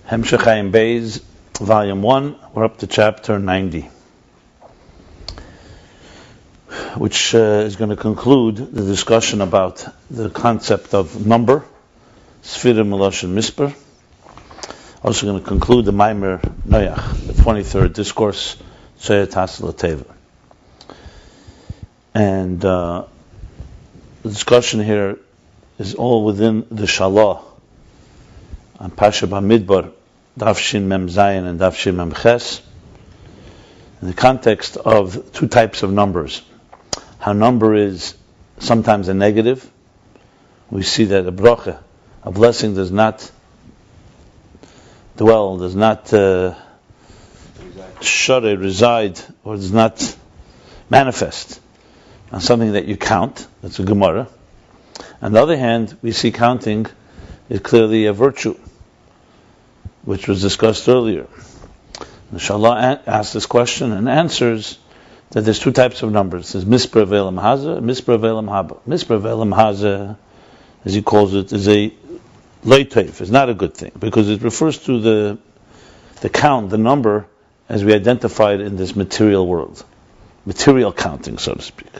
Ayin Beis, Volume 1, we're up to Chapter 90, which is going to conclude the discussion about the concept of number, Sefirah, Melosh, and Misper. Also going to conclude the Maimer Noach, the 23rd Discourse, Taaseh. And the discussion here is all within the Shalah on Pasha Bamidbar, Daf Shin Mem Zayin and Daf Shin Mem Ches, in the context of two types of numbers. How number is sometimes a negative. We see that a bracha, a blessing, does not dwell, does not reside, or does not manifest on something that you count. That's a Gemara. On the other hand, we see counting is clearly a virtue, which was discussed earlier. The Shalah asks this question and answers that there's two types of numbers. There's Misper Ve'elam Haza and Misper Ve'elam Haba. Misper Ve'elam Haza, as he calls it, is a leitayf. It's not a good thing, because it refers to the count, the number, as we identified in this material world. Material counting, so to speak.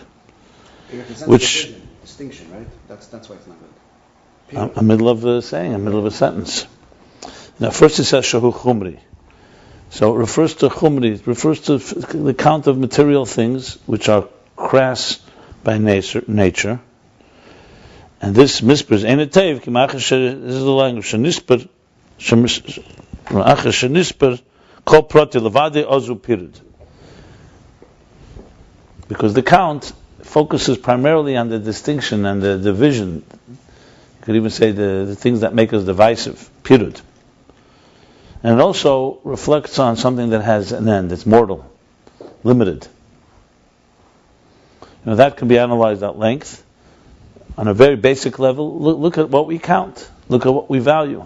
Which distinction, right? That's why it's not good. A middle of a saying, a middle of a sentence. Now, first it says shahu chumri, so it refers to chumri. It refers to the count of material things which are crass by nature. And this misper is enetev. This is the language. Shenisper, shenisper, kol prati levade ozu pirid. Because the count focuses primarily on the distinction and the division. You could even say the things that make us divisive, pirud. And it also reflects on something that has an end, it's mortal, limited. That can be analyzed at length. On a very basic level, look at what we count. Look at what we value.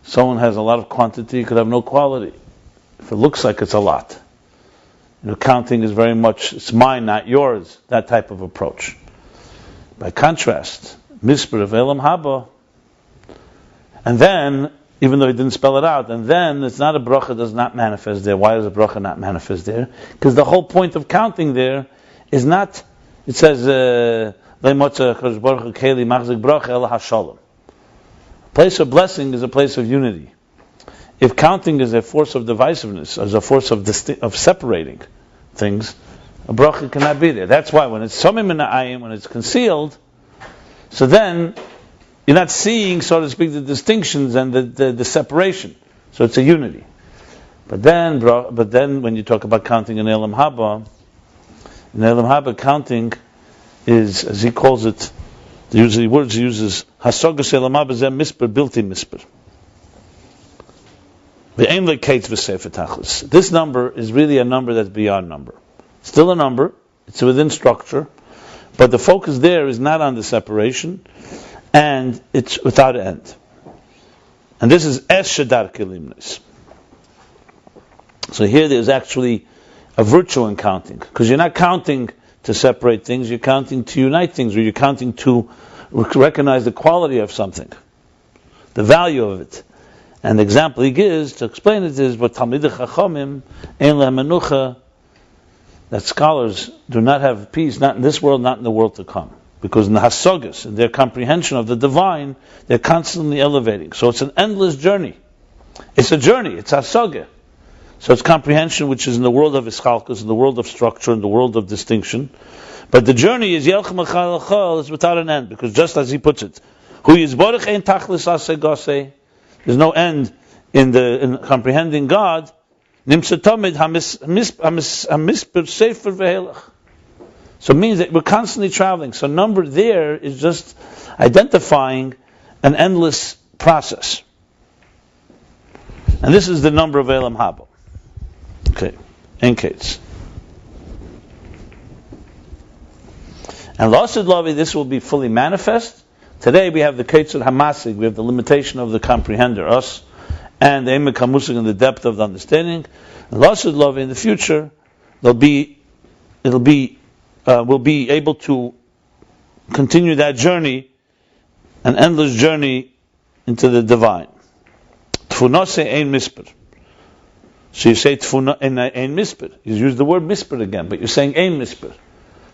Someone has a lot of quantity, could have no quality. If it looks like it's a lot. Counting is very much, it's mine, not yours, that type of approach. By contrast, Misper of Elam Haba, and then, even though he didn't spell it out, and then it's not a bracha does not manifest there. Why does a bracha not manifest there? Because the whole point of counting there is not, it says, a place of blessing is a place of unity. If counting is a force of divisiveness, as a force of separating things, a bracha cannot be there. That's why when it's somim in the ayin, when it's concealed, so then you're not seeing, so to speak, the distinctions and the separation. So it's a unity. But then when you talk about counting in Elam Haba counting is, as he calls it, the words he uses, Hasogas Elam Haba zeh misper bilti misper. This number is really a number that's beyond number. Still a number, it's within structure, but the focus there is not on the separation, and it's without end. And this is es shadar limnos. So here there's actually a virtue in counting, because you're not counting to separate things, you're counting to unite things, or you're counting to recognize the quality of something, the value of it. And the example he gives to explain it is what Talmidei Chachamim ein lehem menucha, that scholars do not have peace, not in this world, not in the world to come. Because in the hasogas, in their comprehension of the divine, they're constantly elevating. So it's an endless journey. It's a journey, it's hasoga. So it's comprehension which is in the world of ischalkus, in the world of structure, in the world of distinction. But the journey is yelchem achal achal, is without an end, because just as he puts it, hu yizborech ein tachlis aseh goseh, there's no end in comprehending God. So it means that we're constantly traveling. So number there is just identifying an endless process. And this is the number of Elam Haba. Okay, in case. And Lasid Lavi, this will be fully manifest. Today we have the Ketzur Hamasig, we have the limitation of the comprehender, us, and the Emek HaMusig in the depth of the understanding. And Lasid Lavi, in the future, we'll be able to continue that journey, an endless journey into the divine. Tfunose ein misper. So you say tfuna ein misper. You use the word misper again, but you're saying ein misper.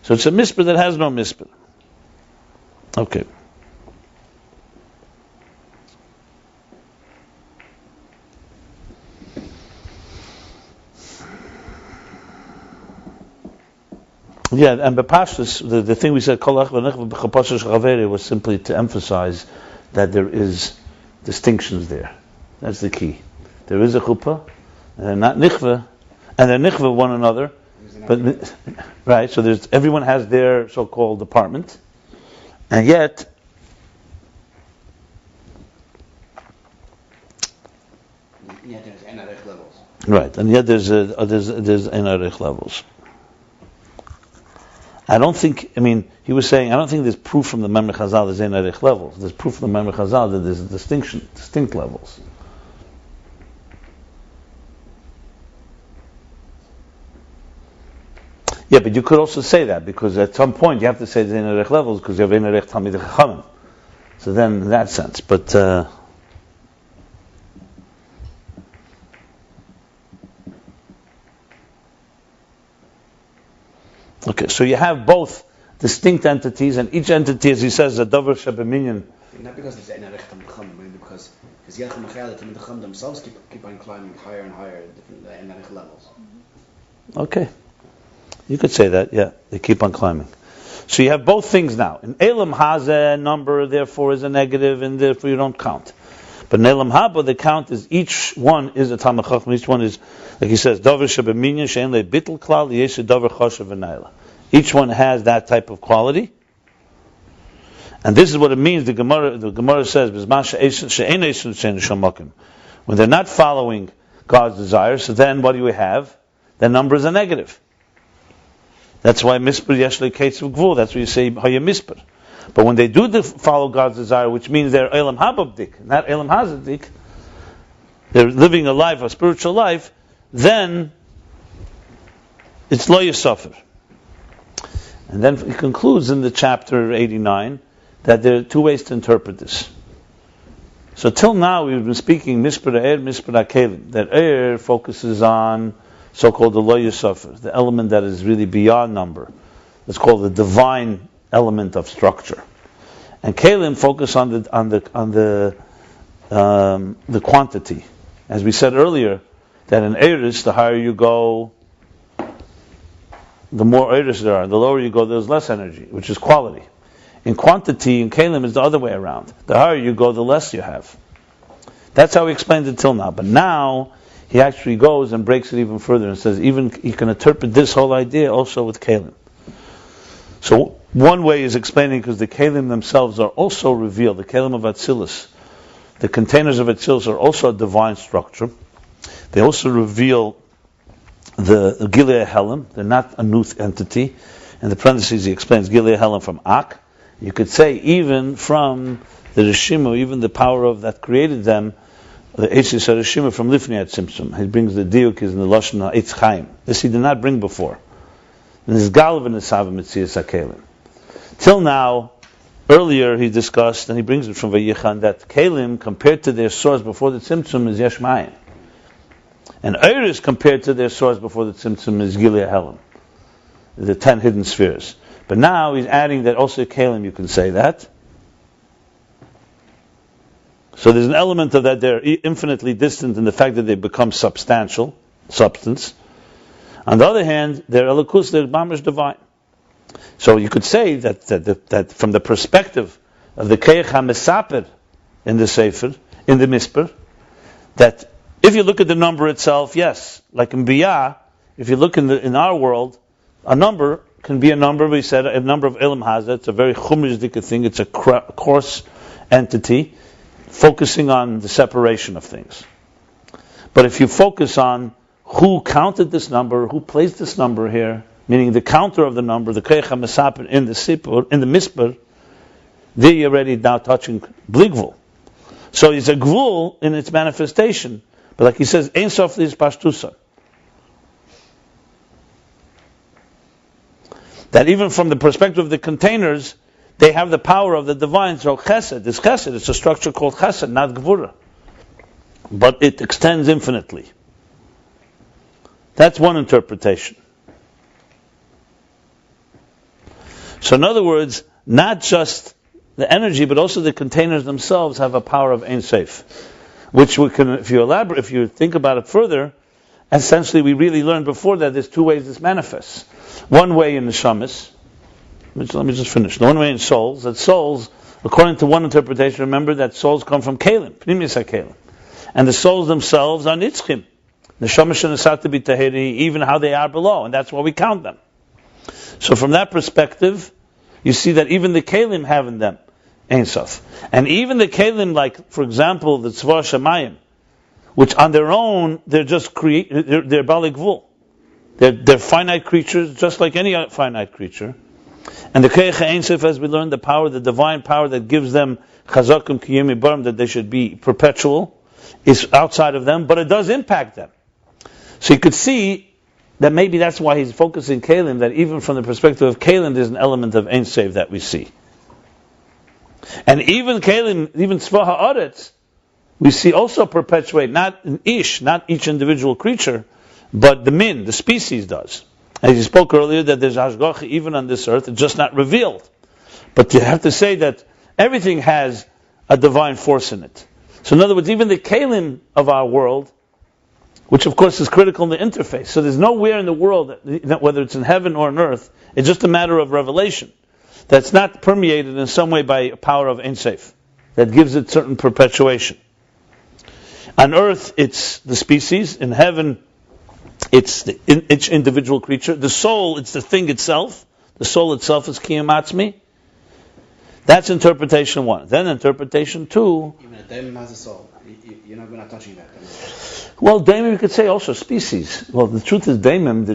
So it's a misper that has no misper. Okay. Yeah, and Bepashtus, the thing we said, was simply to emphasize that there is distinctions there. That's the key. There is a chuppah, and they're not nichva, and they're nichva one another. But right, so everyone has their so-called department, and yet there's enerich levels. Right, and yet there's enerich levels. I don't think there's proof from the Memre Chazal there's enerich levels. There's proof from the Memre Chazal that there's distinct levels. Yeah, but you could also say that, because at some point you have to say the enerich levels, because you have enerich Talmidei Chachamim. So then, in that sense, but okay, so you have both distinct entities, and each entity, as he says, is a davar shebeminyan. Not because it's enerich Talmidei Chachamim, maybe because Yelchem Materiality, Talmidei Chachamim themselves keep on climbing higher and higher at different enerich levels. Okay. You could say that, yeah. They keep on climbing. So you have both things now. An Elam Haza number, therefore, is a negative, and therefore you don't count. But in Elam Haba, the count is each one is a Talmid Chacham. Each one is, like he says, Davar Shebeminyan She'en Le Bittel Klal Yesod Davar Choshev V'Naila. Each one has that type of quality. And this is what it means. The Gemara says, when they're not following God's desires, so then what do we have? The number is a negative. That's why misper yeshli kates of gvul. That's why you say haya misper. But when they do follow God's desire, which means they're elam hababdik, not elam hazadik, they're living a life, a spiritual life, then it's lo yisafir. And then he concludes in the chapter 89 that there are two ways to interpret this. So till now we've been speaking misper eir, misper akelim. That eir focuses on so-called the lo yisafir, the element that is really beyond number. It's called the divine element of structure. And kelim focus on the quantity. As we said earlier, that in eris, the higher you go, the more eris there are. The lower you go, there's less energy, which is quality. In quantity, in kelim is the other way around. The higher you go, the less you have. That's how we explained it till now. But now he actually goes and breaks it even further and says even you can interpret this whole idea also with kelim. So one way is explaining because the kelim themselves are also revealed. The kelim of Atzilus, the containers of Atzilus are also a divine structure. They also reveal the Gilei Helam. They're not a new entity. In the parentheses he explains Gilei Helam from Ak. You could say even from the Rishimu, even the power of that created them, the Eitz Rishima from Lifnei at Simsum. He brings the diuk is in the Lashon Eitz Chaim. This he did not bring before. And his Galv and his Savim Mitzias HaKelim. Till now, earlier he discussed, and he brings it from Vayichan, that Kelim compared to their source before the Tzimtzum is Yesh Mayim. And Eiris compared to their source before the Tzimtzum is Gilei Helam, the 10 hidden spheres. But now he's adding that also Kelim, you can say that. So there's an element of that they're infinitely distant in the fact that they become substance. On the other hand, they're elikus, they're mamash divine. So you could say that from the perspective of the keich ha-mesaper in the Sefer, in the Misper, that if you look at the number itself, yes, like in Biyah, if you look in our world, a number can be a number. We said a number of Elam Hazah. It's a very chumrizdika thing. It's a coarse entity, focusing on the separation of things. But if you focus on who counted this number, who placed this number here, meaning the counter of the number, the keich ha-mesaper in the sipur, in the misper, there you're already now touching bligvul. So it's a gvul in its manifestation. But like he says, ein sof is pashtusa. That even from the perspective of the containers, they have the power of the divine. So chesed is chesed. It's a structure called chesed, not gvura. but it extends infinitely. That's one interpretation. So in other words, not just the energy, but also the containers themselves have a power of Ein Sof, which we can, if you think about it further, essentially we really learned before that there's two ways this manifests. One way in the shamas, let me just finish. The one way in souls, that souls, according to one interpretation, remember that souls come from Kalim, Pnimius HaKalim. And the souls themselves are Nitzchim. The Shamash and the Tahiri, even how they are below, and that's why we count them. So from that perspective, you see that even the Kalim have in them Ein Sof. And even the Kalim, like, for example, the Tzvah Shamayim, which on their own, they're Bali Gvul. They're finite creatures, just like any finite creature. And the Keich Ein Sof, as we learned, the power, the divine power that gives them Chazakim Kiyemi Barim, that they should be perpetual, is outside of them, but it does impact them. So you could see that maybe that's why he's focusing Kalim, that even from the perspective of Kalim, there's an element of Ein Sof that we see. And even Kalim, even Tzvah Ha'aretz, we see also perpetuate, not an ish, not each individual creature, but the species does. As you spoke earlier, that there's Hashgacha even on this earth, it's just not revealed. But you have to say that everything has a divine force in it. So in other words, even the Kalim of our world, which of course is critical in the interface. So there's nowhere in the world, that whether it's in heaven or on earth, it's just a matter of revelation. That's not permeated in some way by a power of Ein Sof that gives it certain perpetuation. On earth, it's the species. In heaven, it's each individual creature. The soul, it's the thing itself. The soul itself is Kiyam Atzmi. That's interpretation one. Then interpretation two. Even a daimon has a soul. We're not touching that. Well, daimon, you could say also species. Well, the truth is daimon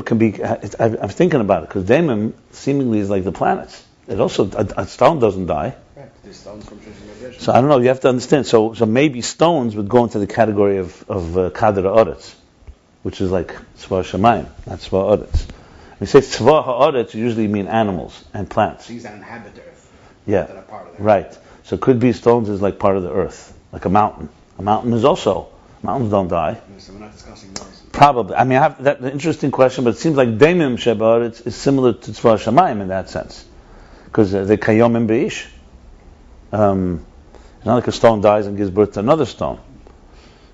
can be, I'm thinking about it, because daimon seemingly is like the planets. It also, a stone doesn't die. Right, there's stones from Shishim. So I don't know, you have to understand. So maybe stones would go into the category of Kader Ha'aretz, which is like Tzvah Shamayim, not Tzvah Ha'aretz. When you say Tzvah Ha'aretz, you usually mean animals and plants. Things that inhabit the earth. Yeah, that are part of the earth. Right. So it could be stones is like part of the earth, like a mountain. A mountain is also, mountains don't die. So we're not discussing those. Probably. I mean, I have that interesting question, but it seems like Daimim Shebar is similar to Tzvah Shamayim in that sense. Because they Ayin Beis. It's not like a stone dies and gives birth to another stone.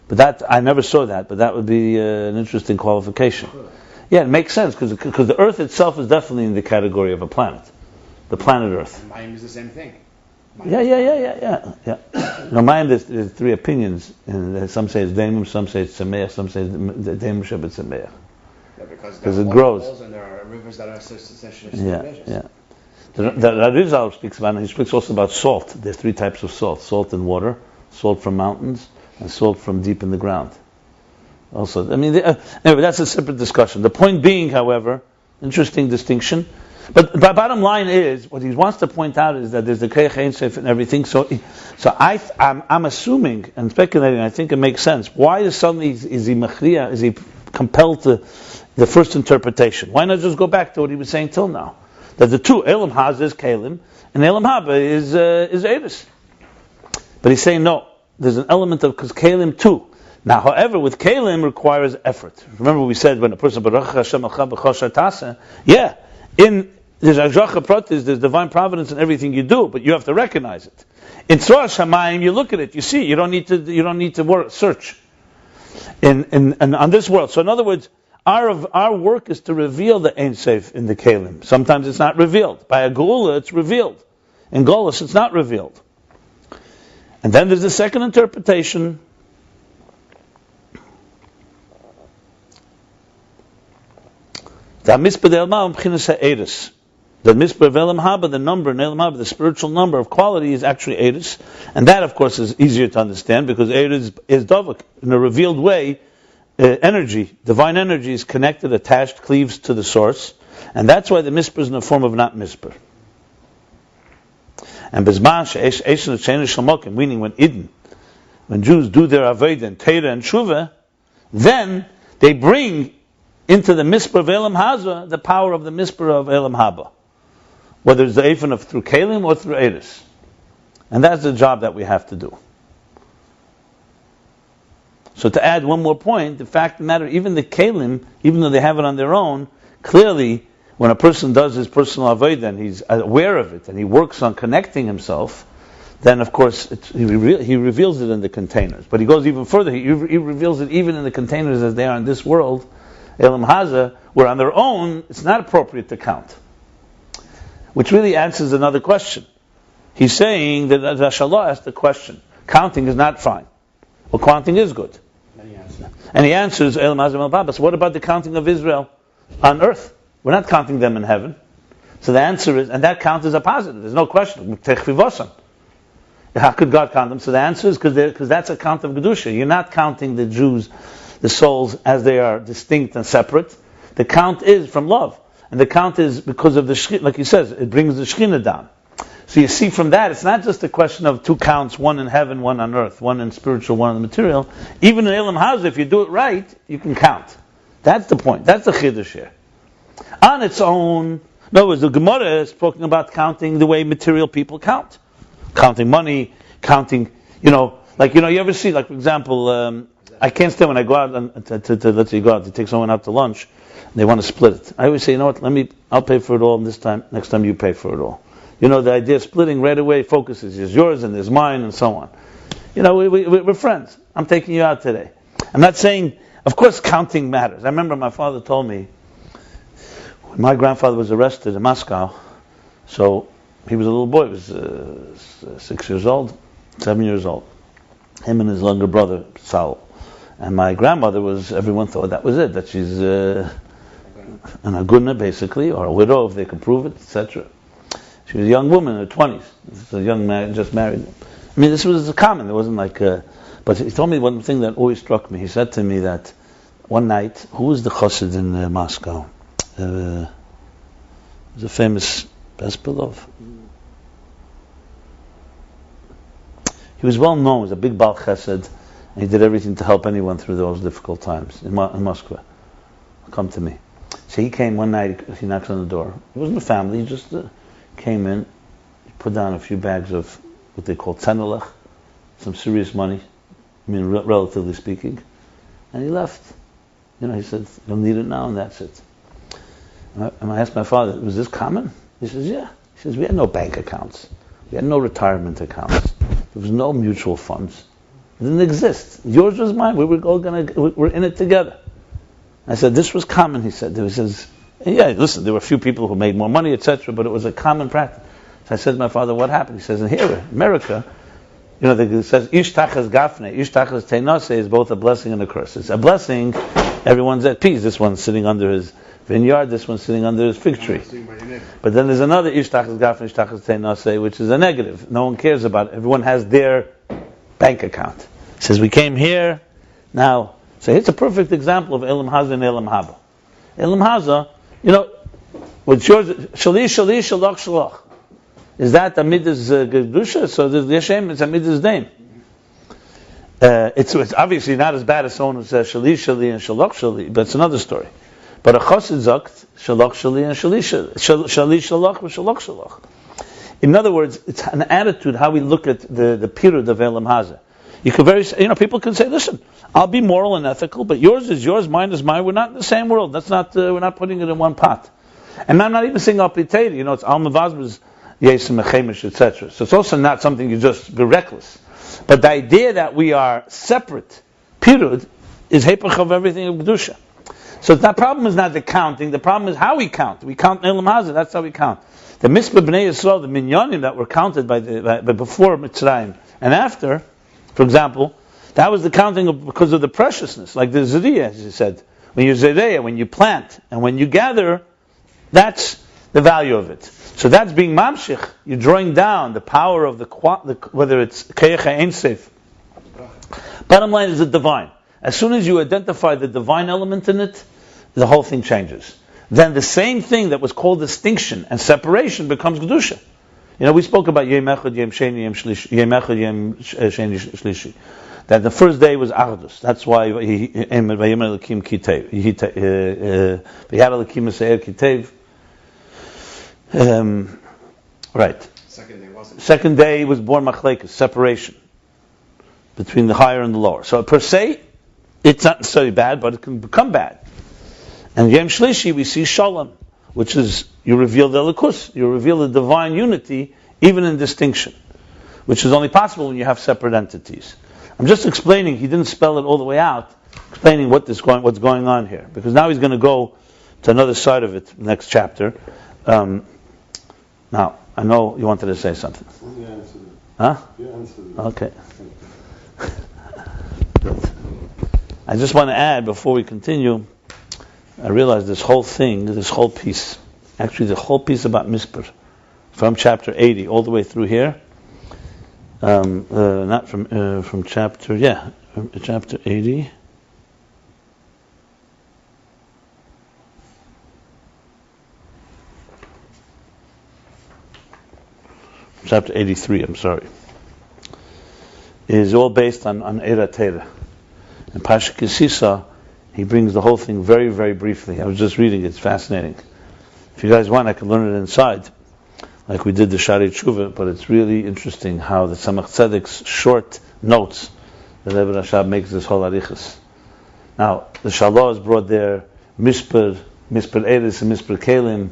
But that, I never saw that, but that would be an interesting qualification. Yeah, it makes sense, because the earth itself is definitely in the category of a planet. The planet Earth. And Mayim is the same thing. Yeah. No, Mayim, there's three opinions. And some say it's Daimim, some say it's Sameach, some say it's Daimim Shabbat Sameach. Yeah, because it grows. And there are rivers that are essentially diminishes. Yeah. The Arizal speaks about, he speaks also about salt. There's three types of salt. Salt in water, salt from mountains, and salt from deep in the ground. Also, I mean, anyway, that's a separate discussion. The point being, however, interesting distinction. But the bottom line is, what he wants to point out is that there's the Keich Ein Sof and everything. So I'm assuming and speculating. I think it makes sense. Why is suddenly is he machriya? Is he compelled to the first interpretation? Why not just go back to what he was saying till now? That the two Elam Haz is Kalim and Elam Haba is Eris. But he's saying no. There's an element of because Kalim too. Now, however, with Kalim requires effort. Remember, we said when a person Baruch Hashem Taaseh, there's Ashgacha Pratis, there's divine providence in everything you do, but you have to recognize it. In Tzohar Shamayim, you look at it, you see, you don't need to search. In on this world. So in other words, our work is to reveal the Ein Sof in the Kalim. Sometimes it's not revealed. By a Geula, it's revealed. In Golus, it's not revealed. And then there's the second interpretation. The Mispah de Elma Mchinas Ha'eris. The Mispah of Elam Haba, the number in Elam Haba, the spiritual number of quality is actually Eris. And that, of course, is easier to understand because Eris is Davak. In a revealed way, energy, divine energy is connected, attached, cleaves to the source. And that's why the Mispah is in the form of not Mispah. And Bezman She'esh Eishon She'esh Shalmokim, meaning when Jews do their Aveda and Teira and Shuvah, then they bring into the Mispah of Elam Haza the power of the Mispah of Elam Haba. Whether it's the Eifan of through Kalim or through Eris. And that's the job that we have to do. So to add one more point, the fact of the matter, even the kelim, even though they have it on their own, clearly, when a person does his personal avodah and he's aware of it and he works on connecting himself, then of course he reveals it in the containers. But he goes even further. He reveals it even in the containers as they are in this world, Elam Haza, where on their own it's not appropriate to count. Which really answers another question. He's saying that Rashallah asked the question, counting is not fine. Well, counting is good. And he answers, Elam Haza Mel Baba. So what about the counting of Israel on earth? We're not counting them in heaven. So the answer is, and that count is a positive. There's no question. How could God count them? So the answer is because that's a count of Kedusha. You're not counting the Jews, the souls, as they are distinct and separate. The count is from love. And the count is because of the Shekhinah, like he says, it brings the Shekhinah down. So you see from that, it's not just a question of two counts, one in heaven, one on earth, one in spiritual, one in the material. Even in Elam Haza, if you do it right, you can count. That's the point. That's the Chiddush here. On its own, in other words, the Gemara is talking about counting the way material people count. Counting money, counting, you ever see, like, for example, I can't stand when I go out to let's say you go out to take someone out to lunch, and they want to split it. I always say, you know what, I'll pay for it all this time, next time you pay for it all. The idea of splitting right away focuses, there's yours and there's mine and so on. We're friends. I'm taking you out today. I'm not saying, of course counting matters. I remember my father told me, when my grandfather was arrested in Moscow, so he was a little boy, he was 6 years old, 7 years old. Him and his younger brother, Saul. And my grandmother everyone thought that was it, that she's an aguna basically, or a widow if they could prove it, etc. She was a young woman in her 20s. This is a young man, just married. I mean, this was common, it wasn't like, but he told me one thing that always struck me. He said to me that one night, who was the chassid in Moscow? It was a famous Bespilov. He was well known, he was a big Baal Chesed, and he did everything to help anyone through those difficult times in Moscow. Come to me. So he came one night, he knocks on the door. It wasn't a family, he just came in, he put down a few bags of what they call tzenelech, some serious money, relatively speaking, and he left. He said, you'll need it now, and that's it. And I asked my father, was this common? He says, yeah. He says, we had no bank accounts. We had no retirement accounts. There was no mutual funds. It didn't exist. Yours was mine. We're in it together. I said, this was common, he said. He says, yeah, listen, there were a few people who made more money, etc., but it was a common practice. So I said to my father, what happened? He says, in here, America, it says, ish tachas gafne, ish tachas taaseh is both a blessing and a curse. It's a blessing, everyone's at peace. This one's sitting under his vineyard, this one's sitting under his fig tree. But then there's another ish tachas gafne, ish tachas taaseh, which is a negative. No one cares about it. Everyone has their bank account. He says, we came here, now, so here's a perfect example of Elam Haza and Elam Haba. Elam Haza, what's yours, shalish, shalach, shalach. Is that Amidas Gedusha? So the Yeshem is Amidas Dain. It's obviously not as bad as someone who says Shali, Shali, and Shalach, Shali, but it's another story. But a Chassid Zakt, Shalach, Shali, and Shali, Shalach, and Shalach, Shalach. In other words, it's an attitude how we look at the period of Elam Haza. You could people can say, listen, I'll be moral and ethical, but yours is yours, mine is mine. We're not in the same world. That's not. We're not putting it in one pot. And I'm not even saying Al Pitayri. It's Al Mavazba's Yesim Mechemish, etc. So it's also not something you just be reckless. But the idea that we are separate, period, is hepech of everything of Kedusha. So the problem is not the counting. The problem is how we count. We count Elam Haza. That's how we count. The Mitzvah Bnei Yisrael, the Minyanim that were counted by before Mitzrayim and after, for example, that was the counting because of the preciousness, like the Zeriyah, as you said. When you Zeriyah, when you plant, and when you gather, that's the value of it. So that's being mamshich. You're drawing down the power of the whether it's Keyach Ein Seif. Bottom line is the divine. As soon as you identify the divine element in it, the whole thing changes. Then the same thing that was called distinction and separation becomes Kedusha. We spoke about Yom Echad, Yom Sheni, Yom Shlishi, Yom Echad, Yom Sheni, Shlishi. That the first day was Achdus. That's why he Vayim Elokim Kitev. Vayad Elokim Seir Kitev. Right. Second day was born Machlekes, separation between the higher and the lower. So per se, it's not necessarily bad, but it can become bad. And Yom Shlishi, we see Shalom, which is you reveal the Elikus, you reveal the divine unity, even in distinction, which is only possible when you have separate entities. I'm just explaining, he didn't spell it all the way out, explaining what's going on here. Because now he's going to go to another side of it, next chapter. Now, I know you wanted to say something. You answered it. Huh? You answered it. Okay. Good. I just want to add, before we continue, I realized this whole piece, actually the whole piece about Mispar, from chapter 80 all the way through here, not from chapter 80. Chapter 83, I'm sorry, is all based on Eira Teira. And Pasha Kisisa, he brings the whole thing very, very briefly. I was just reading it, it's fascinating. If you guys want, I can learn it inside, like we did the Shari Tshuva, but it's really interesting how the Tzemach Tzedek's short notes, the Rebbe Rashab makes this whole arichas. Now, the Shalah is brought there, Mispar Eris and Mispar Kelim,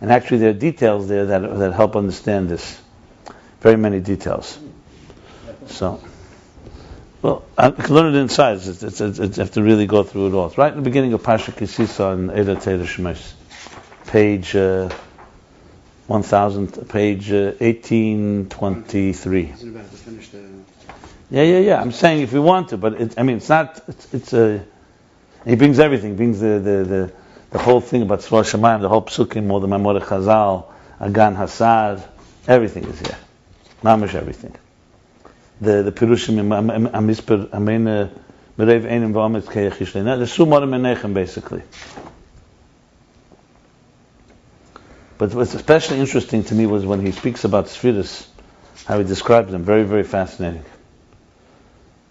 and actually there are details there that help understand this. Very many details. So, well, I can learn it inside. It's have to really go through it all. It's right in the beginning of Pasha Kisisa and Eira Teira Shemesh, page 1823. Isn't it better to finish the... Yeah. I'm saying if we want to, but it's not. He brings everything. He brings the whole thing about Tzvah Shemayim, the whole psukim, all the Mamor Chazal, Agan Hasad, everything is here. Mamish everything. The Pirushim Amisper Amen Merev Einim V'Amet Keyachishlena. The Sumar Menechem basically. But what's especially interesting to me was when he speaks about Sefirah, how he describes them. Very, very fascinating.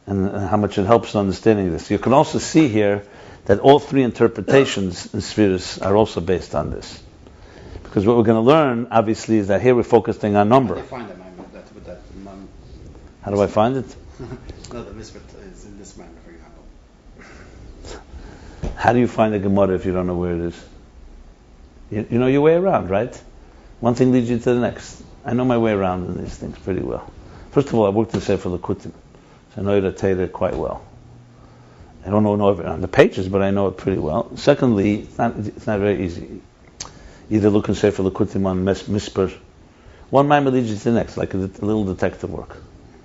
And how much it helps in understanding this. You can also see here that all three interpretations in Sefirah are also based on this. Because what we're going to learn, obviously, is that here we're focusing on number. How do you find that? How do I find it? No, the Mispar is in this manner, for example. How do you find a Gemara if you don't know where it is? You know your way around, right? One thing leads you to the next. I know my way around in these things pretty well. First of all, I worked in Sefirah Likutim, so I know Eira Teira quite well. I don't know it on the pages, but I know it pretty well. Secondly, it's not very easy. Either look in Sefirah Likutim on Mispar. One mind leads you to the next, like a little detective work.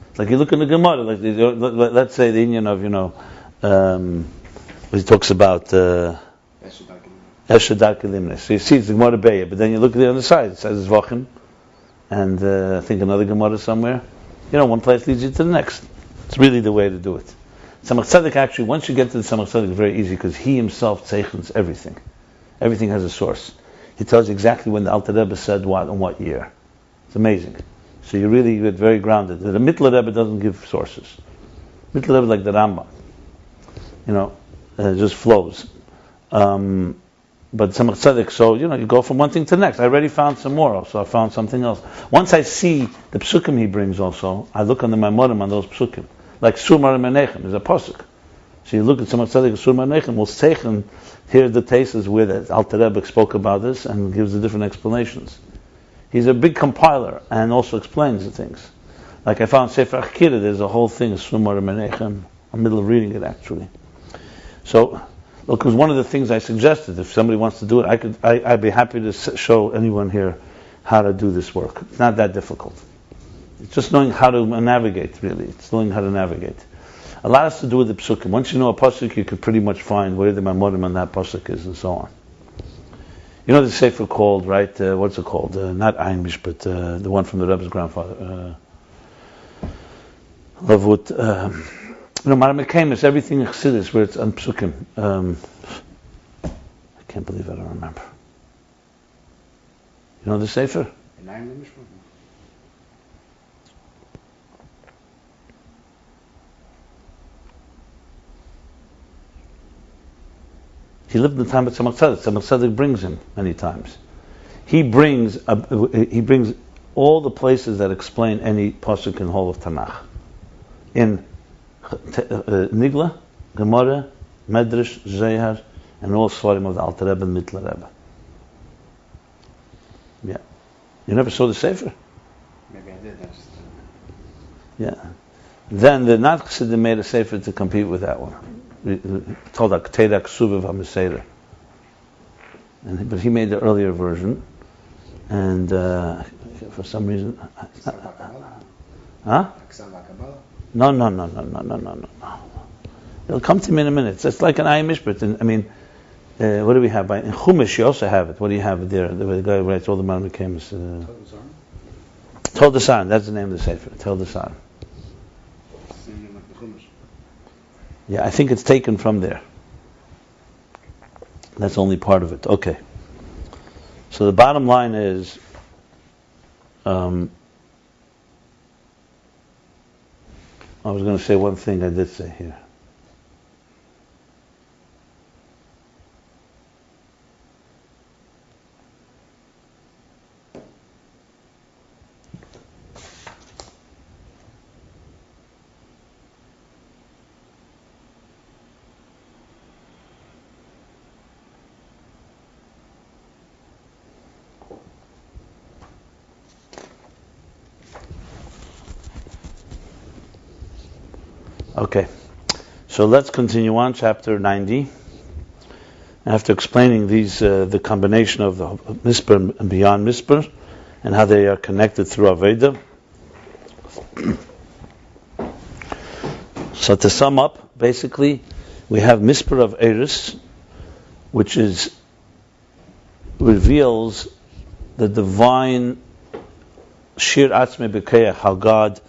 It's like you look in the Gemara, like let's say the Indian of, when he talks about limnos. So you see it's the Gemara Beya, but then you look at the other side, it says Zvachim, and I think another Gemara somewhere. One place leads you to the next. It's really the way to do it. Tzemach Tzedek actually, once you get to the Tzemach Tzedek, it's very easy because he himself tzeichens everything. Everything has a source. He tells you exactly when the Alter Rebbe said what and what year. It's amazing. So you really get very grounded. The Mittler Rebbe doesn't give sources. Mittler Rebbe is like the Rambam. It just flows. But Tzemach Tzedek, so you go from one thing to the next. I already found some more, so I found something else. Once I see the psukim he brings also, I look on the Maimorim on those psukim. Like Sumar Menechem is a pasuk. So you look at Tzemach Tzedek, Sumar Menechem, will zeichen, here are the cases where the Alter Rebbe spoke about this and gives the different explanations. He's a big compiler and also explains the things. Like I found Sefer Akira, there's a whole thing, Sumar Menechem. I'm in the middle of reading it actually. So, look, it was one of the things I suggested. If somebody wants to do it, I'd be happy to show anyone here how to do this work. It's not that difficult. It's just knowing how to navigate, really. It's knowing how to navigate. A lot has to do with the psukim. Once you know a pasuk, you can pretty much find where the mamorim on that pasuk is and so on. The Sefer called, right? What's it called? Not Ayin Beis, but the one from the Rebbe's grandfather. Lavut. Maramakemis, everything in Chassidus where it's on psukim. I can't believe I don't remember. You know the Sefer? In Ayin Beis? He lived in the time of Tzemach Tzedek. Tzemach Tzedek brings him many times. He brings all the places that explain any pasuk in whole of Tanakh. In Nigla, Gemara, Medrash, Zohar, and all Svarim of the Alter Rebbe and Mittler Rebbe. Yeah. You never saw the Sefer? Maybe I did. I just. Yeah. Then the not Chassidim made a Sefer to compete with that one. Told Teda Ksuv of HaMeseder. But he made the earlier version, and for some reason, huh? No. It'll come to me in a minute. It's like an Ayin Beis. And I mean, what do we have? In Chumash, you also have it. What do you have there? The guy who writes all the Malmikemus. Tol Dasan. That's the name of the Sefer. Tol Dasan. Yeah, I think it's taken from there. That's only part of it. Okay. So the bottom line is, I was going to say one thing I did say here. Okay, so let's continue on, chapter 90. After explaining these, the combination of the Misper and beyond Misper, and how they are connected through Aveda. So to sum up, basically, we have Misper of Eris, which reveals the divine Shir Atzme B'Keach, how God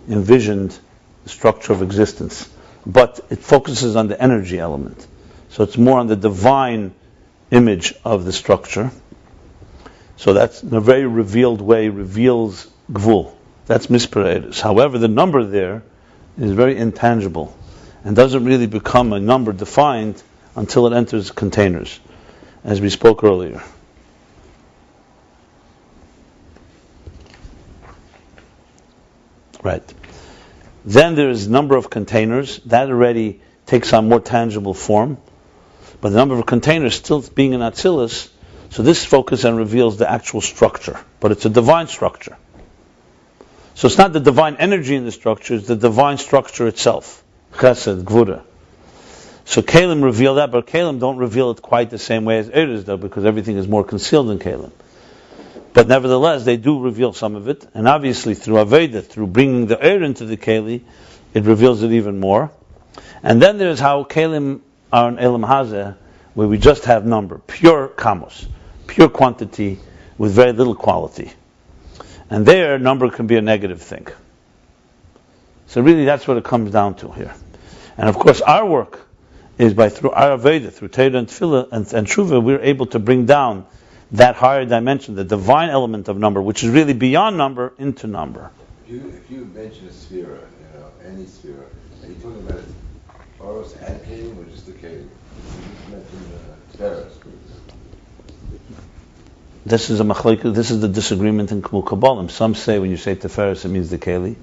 envisioned the structure of existence, but it focuses on the energy element. So it's more on the divine image of the structure. So that's in a very revealed way, reveals Gvul. That's Misper. However, the number there is very intangible and doesn't really become a number defined until it enters containers, as we spoke earlier. Right. Then there's number of containers. That already takes on more tangible form. But the number of containers still being in Atzilus, so this focuses and reveals the actual structure. But it's a divine structure. So it's not the divine energy in the structure, it's the divine structure itself. Chesed, Gvura. So Kalim reveal that, but Kalim don't reveal it quite the same way as Eres, though, because everything is more concealed in Kalim. But nevertheless, they do reveal some of it, and obviously through Aveda, through bringing the air into the Keli, it reveals it even more. And then there's how Kalim are in Elam Hazeh, where we just have number, pure kamos, pure quantity with very little quality. And there, number can be a negative thing. So really, that's what it comes down to here. And of course, our work is through our Aveda, through Torah and Tefillah and Shuvah, we're able to bring down that higher dimension, the divine element of number, which is really beyond number, into number. If you mention a Sefirah, any Sefirah, are you talking about Oros and Kalim or just the Kalim? You just mentioned Teferes. This is the disagreement in Kabbalah. Some say when you say Teferes it means the Keli,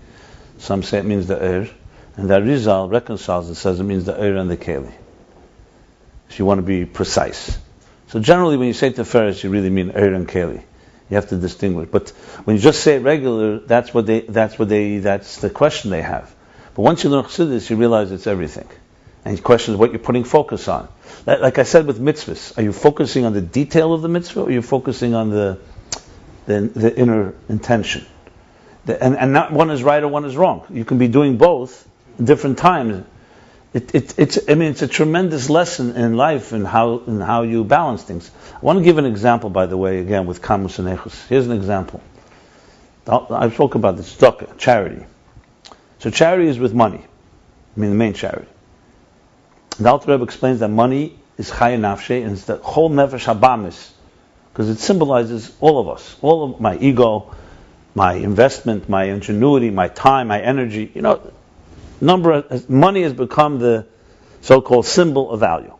some say it means the Er, and the Arizal reconciles and says it means the Er and the Keli. If you want to be precise. So generally, when you say Teferes, you really mean Er and Keli. You have to distinguish. But when you just say it regular, that's the question they have. But once you learn Chassidus, you realize it's everything. And the question is what you're putting focus on. Like I said with mitzvahs, are you focusing on the detail of the mitzvah, or are you focusing on the inner intention? And not one is right or one is wrong. You can be doing both at different times. It's a tremendous lesson in life and how you balance things. I want to give an example, by the way, again with Kamus and Echus. Here's an example. I spoke about this, tzedakah, charity. So charity is with money. The main charity. The Alter Rebbe explains that money is chaya nafshe, and it's the whole nefesh habamis, because it symbolizes all of us, all of my ego, my investment, my ingenuity, my time, my energy. Money has become the so-called symbol of value.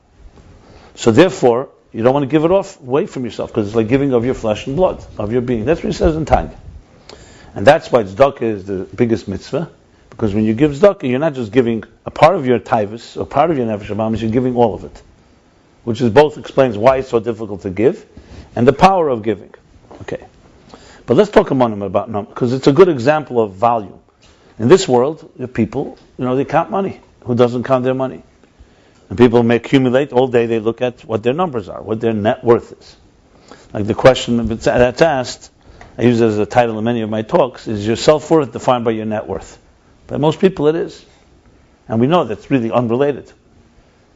So therefore, you don't want to give it away from yourself, because it's like giving of your flesh and blood, of your being. That's what he says in Tanya. And that's why tzedakah is the biggest mitzvah, Because when you give tzedakah, you're not just giving a part of your taivus or part of your nefesh habahamis, you're giving all of it. Which is both explains why it's so difficult to give and the power of giving. Okay. But let's talk a moment about number, because it's a good example of volume. In this world, the people, they count money. Who doesn't count their money? And people may accumulate all day, they look at what their numbers are, what their net worth is. Like the question that's asked, I use it as a title in many of my talks, is your self-worth defined by your net worth? By most people it is. And we know that's really unrelated.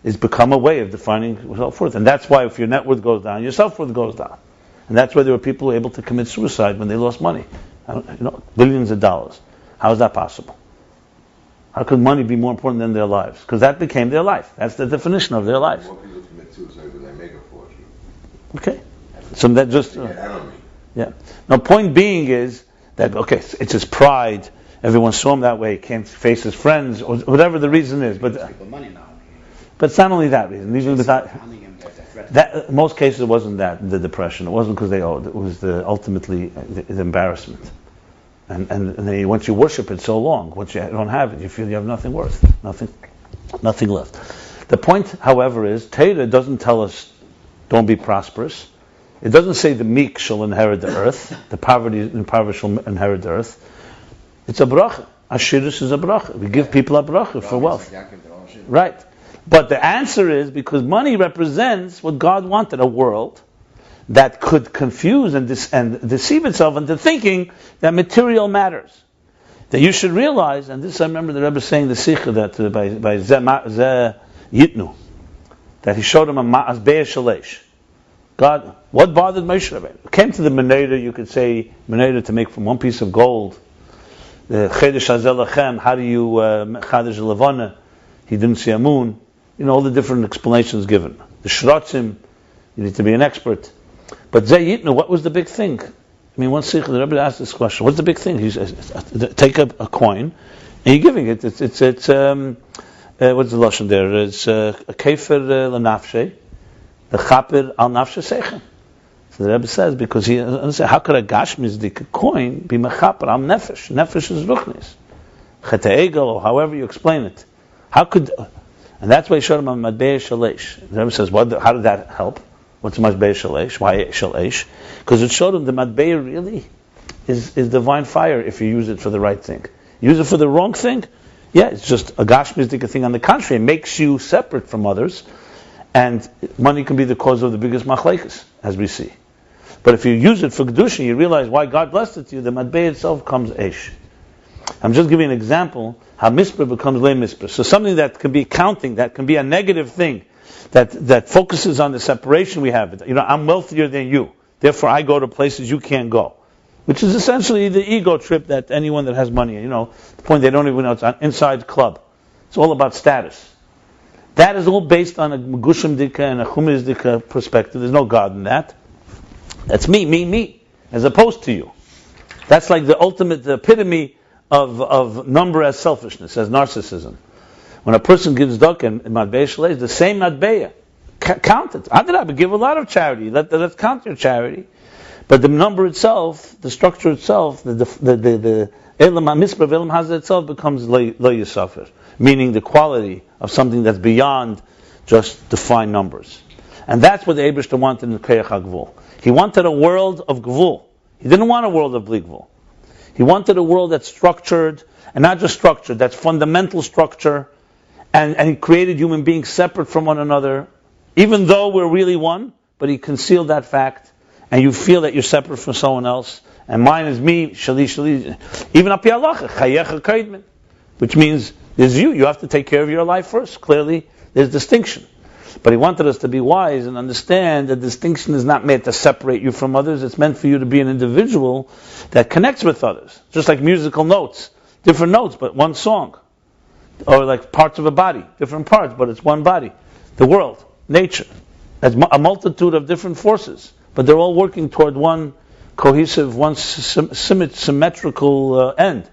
It's become a way of defining self-worth. And that's why if your net worth goes down, your self-worth goes down. And that's why there were people able to commit suicide when they lost money. Billions of dollars. How is that possible? How could money be more important than their lives? Because that became their life. That's the definition of their life. More people commit suicide when they make a fortune. Okay. So that just... yeah. Now, point being is that, it's his pride. Everyone saw him that way. He can't face his friends, or whatever the reason is. But people money now. But it's not only that reason. Even that, in most cases, it wasn't that, the depression. It wasn't because they owed. It was ultimately the embarrassment. And then once you worship it so long, once you don't have it, you feel you have nothing worth, nothing left. The point, however, is Torah doesn't tell us don't be prosperous. It doesn't say the meek shall inherit the earth, the impoverished shall inherit the earth. It's a bracha. Ashirus is a bracha. We give people a bracha for wealth. Right. But the answer is because money represents what God wanted, a world that could confuse and deceive itself into thinking that material matters. That you should realize, and this I remember the Rebbe saying the Sikha that by Ze Yitnu, that he showed him a Ma'as Be'er Shalesh. God, what bothered Moshe Rabbeinu? It came to the Menorah, you could say, Menorah to make from one piece of gold. The Chedesh Hazel Lachem, how do you Chadesh Levana? He didn't see a moon. All the different explanations given. The Shrotzim, you need to be an expert. But Zayitnu, what was the big thing? One Sikh, the Rabbi asked this question. What's the big thing? He says, take a coin, and you're giving it. It's what's the lashon there? It's a kefer l'nafshe, the chaper al nafshe seichem. So the Rabbi says, because he understands, how could a gashmizdik coin be mechaper al nefesh? Nefesh is ruchnis. Chet egel, or however you explain it. How could... And that's why he showed him a madbei shalesh. The Rebbe says, how did that help? What's madbei shalesh? Why shalesh? Because it showed him the madbei really is divine fire if you use it for the right thing. Use it for the wrong thing, it's just a gashmizdik thing. On the contrary, it makes you separate from others, and money can be the cause of the biggest machlekes, as we see. But if you use it for kedusha, you realize why God blessed it to you. The madbei itself comes esh. I'm just giving an example how mispr becomes le mispr. So something that can be counting, that can be a negative thing, that focuses on the separation we have. I'm wealthier than you, therefore I go to places you can't go. Which is essentially the ego trip that anyone that has money, the point they don't even know it's an inside club. It's all about status. That is all based on a Gushim Dika and a Chumiz Dika perspective. There's no God in that. That's me, as opposed to you. That's like the ultimate epitome of number as selfishness, as narcissism. When a person gives dak and madbeya shalesh, the same madbeya, count it. Adrabah, give a lot of charity. Let's count your charity. But the number itself, the structure itself, the elam hamisper elam hazeh itself becomes lo yisafir, meaning the quality of something that's beyond just defined numbers. And that's what the Eibishter wanted in the Keyach HaGvul. He wanted a world of Gvul. He didn't want a world of Bli Gvul. He wanted a world that's structured, and not just structured, that's fundamental structure, and he created human beings separate from one another, even though we're really one, but he concealed that fact, and you feel that you're separate from someone else, and mine is me, shali, even api halacha, chayecha kaidmin, which means there's you have to take care of your life first. Clearly, there's distinction. But he wanted us to be wise and understand that distinction is not meant to separate you from others. It's meant for you to be an individual that connects with others. Just like musical notes. Different notes, but one song. Or like parts of a body. Different parts, but it's one body. The world, nature. That's a multitude of different forces. But they're all working toward one cohesive, one symmetrical end.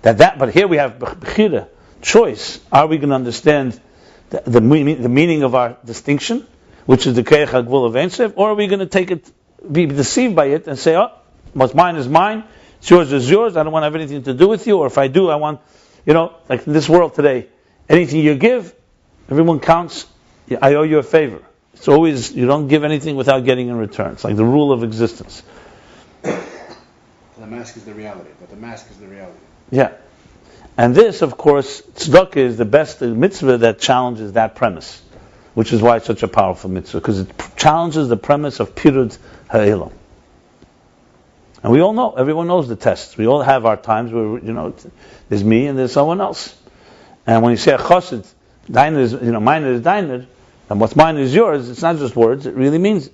But here we have bechira, choice. Are we going to understand the meaning of our distinction, which is the Keyach HaGvul of Ein Sof, or are we going to be deceived by it and say, what's mine is mine, it's yours is yours, I don't want to have anything to do with you, or if I do, I want Like in this world today, anything you give, everyone counts. I owe you a favor. It's always, you don't give anything without getting in return. It's like the rule of existence. The mask is the reality, but the mask is the reality. Yeah. And this, of course, tzedakah is the best mitzvah that challenges that premise, which is why it's such a powerful mitzvah, because it challenges the premise of pirud ha'elam. And we all know, everyone knows the tests. We all have our times where, there's me and there's someone else. And when you say a chassid, mine is dainer, and what's mine is yours, it's not just words, it really means it.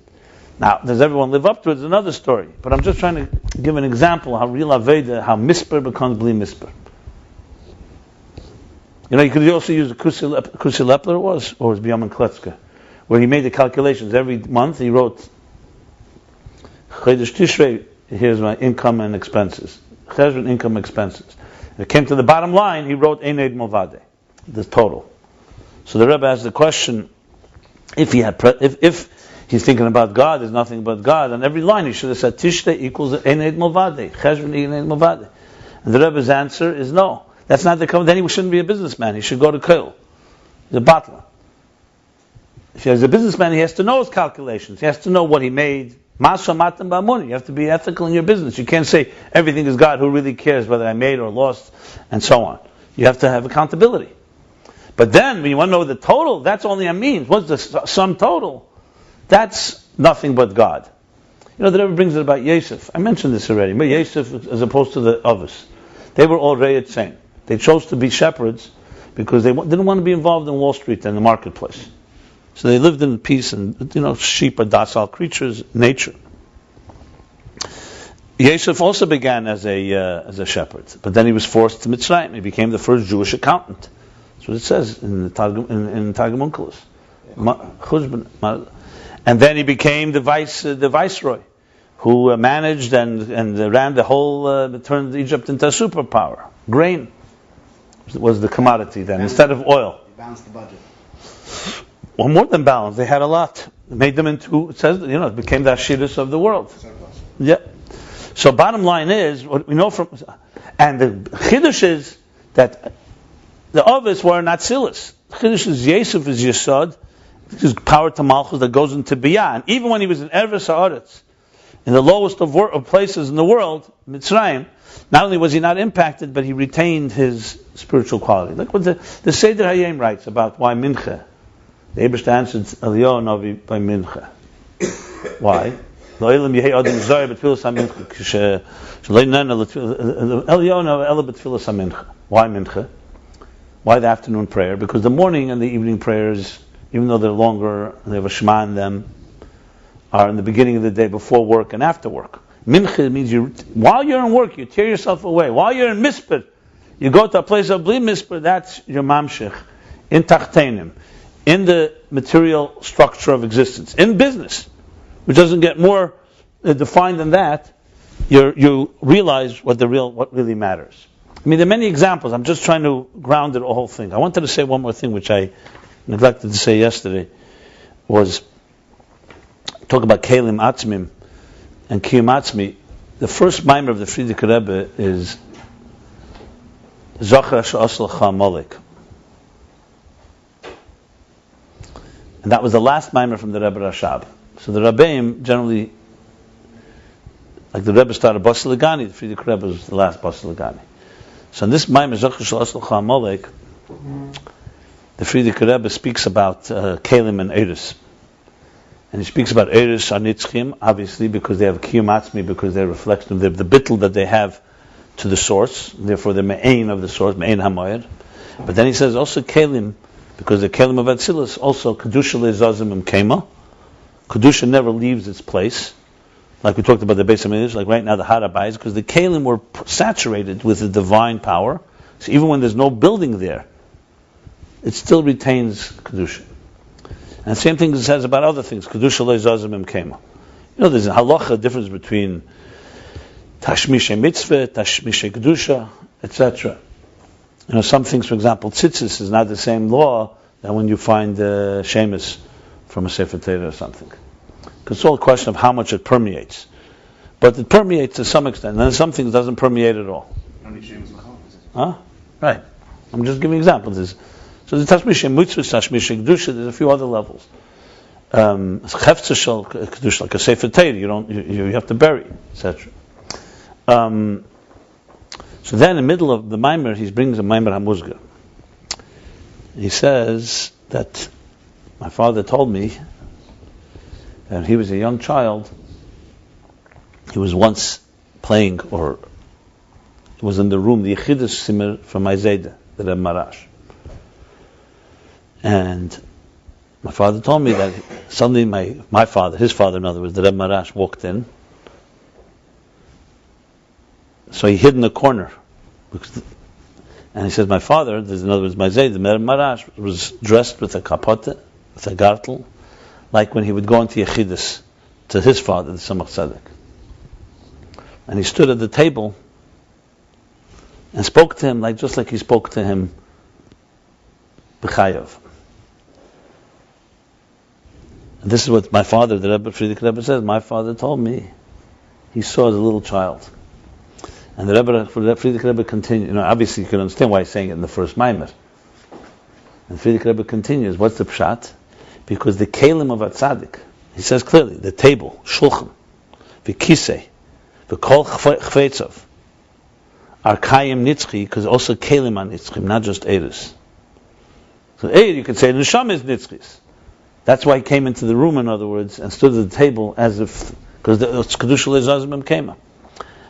Now, does everyone live up to it? It's another story. But I'm just trying to give an example how real Aveda, how misper becomes bli misper. You could also use the Kusi Lepler or was B'yamin Kletzke, where he made the calculations. Every month he wrote, Chodesh Tishrei, here's my income and expenses. Cheshvan income expenses. It came to the bottom line, he wrote Eined Movade, the total. So the Rebbe asked the question, if he's thinking about God, there's nothing but God, on every line he should have said Tishrei equals Eined Movade, Cheshvan Eined Movade. And the Rebbe's answer is no. That's not the code. Then he shouldn't be a businessman. He should go to KOL. He's a bottler. If he's a businessman, he has to know his calculations. He has to know what he made. Masha matam ba'amuni. You have to be ethical in your business. You can't say everything is God. Who really cares whether I made or lost, and so on. You have to have accountability. But then, when you want to know the total, that's only a means. What's the sum total? That's nothing but God. The Rebbe brings it about Yosef. I mentioned this already. But Yosef, as opposed to the others, they were all Reyet Sein. They chose to be shepherds because they didn't want to be involved in Wall Street and the marketplace. So they lived in peace, and sheep are docile creatures, nature. Yosef also began as a shepherd, but then he was forced to Mitzrayim. He became the first Jewish accountant. That's what it says in the Targum Onkelos. And then he became the viceroy, who managed and ran the whole, turned Egypt into a superpower. Grain was the commodity then, instead of oil. He balanced the budget. Well, more than balance, they had a lot. It made them into, it says, it became the Ashirus of the world. Surplus. Yeah. So bottom line is, what we know from, and the Chiddush is that the others were not Silas. Chiddush is Yosef is yesod, which is power to Malchus that goes into Biyah. And even when he was in Erves HaOretz, in the lowest of places in the world, Mitzrayim, not only was he not impacted, but he retained his spiritual quality. Look what the Seder Hayom writes about why Mincha. The Eibishter answered Eliyahu Navi by Mincha. Why? Eliyahu Navi. Why Mincha? Why the afternoon prayer? Because the morning and the evening prayers, even though they're longer, they have a Shema in them, are in the beginning of the day before work and after work. Mincha means while you're in work, you tear yourself away. While you're in Mispur, you go to a place of Bli Mispur, that's your Mamshech. In Tachtenim, in the material structure of existence. In business, which doesn't get more defined than that, you realize what really matters. There are many examples. I'm just trying to ground it the whole thing. I wanted to say one more thing, which I neglected to say yesterday, was talk about Kelim Atzmim and Kiyum Atzmi. The first mimer of the Frierdiker Rebbe is Zocher She'asel Cha Molek. And that was the last mimer from the Rebbe Rashab. So the Rabbeim generally, like the Rebbe started Basel Lagani, the Frierdiker Rebbe was the last Basel Lagani. So in this mimer, Zocher She'asel Cha Molek, the Frierdiker Rebbe speaks about Kelim and Eris. And he speaks about Eris Anitzchim, obviously, because they have Kiyum Atzmi, because they're a reflection of the bittul that they have to the source, therefore the Me'ain of the source, Me'ain HaMoed. But then he says also Kelim, because the Kelim of Atzilus, also Kedusha Le'zazim Im Kema. Kedusha never leaves its place, like we talked about the Beis HaMikdash, like right now the Harabais, because the Kelim were saturated with the divine power, so even when there's no building there, it still retains Kedusha. And the same thing it says about other things. Kedusha le'zazim im kema. There's a halacha difference between tashmishe mitzvah, tashmishe kedusha, etc. Some things, for example, tzitzis is not the same law than when you find shemus from a Sefer Torah or something. Because it's all a question of how much it permeates. But it permeates to some extent, and then some things doesn't permeate at all. Only shemus l'chol. Huh? Right. I'm just giving examples. So the Tashmish Mitzvah, Tashmish Kedusha, there's a few other levels. Chefza Shel Kedusha, like a Sefer Torah, you have to bury, etc. So then in the middle of the Maimer, he brings a Maimer HaMuzgar. He says that my father told me that he was a young child. He was once playing, or he was in the room, the Yechidus Simmer from Zayda, the Reb Marash. And my father told me that suddenly my father, his father in other words, the Reb Marash, walked in. So he hid in the corner. And he says, my father, in other words, my Zayd, the Reb Marash, was dressed with a kapote, with a gartel, like when he would go into Yechidus to his father, the Tzemach Tzedek. And he stood at the table and spoke to him just like he spoke to him b'chayav. And this is what my father, the Rebbe, Friedrich Rebbe, says. My father told me he saw as a little child. And the Rebbe, Friedrich Rebbe continued. Obviously you can understand why he's saying it in the first Maimer. And Friedrich Rebbe continues. What's the pshat? Because the kelim of a tzaddik, he says clearly, the table, shulchan, the kisei, the kol chveitzav, are kayim nitzchi, because also kelim are nitzchim, not just eris. So you could say the neshama is nitzchis. That's why he came into the room, in other words, and stood at the table as if, because the kedusha le'zazimim came up.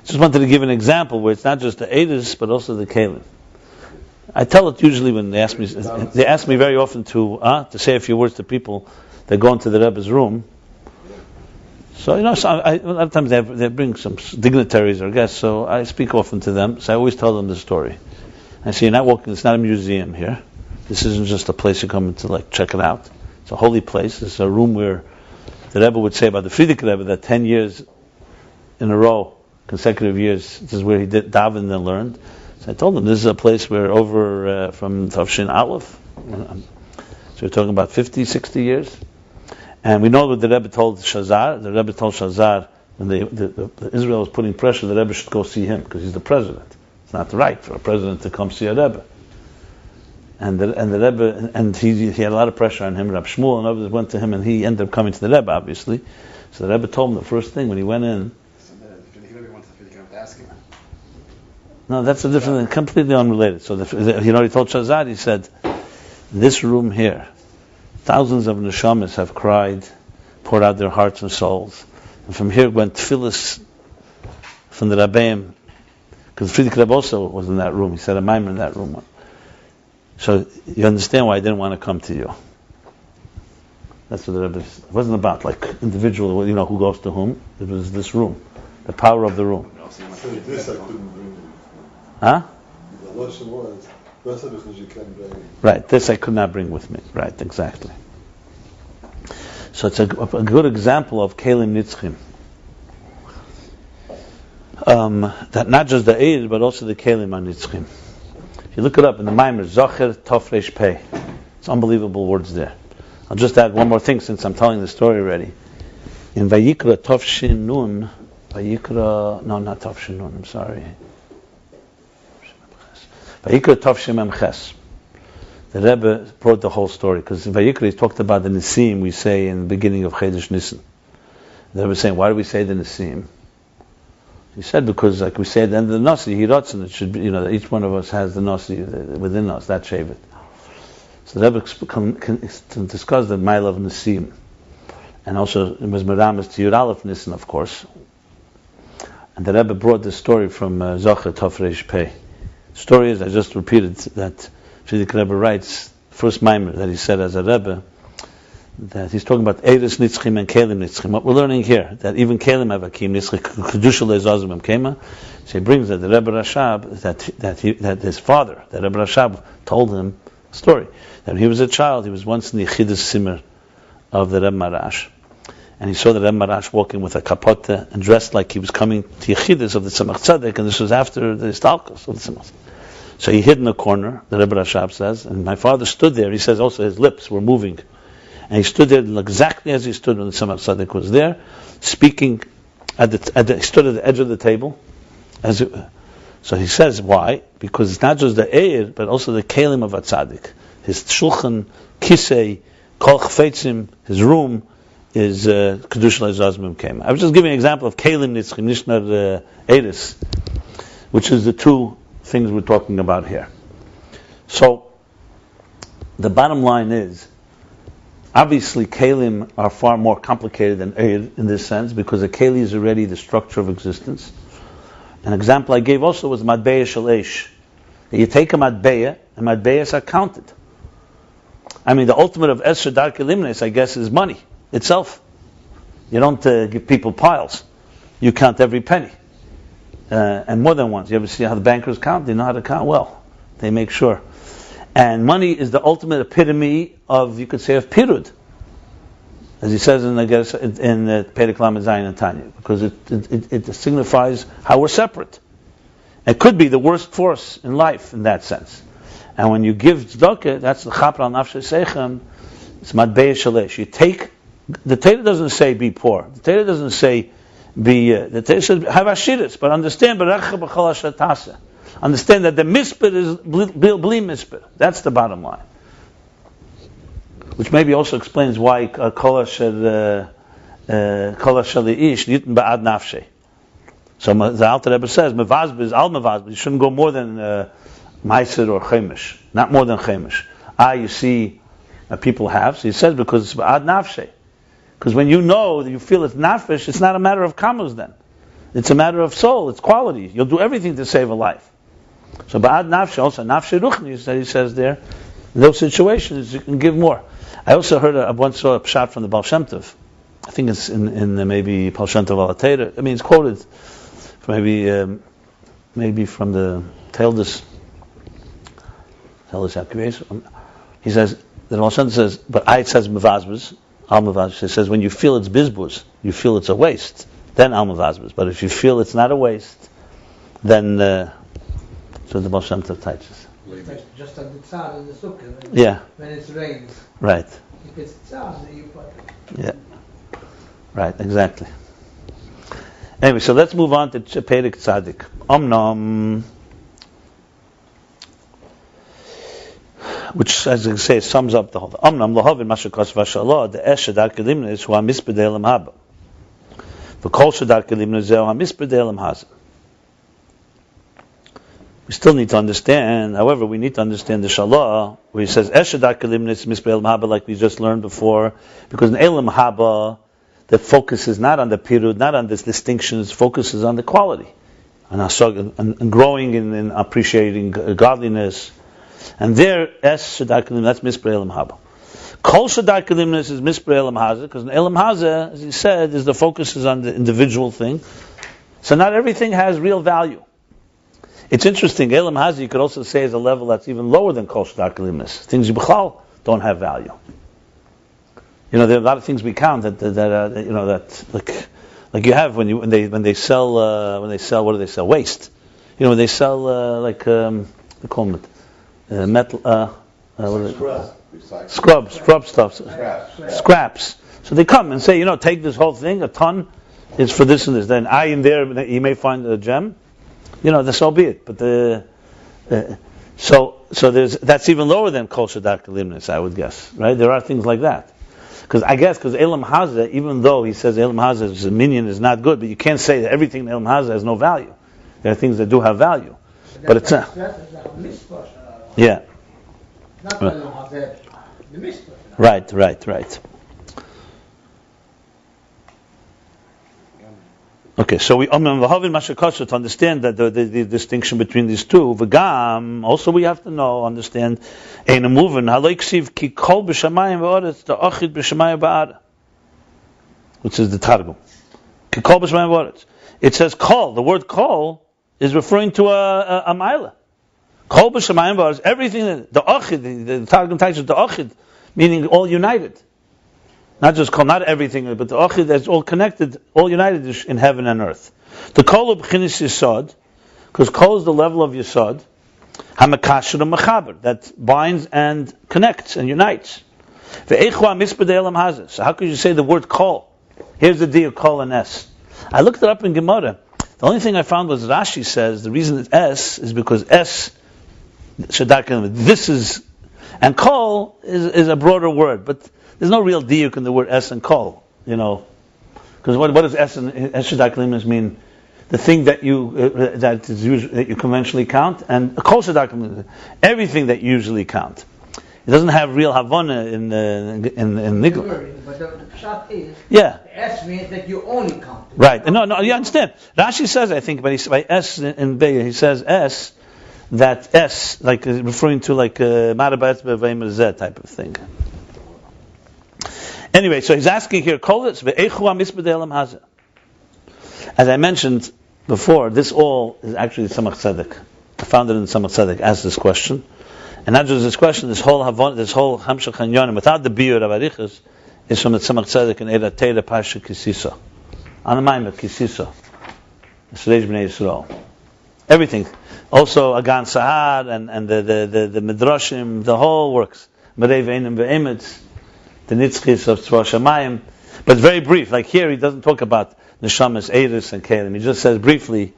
Just wanted to give an example where it's not just the eris, but also the kelim. I tell it usually when they ask me very often to say a few words to people that go into the Rebbe's room. So, a lot of times they bring some dignitaries or guests, so I speak often to them, so I always tell them the story. I say, you're not walking, it's not a museum here. This isn't just a place you come to check it out. It's a holy place. It's a room where the Rebbe would say about the Friedrich Rebbe that 10 years in a row, consecutive years, this is where he did daven and learned. So I told them this is a place where over from Tavshin Aleph, so we're talking about 50, 60 years. And we know what the Rebbe told Shazar. The Rebbe told Shazar when the Israel was putting pressure, the Rebbe should go see him because he's the president. It's not right for a president to come see a Rebbe. And the Rebbe, and he had a lot of pressure on him. Rabbi Shmuel and others went to him, and he ended up coming to the Rebbe, obviously. So the Rebbe told him the first thing when he went in. So the Rebbe wants to ask him. No, that's a different, completely unrelated. So he told Shazad, he said, this room here, thousands of neshamas have cried, poured out their hearts and souls. And from here went tefillas from the Rabbeim, because Friedrich Rebbe also was in that room. He said a maimer in that room. So you understand why I didn't want to come to you. That's what the Rebbe, it wasn't about individual, who goes to whom. It was this room, the power of the room. So this I couldn't bring. Huh? The lesson was, because you can't bring. Right, this I could not bring with me. Right, exactly. So it's a good example of kelim nitzchim. That not just the eid, but also the kelim are nitzchim. If you look it up in the Maimer, Zocher Tofresh Pei. It's unbelievable words there. I'll just add one more thing since I'm telling the story already. In Vayikra Tofshin Nun, not Tofshin Nun, I'm sorry. Vayikra Tofshin Memches. The Rebbe brought the whole story, because in Vayikra he talked about the Nisim we say in the beginning of Chedesh Nisan. The Rebbe was saying, why do we say the Nisim? He said, because like we say at the end of the Nasi, Hirotzen, it should be, that each one of us has the Nasi within us, that Shevet. So the Rebbe can discuss the Mile of Nisim. And also, it was Meramis to Yud Aleph Nisan, of course. And the Rebbe brought this story from Zocher Tofresh Pei. The story is, I just repeated, that Friedrich Rebbe writes, first Maimer that he said as a Rebbe, that he's talking about Eres Nitzchim and Kelim Nitzchim. What we're learning here, that even Kelim have Akim Nitzchim, Kedusha Le'zazim Kema. So he brings that the Rebbe Rashab, that his father, the Rebbe Rashab, told him a story. That when he was a child, he was once in the Yechidus Simmer of the Rebbe Marash. And he saw the Rebbe Marash walking with a kapote and dressed like he was coming to Yechidus of the Tzemach Tzedek, and this was after the Discourse of the Tzemach. So he hid in the corner, the Rebbe Rashab says, and my father stood there. He says also his lips were moving. And he stood there exactly as he stood when the Tzemach Tzedek was there, speaking. He stood at the edge of the table, So he says, why? Because it's not just the Eir, but also the Kelim of a tzaddik. His shulchan, kisei, kol chafetzim, his room, is Kedusha Le'ezazmim Kema. I was just giving an example of Kelim Nitzchim, Nishnar Eiris, which is the two things we're talking about here. So, the bottom line is, obviously Kelim are far more complicated than Eir in this sense, because a Keli is already the structure of existence. An example I gave also was Matbeya Shel Eish. You take a Matbeya, and Matbeyas are counted. I mean, the ultimate of Esher Darkei Limnos, I guess, is money itself. You don't give people piles. You count every penny. And more than once. You ever see how the bankers count? They know how to count well. They make sure. And money is the ultimate epitome of, you could say, of Pirud. As he says in Perek Lamed Zayin and Tanya. Because it signifies how we're separate. It could be the worst force in life in that sense. And when you give tzedakah, that's the chapra al nafshei seichem, it's matbeya shel eish. You take, the Torah doesn't say be poor. The Torah doesn't say be, the Torah says have ashiras, but understand berecha b'chol asher taaseh. Understand that the mispir is bli mispir. That's the bottom line. Which maybe also explains why kol asher leish nitin ba'ad nafshei. So the Alter Rebbe says, mevazbez al mevazbez, you shouldn't go more than Meiser or Chemish, not more than Chemish. You see, people have. So he says because it's ba'ad nafshei. Because when you know that you feel it's nafesh, it's not a matter of kamus then. It's a matter of soul. It's quality. You'll do everything to save a life. So ba'ad nafshei, also nafshei ruchni, that he says there. In those situations, you can give more. I also heard I once saw a pshat from the Baal Shem Tov. I think it's in maybe Baal Shem Tov al Teira. I mean, it's quoted from maybe from the Teildes. He says, the Baal Shem Tov says, but it says mevazbez, al mevazbez. It says when you feel it's bizbuz, you feel it's a waste, then al mevazbez. But if you feel it's not a waste, then so the Baal Shem Tov teaches. Just like the tzar in the sukkah. Yeah. When it rains. Right. If it's tzar, then you put it. Yeah. Right. Exactly. Anyway, so let's move on to Perek Tzadik. Omnom. Which, as I say, sums up the whole thing. Omnam lohavin mashakos vashalah, the esh darkei limnos hu hamispedei elam haba. V'kol shedarkei limnos zehu hamispedei elam hazeh. We still need to understand, however, we need to understand the shalah, where he says esh darkei limnos mispedei elam haba, like we just learned before, because in elam haba, the focus is not on the pirud, not on this distinctions, focuses on the quality, and growing in appreciating godliness. And there, es shedarkei limnos, that's misper elam haba. Kol shedarkei limnos is misper elam hazeh, because in elam hazeh, as he said, is the focus is on the individual thing. So not everything has real value. It's interesting. Elam hazeh, you could also say, is a level that's even lower than kol shedarkei limnos. Things you b'chal don't have value. You know, there are a lot of things we count that like you have when they sell what do they sell? Waste. You know, when they sell they call them metal, scrub stuff, scraps. So they come and say, take this whole thing, a ton is for this and this. Then in there, you may find a gem. So be it. But so that's even lower than kol shedarkei limnos, I would guess. Right? There are things like that. Because Elam Hazeh, even though he says Elam Hazeh's minion is not good, but you can't say that everything in Elam Hazeh has no value. There are things that do have value. But it's not. Yeah. Right. Okay, so we to understand that the distinction between these two. V'gam, also we have to understand ein amuven haloiksiv ki kol b'shamayim v'oretz the achid b'shamayim ba'ara, which is the targum. Ki kol b'shamayim v'oretz. It says kol. The word kol is referring to a mila. Kol b'shamayim v'oretz. Everything the achid, the targum teaches the achid, meaning all united. Not just kol, not everything, but the achid is all connected, all united in heaven and earth. The kol of b'chinas yesod, because kol is the level of yesod, hamakasher and mechaber, that binds and connects and unites. Ve'echua mispedei elam hazeh. So how could you say the word kol? Here's the deal of kol and es. I looked it up in Gemara. The only thing I found was Rashi says the reason it's S is because S, this is, and kol is a broader word, but there's no real diuk in the word S and kol, because what does S and Shadak limnos mean? The thing that you conventionally count, and kol Shadak limnos, everything that you usually count. It doesn't have real havana in Nigla. But the pshat is, yeah. S means that you only count. Right. No, you understand. Rashi says, I think, by S in Beya, he says S, that S, like referring to like Marabat Bevayim Z type of thing. Anyway, so he's asking here, as I mentioned before, this all is actually Tzemach Tzedek. I found it in Tzemach Tzedek, asked this question. And not just this question, this whole Hamshach Hanyonim, without the biur of Arichas, is from the Tzemach Tzedek in Eira Teira Pasha Kisisa. Anamayim Kisisa. Sreish B'nai Yisrael. Everything. Also Agan Sahar and the Midrashim, the whole works. Merei V'einim V'emetz, the Nitzchis of Tzvah Shamayim. But very brief. Like here, he doesn't talk about Neshamas, Eiris, and Kelim. He just says briefly,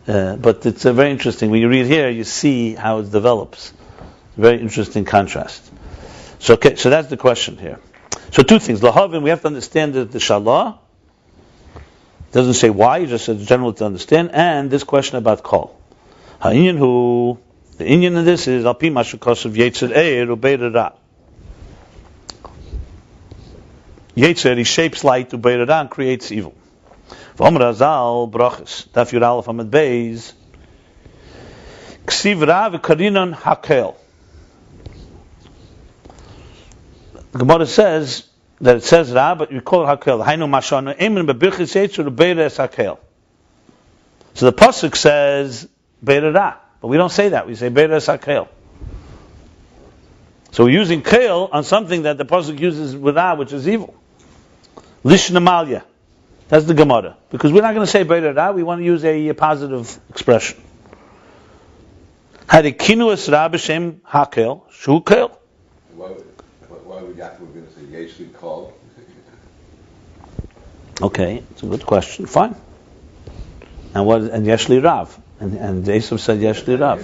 but it's very interesting. When you read here, you see how it develops. Very interesting contrast. So that's the question here. So two things. Lahavim, we have to understand the shalah. Doesn't say why, it just says general to understand. And this question about kol. Ha'inyan hu, the inyan of this is alpi mashukos of yetzer eir ubeir ra. Yetzer, he shapes light ubeir ra and creates evil. V'omer azal brachas. Daf Yud Aleph Ayin Beis. Ksiv ra v'karinon hakel. The Gemara says that it says Ra, but you call it Hakel. Hainu mashanu emin bebirchis yetzer ubeires Hakel. So the pasuk says Beira Ra, but we don't say that. We say Beires Hakel. So we're using Kel on something that the pasuk uses with Ra, which is evil. Lishnamalya. That's the Gemara. Because we're not going to say Beira Ra, we want to use a positive expression. Hadikinu es Ra b'shem Hakel, shu Kel. Why would Yaakov going to say Yeshli called? Okay, it's a good question. Fine. And Yeshli Rav. And Esav said Yeshli Rav.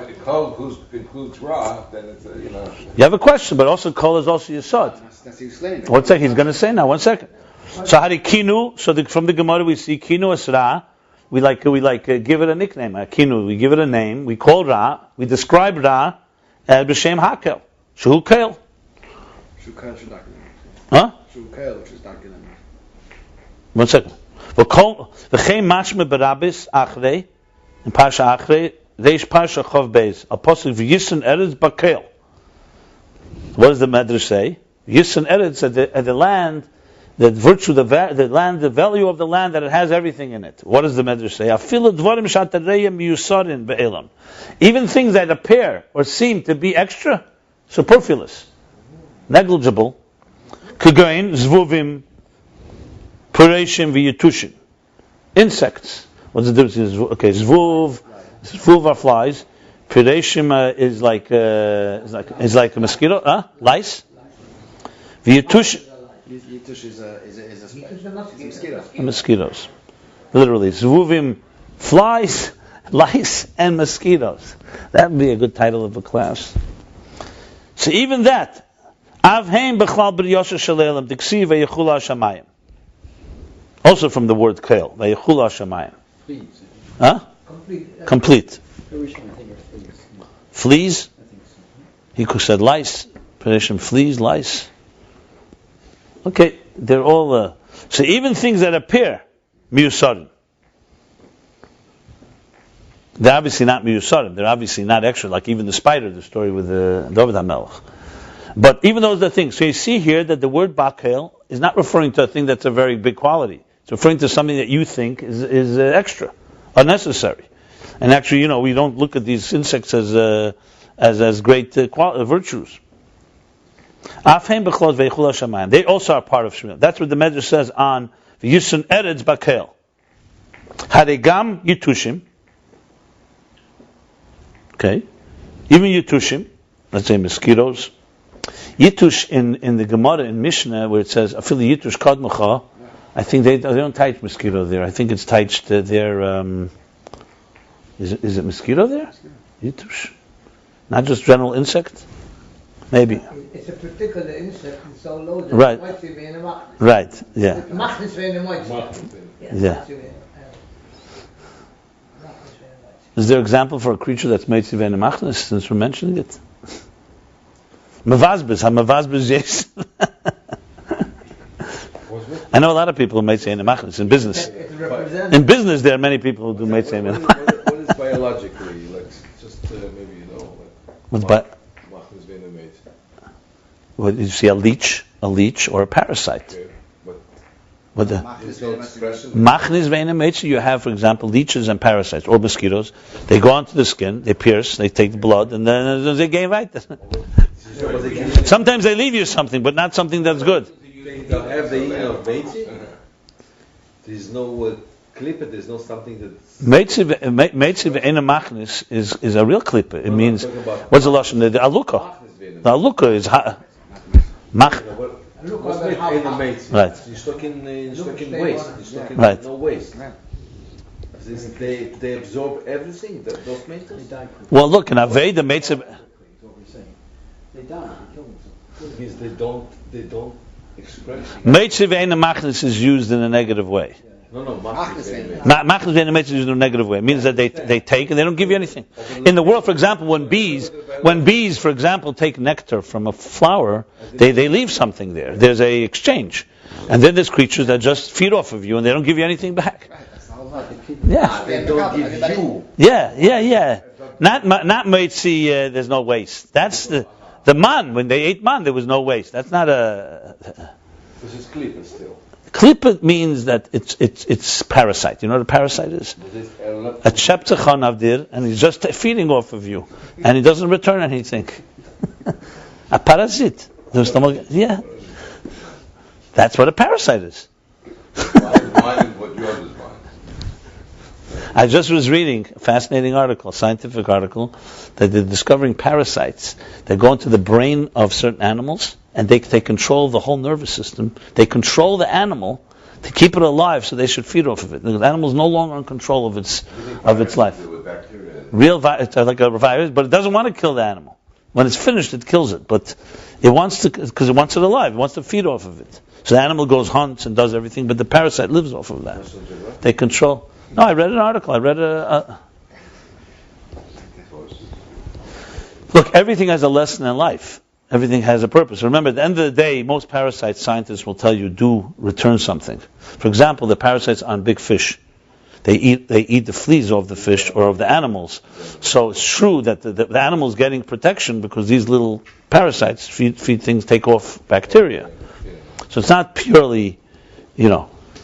If Kol includes Ra, then it's You have a question, but also Kol is also yesod. That's explaining. One second, he's going to say now. 1 second. So how do Kinu? So from the Gemara we see Kinu as Ra. We give it a nickname. Kinu. We give it a name. We call Ra. We describe Ra as b'shem Hakel. Shu Kel. Huh? 1 second. V'chein mashme berabis achrei in Parsha Achrei reish Parsha Chov Beis a pasuk v'yisen eretz bakel. What does the Medrash say? Yisen eretz at the land, the virtue, the land, the value of the land that it has everything in it. What does the Medrash say? Afilu dvarim shatareyim miyusarin be'elam. Even things that appear or seem to be extra, superfluous, negligible, Kagain, zvuvim, pureshim, v'yetushin. Insects. What's the difference? Okay, zvuv are flies. Pureshim is like a mosquito. Lice. V'yetushin. Yetush is a mosquito. Mosquitoes. Literally, zvuvim, flies, lice, and mosquitoes. That would be a good title of a class. So even that. Avheim b'chlal b'riyosha shalelim diksiv v'yechula shamayim. Also from the word kel v'yechula shamayim. Huh? Complete. Fleas. He said lice. Fleas, lice. Okay, they're all. So even things that appear miyusarim, they're obviously not miyusarim. They're obviously not extra. Like even the spider, the story with David HaMelech. But even those are things. So you see here that the word bakel is not referring to a thing that's a very big quality. It's referring to something that you think is extra, unnecessary. And actually, we don't look at these insects as great virtues. They also are part of Shemil. That's what the Medrash says on the Yusun Eretz Bakel. Haregam Yitushim. Okay. Even Yitushim, let's say mosquitoes. Yitush in the Gemara in Mishnah where it says Afili Yitush Kadmacha, I think they don't touch mosquito there. I think it's touched their. Is it mosquito there? Yitush. Not just general insect. Maybe. It's a particular insect. It's so low that Right. it might be in a machnis. Right. Yeah. Machnis vein a moitzi. Yeah. Is there an example for a creature that's made to machnis? Since we're mentioning it. Mavazbis, yes. I know a lot of people who make say in machnis in business. In business, there are many people who do make say in What is biologically, like, just maybe you know, What's machnis being made? What you see, a leech, or a parasite. Okay, What the there's no expression. machnis ve'enemetzi, you have, for example, leeches and parasites or mosquitoes. They go onto the skin, they pierce, they take the blood, and then they gain right. Sometimes they leave you something, but not something that's good. They don't have the inner of Meitzi. There's no clipper, there's no something that's... Meitzi ve'ena machnis is a real clipper. It means, what's the lashon? The aluka. The aluka is mach. What's made in the Meitzi? Right. You're stuck in waste. You're stuck in Right. no waste. They absorb everything, those metals? Well, look, in Avei, the meitzi... They die. They kill themselves. It means they don't express. Meitzi ve'ena machnis is used in a negative way. No, machnis ve'ena. Machnis ve'ena meitzi is used in a negative way. It means that they take and they don't give you anything. In the world, for example, when bees, for example, take nectar from a flower, they leave something there. There's a exchange. And then there's creatures that just feed off of you and they don't give you anything back. Yeah. They don't give you. Yeah. Not meitzi, there's no waste. That's the man, when they ate man, there was no waste. That's not a... This is clipper still. Klipa means that it's parasite. You know what a parasite is? A cheptachon avdir, and he's just feeding off of you, and he doesn't return anything. A parasite. Yeah. That's what a parasite is. I just was reading a fascinating article, a scientific article, that they're discovering parasites. They go into the brain of certain animals, and they control the whole nervous system. They control the animal to keep it alive, so they should feed off of it. The animal is no longer in control of its life. It's like a virus, but it doesn't want to kill the animal. When it's finished, it kills it, but it wants to, because it wants it alive. It wants to feed off of it. So the animal goes, hunts, and does everything, but the parasite lives off of that. They control. No, I read an article. Look, everything has a lesson in life. Everything has a purpose. Remember, at the end of the day, most parasite scientists will tell you, do return something. For example, the parasites on big fish. They eat the fleas of the fish or of the animals. So it's true that the animal's getting protection because these little parasites feed things, take off bacteria. So it's not purely,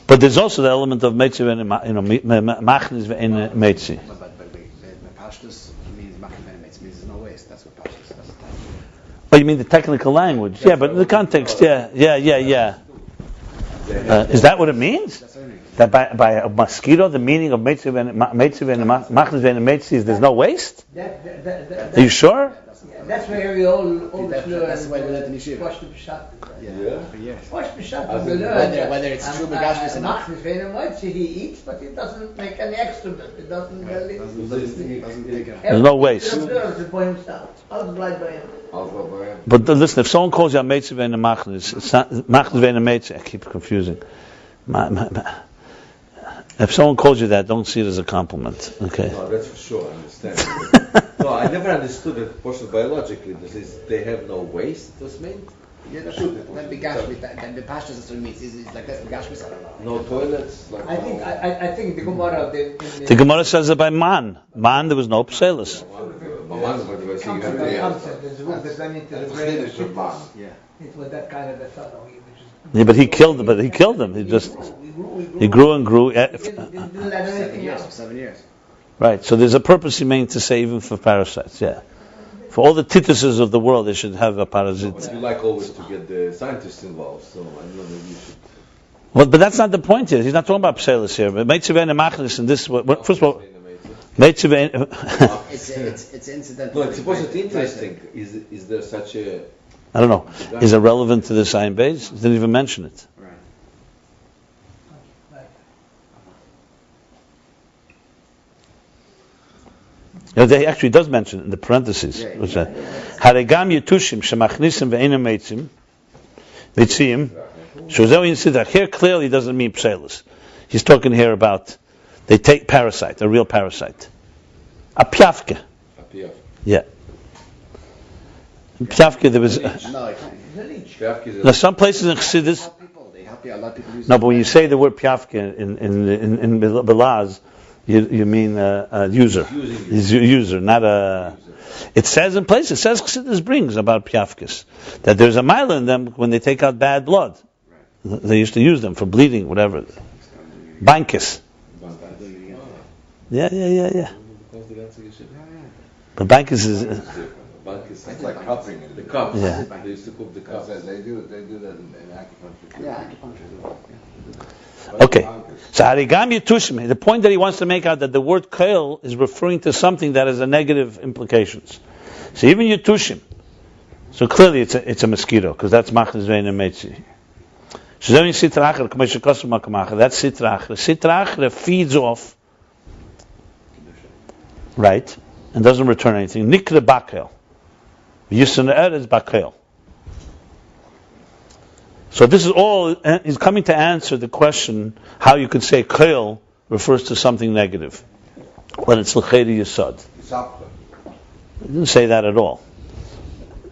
but there's also the element of meitzi machnis ve'ena meitzi. But pashtus means machnis ve'ena meitzi means there's no waste. That's what pashtus is. Oh, you mean the technical language? Yeah, but in the context, yeah. Is that what it means? That by a mosquito, the meaning of machnis ve'ena meitzi is there's no waste? Are you sure? That's where we all learn. That's why we learn in yeshiva. Wash the pshat. Yeah. For years. Wash the pshat. We learn Whether it's true begashmis or not. Machnis ve'ena moitzi, he eats, but he doesn't make any excrement. It doesn't really... Doesn't take it. There's no waste. He observes it by himself. All blind by him. But listen, if someone calls you a meitzi ve'ena machnis, it's not machnis ve'ena meitzi. I keep confusing. If someone calls you that, don't see it as a compliment. Okay. No, that's for sure. I understand. No, I never understood that portion biologically. They have no waste. Does mean? Yeah, that's true. Then begashmis, then the pashtus is what it means. Is like that's begashmis. I don't know. No toilets. Like I think the Gemara... The Gemara says that by man. Man, there was no pselis. There's a book that went into the brain of Shittas. Yeah. It was that kind of a fellow. Yeah, but he killed him. He grew and grew. 7 years. Right. So there's a purpose he meant to say even for parasites. Yeah. For all the tituses of the world, they should have a parasite. But you like always to get the scientists involved, so I don't know, maybe you should. Well, but that's not the point here. He's not talking about pselis here. But meitzi ve'ena machnis, and this. First of all, meitzi ve'ena. It's incidental. No, it's supposed to be interesting. Is there such a? I don't know. Is it relevant to this Ayin Beis? He didn't even mention it. Right. They actually does mention in the parentheses. Haregam yetushim shemachnisim ve'enim meitzim mitzim. Here clearly doesn't mean pselis. He's talking here about they take parasite, a real parasite, a piafke. Yeah. Piafke, there was. Now, some places in Chassidus. No, but when you say the word piafke in Belaz, you mean a user. He's a user, not a. It says in places, it says Chassidus brings about piafkes that there's a mile in them when they take out bad blood. They used to use them for bleeding, whatever. Bankes. Yeah. But bankes is. It's like cupping. The cups. Yeah. They used to cook the cups. They do that in acupuncture. Yeah, acupuncture. Okay. So Harigam Yetushim, the point that he wants to make out that the word KOL is referring to something that has a negative implications. So even Yetushim, so clearly it's a mosquito, because that's Machnes Vein and Metzi. So then you Sitrachar, that's Sitrachar. Sitrachar feeds off, right, and doesn't return anything. Nikre Bakel. Yisn is Bakel. So this is all, he's coming to answer the question how you could say KOL refers to something negative when it's l'cheri yesod. He didn't say that at all.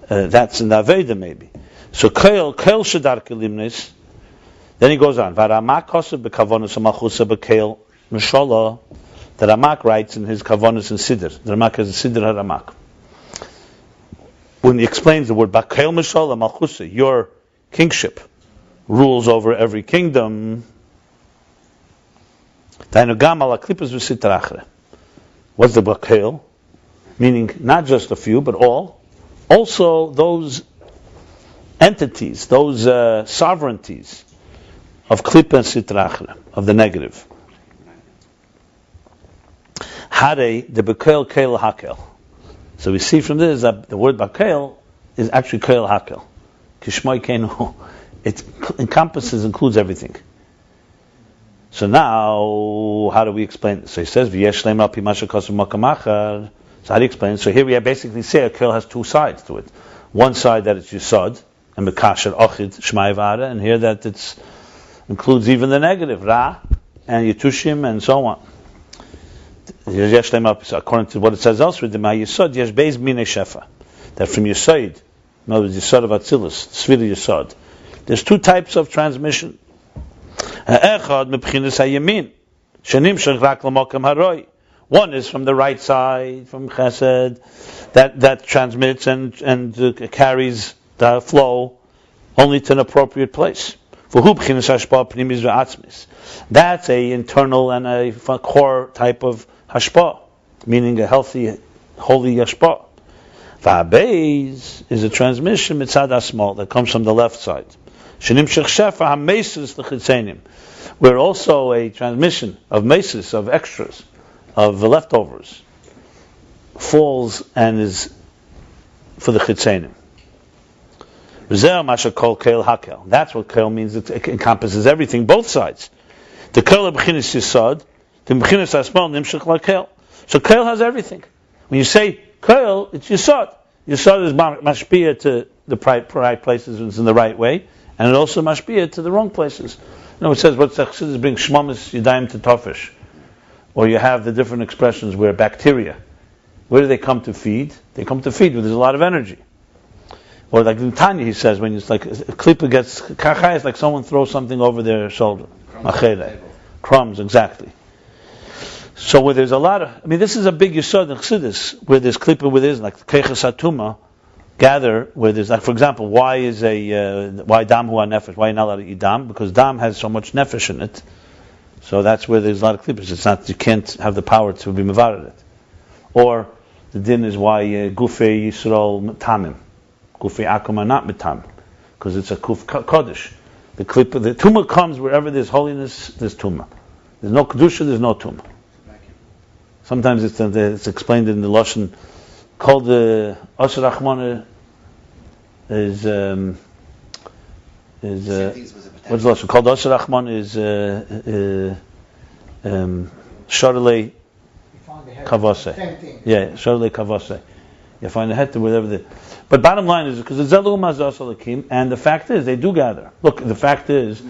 That's in the Aveda maybe. So KOL shadar limnos. Then he goes on. V'Ramak kosev b'kavonos ha'malchusa b'KOL mishola. The Ramak writes in his kavonos and siddur. The Ramak has a siddur ha'Ramak. When he explains the word b'KOL mishola malchusa, your kingship rules over every kingdom. What's the b'KOL? Meaning not just a few, but all. Also those entities, those sovereignties of klipa and sitrachre, of the negative. Hare the b'KOL KOL hakel. So we see from this that the word b'KOL is actually KOL hakel. Kishmoi kenu. It encompasses, includes everything. So now, how do we explain this? So he says, "V'yesh leim al pi masha kosev makam achar." So how do you explain it? So here we basically say a KOL has two sides to it. One side that it's yesod and mekasher ochid shmai v'ara, and here that it includes even the negative ra and yetushim and so on. Yesh leim al, according to what it says elsewhere, the my yesod yesh beis minei shefa, that from yesod, in other words, yesod of atzilus, Sefirah yesod. There's two types of transmission. One is from the right side, from chesed, that transmits and carries the flow only to an appropriate place. That's a internal and a core type of hashpa, meaning a healthy, holy hashpa. V'habeis is a transmission mitzad asmal that comes from the left side. We're also a transmission of mesis, of extras, of the leftovers, falls and is for the chitzenim. That's what KOL means. It encompasses everything, both sides. The KOL b'chinas yesod, the b'chinas asmal nimshach lakel. So KOL has everything. When you say KOL, it's yesod. Yesod is mashpia to the right places, it's in the right way. And it also mashpia to the wrong places. It says what Chassidus brings shmamis yadayim to tofish, or you have the different expressions where bacteria, where do they come to feed? They come to feed where there's a lot of energy. Or like in Tanya, he says when it's like a klipa gets kachai, it's like someone throws something over their shoulder. Crumbs, exactly. So where there's a lot of, this is a big yesod in Chassidus, where there's klipa, where there's like keiches atuma. Gather where there's like, for example, why dam hu nefesh? Why you're not allowed to eat dam? Because dam has so much nefesh in it. So that's where there's a lot of klippers. It's not, you can't have the power to be mevared it. Or the din is why gufei yisrael tamim, gufei akum are not mitam, because it's a kuf kodesh. The tumah comes wherever there's holiness. There's tumah. There's no kedusha. There's no tumah. Sometimes it's explained in the lashon. Called the Asher Rachmana is what's the lashon? Called Asher Rachmana is Sharlei kavase. Same thing. Yeah, sharle kavase. You find the heter whatever the. But bottom line is because it's zelu mazas alakim, and the fact is they do gather. Look, the fact is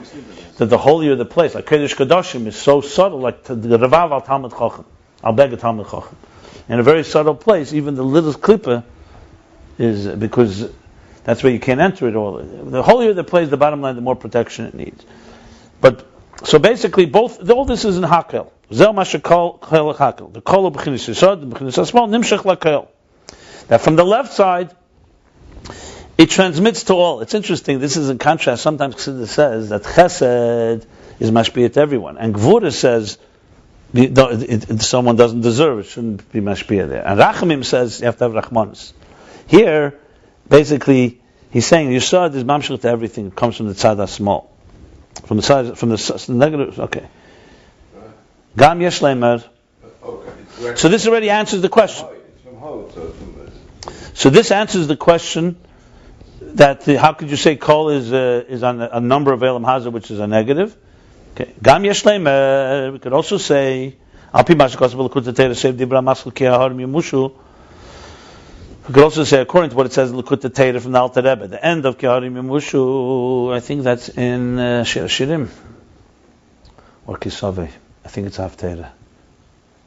that the holier the place, like Kodesh Kodashim, is so subtle, like the Ravav al Talmud Chacham, al Beg Talmud Chacham, in a very subtle place. Even the little klippa is because that's where you can't enter it all. The holier the place, the bottom line, the more protection it needs. But so basically, all this is in hakel. Zel mashakol hakel. The kol b'chinas yesod, the b'chinas asmal nimshach lakel. That from the left side, it transmits to all. It's interesting. This is in contrast. Sometimes Chassidus says that Chesed is mashpiyah to everyone, and Gvura says someone doesn't deserve it, shouldn't be mashpiyah there. And Rachamim says you have to have Rachmanis. Here, basically, he's saying yesod is mamshich to everything. It comes from the tzad small, from the negative. Okay. Gam yesh leimer. So this already answers the question. So this answers the question that how could you say kol is on a number of elam hazard which is a negative? Okay. Gam yesh leimer. We could also say al pi mashakos b'lekut teira sev dibra maskul ki aharim yamushu. We could also say, according to what it says in Likut Teira from the Alter Rebbe, the end of Kiharim Yamushu, I think that's in Shir Shirim or Kisave. I think it's Haftarah.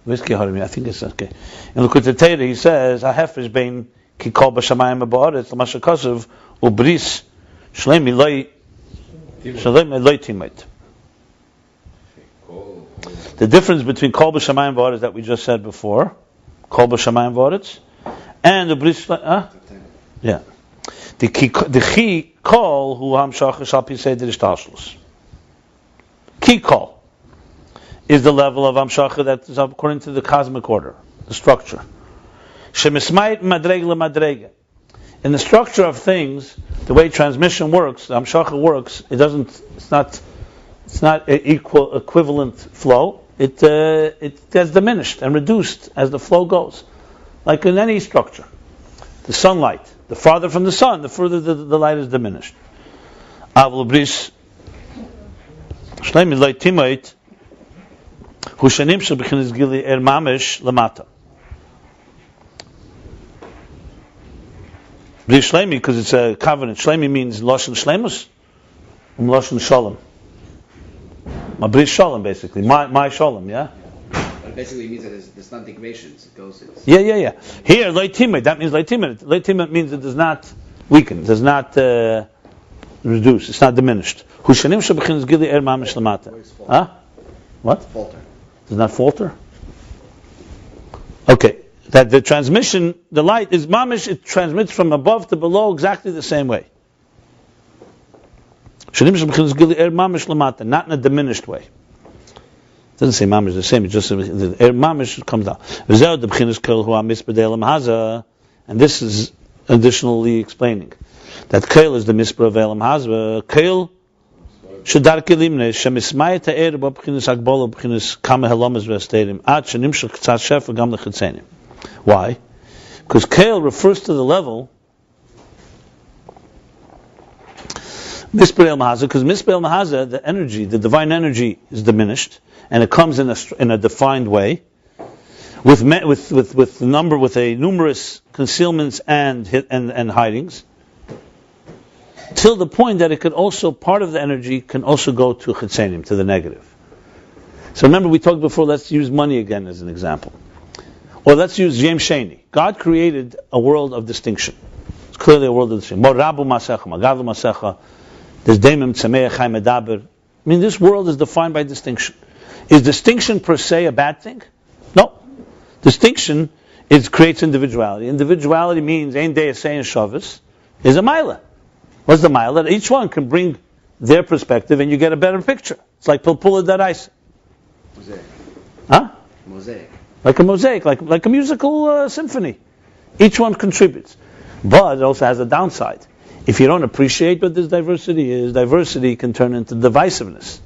Where's Kiharim? I think it's okay. In Likut Teira, he says, "Hafesh bein ki kol b'shamayim ba'aretz l'mashakasav ubris shleimi loy timait." The difference between kol b'shamayim ba'aretz that we just said before, kol b'shamayim ba'aretz, and the bris, yeah, the chi kol hu hamshach shal pi seder ishtalshlus. Ki kol is the level of hamshach that is according to the cosmic order, the structure. Shemismayit madreg lemadrega. In the structure of things, the way transmission works, the hamshach works. It's not an equivalent flow. It gets diminished and reduced as the flow goes. Like in any structure, the sunlight, the farther from the sun, the further the light is diminished. Avlubris shleimi light timait hushanim shebchinas gili mamesh lamata. Bris shleimi because it's a covenant. Shleimi means loshen shleimus, loshen shalom. My bris shalom basically. My shalom, yeah. Basically means that there's not degradations. It goes. Yeah. Here, leitimid. That means leitimid. Leitimid means it does not weaken, does not reduce. It's not diminished. Hushanim shebchinas gili mamish lamata. Huh? What? Falter. Does not falter. Okay. That the transmission, the light is mamish. It transmits from above to below exactly the same way. Hushanim shebchinas gili mamish lamata, not in a diminished way. It doesn't say mamish the same. It just says the mamish comes down. And this is additionally explaining that kail is the mispra of elam hazva. Kail shedarke limnes shemismayet ha'er b'bchinas agbolo b'chinas kama helamas v'esterim ad shenimshach k'tzat shefa gam lechetzenim. Why? Because kail refers to the level mispra elam hazva. Because mispra elam hazva, the energy, the divine energy, is diminished. And it comes in a defined way, with numerous concealments and hidings, till the point that it could also, part of the energy can also go to chitzenim, to the negative. So remember we talked before, let's use money again as an example. Or let's use Yem Sheni. God created a world of distinction. It's clearly a world of distinction. Morabu masecha, magavu masecha, there's daimim tzameach hay medaber. I mean, this world is defined by distinction. Is distinction per se a bad thing? No. Distinction creates individuality. Individuality means ein de'asei and shavis is a mila. What's the mila? That each one can bring their perspective and you get a better picture. It's like pilpula daraisa. Mosaic. Huh? Mosaic. Like a mosaic, like a musical symphony. Each one contributes. But it also has a downside. If you don't appreciate what this diversity is, diversity can turn into divisiveness.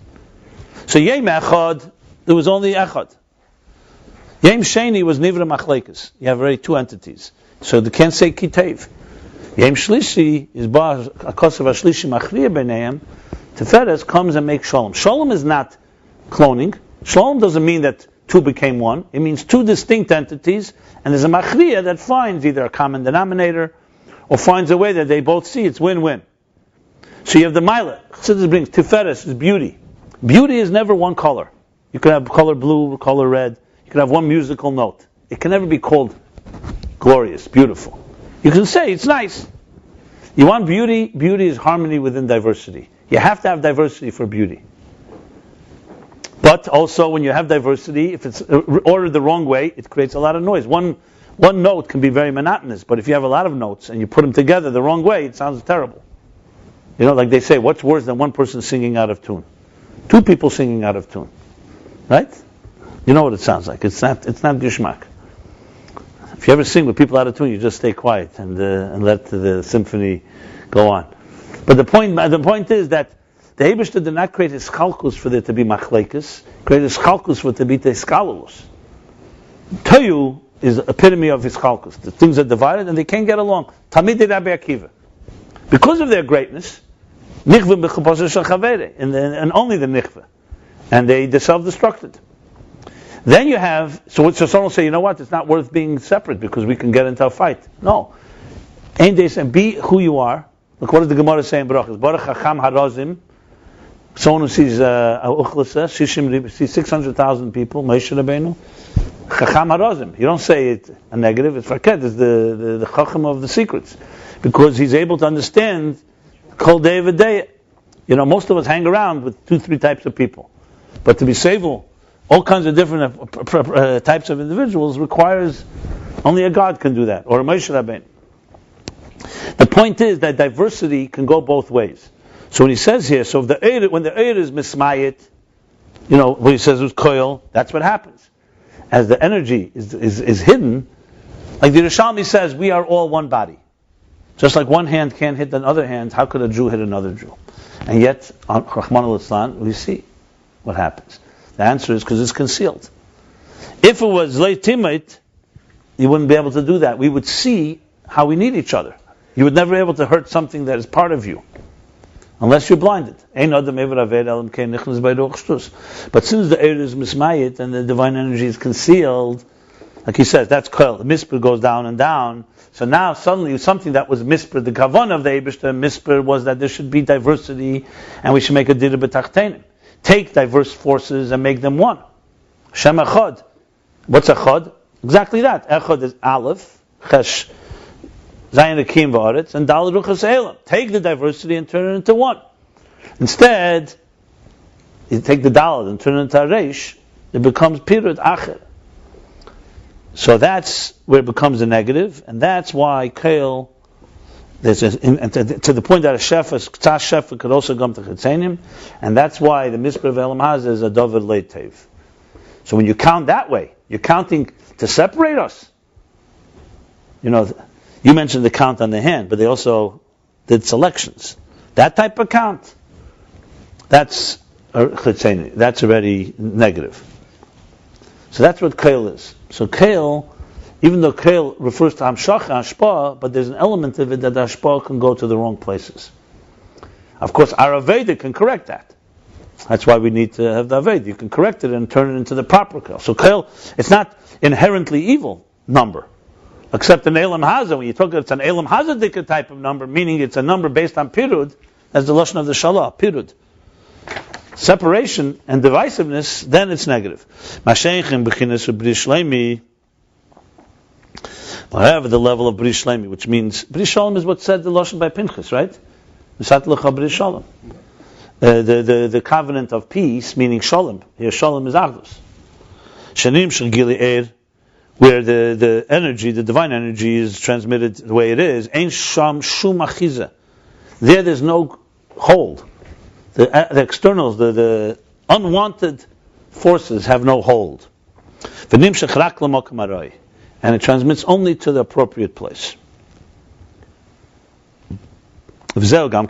So Yem Echad, there was only Echad. Yem Sheni was Nivra Machlekas. You have already two entities. So they can't say Kitev. Yem Shlishi is Ba Akosav Ashlishi Machriya B'neihem. Teferes comes and makes Shalom. Shalom is not cloning. Shalom doesn't mean that two became one. It means two distinct entities, and there's a machriya that finds either a common denominator or finds a way that they both see it's win-win. So you have the Maila. Chassidus brings Tiferes is beauty. Beauty is never one color. You can have color blue, color red. You can have one musical note. It can never be called glorious, beautiful. You can say it's nice. You want beauty? Beauty is harmony within diversity. You have to have diversity for beauty. But also, when you have diversity, if it's ordered the wrong way, it creates a lot of noise. One note can be very monotonous, but if you have a lot of notes and you put them together the wrong way, it sounds terrible. You know, like they say, what's worse than one person singing out of tune? Two people singing out of tune. Right? You know what it sounds like. It's not gishmak. If you ever sing with people out of tune, you just stay quiet and let the symphony go on. But the point is that the Eibishter did not create his chalkus for there to be machlekes, created his chalkus for it to be teiskalulus. Toyu is the epitome of his chalkus. The things are divided and they can't get along. Tamid Rabbi Akiva. Because of their greatness, nichve b'chuposah shel chavere, and only the nichve. And they self-destructed. Then you have, so someone will say, you know what, it's not worth being separate because we can get into a fight. No. Ein they say, be who you are. Look, what does the Gemara say in Barachas? Baruch Chacham Harazim. Someone who sees sees 600,000 people, Moshe Rabbeinu. Chacham Harazim. You don't say it a negative, it's fragmented. It's the Chacham of the secrets. Because he's able to understand Kol Day V'Day. You know, most of us hang around with 2-3 types of people. But to be Sevel, all kinds of different types of individuals requires only a God can do that, or a Moshe Rabbeinu. The point is that diversity can go both ways. So when he says here, so if when the Eir is mismayit, you know, when he says it's koil, that's what happens. As the energy is hidden, like the Yerushalmi says, we are all one body. Just like one hand can't hit another hand, how could a Jew hit another Jew? And yet, on Rahman al-Islam, we see what happens. The answer is because it's concealed. If it was leitimite, you wouldn't be able to do that. We would see how we need each other. You would never be able to hurt something that is part of you, unless you're blinded. But since the air is mismayit and the divine energy is concealed, like he says, that's koil. The misper goes down and down. So now suddenly something that was misper, the kavan of the Eibishter misper was that there should be diversity and we should make a dir b'tachtenim. Take diverse forces and make them one. Shem echad. What's echad? Exactly that. Echad is aleph, chesh, zayin akim v'aretz, and dal ruchas elam. Take the diversity and turn it into one. Instead, you take the dalad and turn it into a reish, it becomes pirud acher. So that's where it becomes a negative, and that's why KOL, to the point that a shefa could also come to chitzenim, and that's why the misper of Elam Haz is a dover leitev. So when you count that way, you're counting to separate us. You know, you mentioned the count on the hand, but they also did selections. That type of count, that's chitzeni. That's already negative. So that's what KOL is. So KOL, even though KOL refers to Hamshach, Hashpa, but there's an element of it that the Hashpa can go to the wrong places. Of course, our Aveda can correct that. That's why we need to have the Aveda. You can correct it and turn it into the proper KOL. So KOL, it's not inherently evil number. Except in Elam Hazah, when you talk, it's an Elam Hazah type of number, meaning it's a number based on Pirud, as the Lashon of the Shalah, Pirud. Separation and divisiveness, then it's negative. However, the level of Bris Shlemi, which means Bris Shalom is what said the Lashon by Pinchas, right? The covenant of peace, meaning Shalom. Here, Shalom is Achdus. Shanim Shagili Eir, where the energy, the divine energy, is transmitted the way it is. Ein Sham Shum Achiza. There's no hold. The externals, the unwanted forces have no hold. And it transmits only to the appropriate place. Again,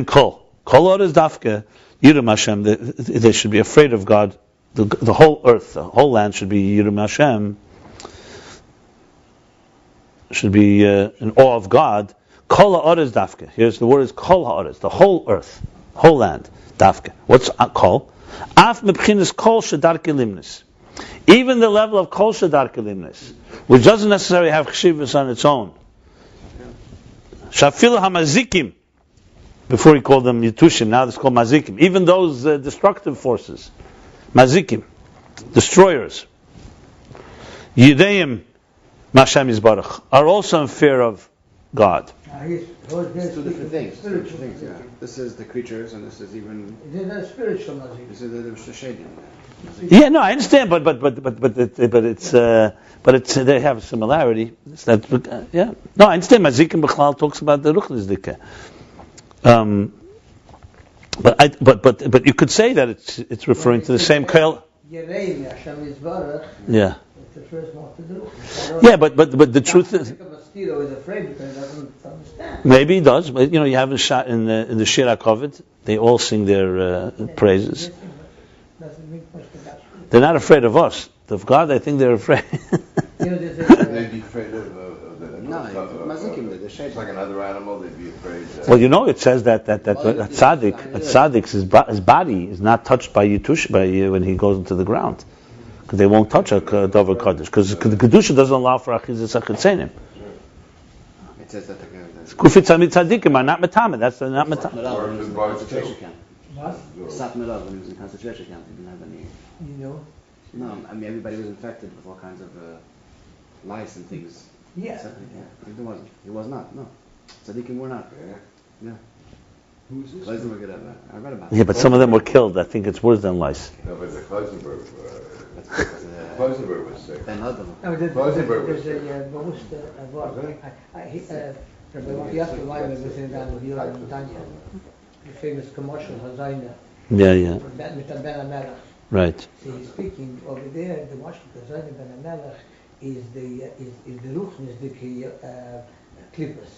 kol. Kol oretz dafke, yiru Hashem, they should be afraid of God. The whole earth, the whole land should be yiru Hashem. Should be in awe of God. Kol ha'aretz dafke. Here's the word is kol ha'aretz, the whole earth. whole land. Dafke. What's kol? Af mebchinas kol shedarke limnos. Even the level of kol shedarke limnos, which doesn't necessarily have chshivus on its own. Shafilu hamazikim. Before he called them Yitushim, now it's called Mazikim. Even those destructive forces, Mazikim, destroyers, Yudeim, Mashem Yisbarach, are also in fear of God. It's two different things. Yeah. This is the creatures, and this is even. They're not spiritual Mazikim. This is the Shadim. Yeah, no, I understand, but it's they have a similarity. It's not, yeah, no, I understand. Mazikim B'chlal talks about the Ruchnis Dike. But you could say that it's referring to the same KOL. Yeah. Yeah, but the truth is, maybe he does. But you have a shot in the Shir HaKovid. They all sing their praises. They're not afraid of us. Of God, I think they're afraid. They'd be afraid of Mazikim, the shape. It's like another animal. They'd be afraid. Well, it says that tzaddik, his body is not touched by when he goes into the ground, because they won't touch a dover kaddish, because the kedusha doesn't allow for achizas achitzenim. It says that Kufit tzamid tzaddikim are not metamed. That's not metamed. concentration camp. What? Sat Merav, when he was in concentration camp, he didn't have any. No, I mean everybody was infected with all kinds of lice and things. Yeah. He wasn't. He was not. No. Tzaddikim were not. Yeah. Who's this? I read about it. Yeah, but some of them were killed. I think it's worse than lice. No, but the Klausenberg was sick. Ben Adam. No, there's a bewusst word. Rabbi Yasser Leimer was in down with Yura and Tanya, the famous commercial Hazayna. Yeah. With the Ben Amelech. Right. So he's speaking over there. The commercial Hazayna Ben Amelech is the ruchnis, the klippus.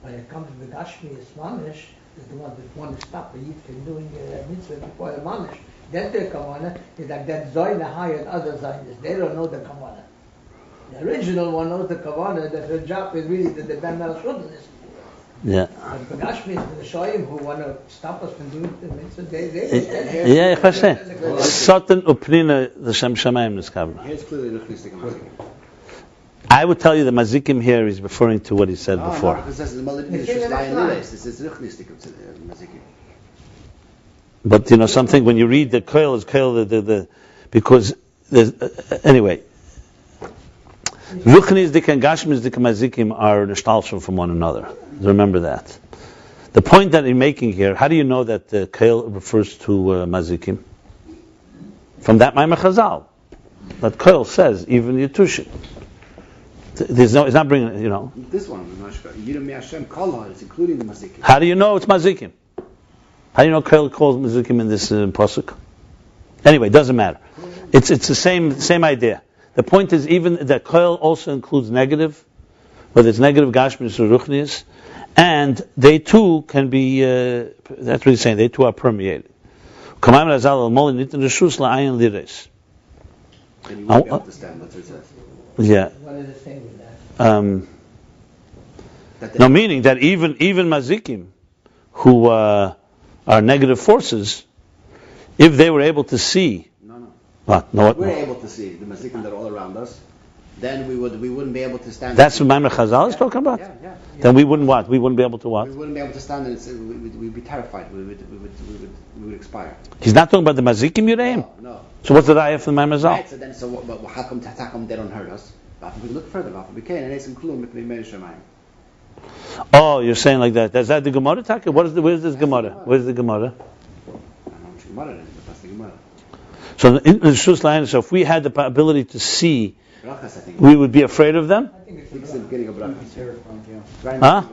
When it comes to the Gashmi, it's mamish. Is the one that want to stop the yid from doing mitzvah before the mamish. Then their kavanah is like that Zoyna higher than other Zoynas. They don't know the kavanah. The original one knows the kavanah, that her job is really the Ben Melech Shudin is. Yeah. But the Gashmi is the Shoyim who want to stop us from doing the mitzvah. Yeah, ich verstehe. Satan upnina the Shem Shamayim niskavna. Here's clearly Nuchnistik Mazikim. I would tell you the Mazikim here is referring to what he said before. No, because this is Nuchnistik Mazikim. But something, when you read the KOL is KOL, because there's, anyway, Ruchnisdik and Gashmisdik and Mazikim are nostalgia from one another. Remember that. The point that you're making here, how do you know that the KOL refers to Mazikim? From that Maimar Chazal. That KOL says, even Yitushim. It's not bringing, This one, yiru Hashem KOL, it's including the Mazikim. How do you know it's Mazikim? How do you know KOL calls Mazikim in this pasuk? Anyway, it doesn't matter. It's the same idea. The point is even that KOL also includes negative, whether it's negative Gashmis or Ruchnis, and they too can be, that's what he's saying, they too are permeated. And you won't be able to understand what it says. Yeah. What is it saying with that? No, meaning that even Mazikim, who are negative forces, if they were able to see, what? No, we're able to see the Mazikim that are all around us, then we wouldn't be able to stand. That's what Maimar Chazal is talking about. Yeah. Then we wouldn't what? We wouldn't be able to what? We wouldn't be able to stand, and we'd be terrified. We would expire. He's not talking about the Mazikim Yureim. No. So what's the raya from Maimar Chazal? Right. So how come they don't hurt us? We look further. Oh, you're saying like that. Is that the Gemara, Taka? Where's this Gemara? Where's the Gemara? So in the Shus Line, so if we had the ability to see, we would be afraid of them? Huh?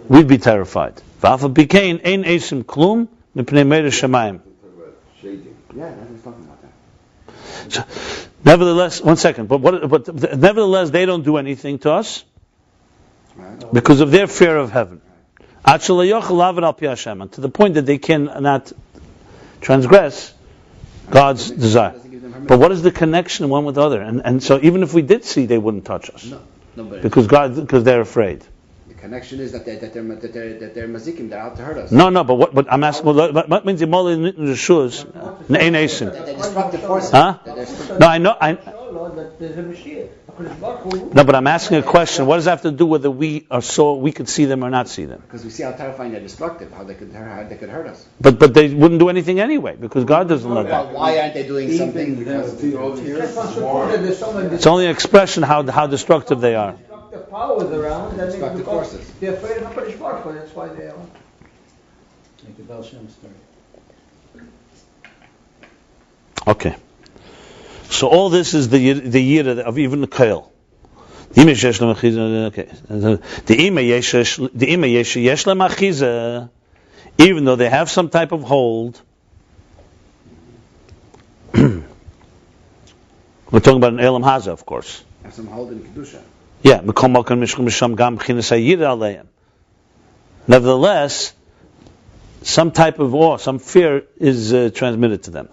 We'd be terrified. V'afa bikein ein esim klum mipnei meir shamayim. Yeah, that's what he's talking about that. So, nevertheless, one second. But nevertheless, they don't do anything to us because of their fear of heaven. And to the point that they cannot transgress God's desire. But what is the connection one with the other? And so even if we did see, they wouldn't touch us. No, because they're afraid. connection is that they're mazikim, they're out to hurt us. No, but what I'm asking, what means imoli nishus? Ein esim. They're destructive forces. Huh? No, I know. that there's a Mashiach. No, but I'm asking a question. What does that have to do whether we could see them or not see them? Because we see how terrifying they're destructive, how they could hurt us. But they wouldn't do anything anyway because God doesn't let But them. why aren't they doing something? Because It's only an expression how destructive they are. Destructive powers around. Destructive forces. They're afraid of Hakadosh Baruch Hu. That's why they are. Like the Baal Shem story. Okay. So all this is the yiru of even the KOL. Okay. Even though they have some type of hold, we're talking about an Elam Haza, of course. Have some hold in Kedusha. Yeah. Nevertheless, some type of awe, some fear is transmitted to them.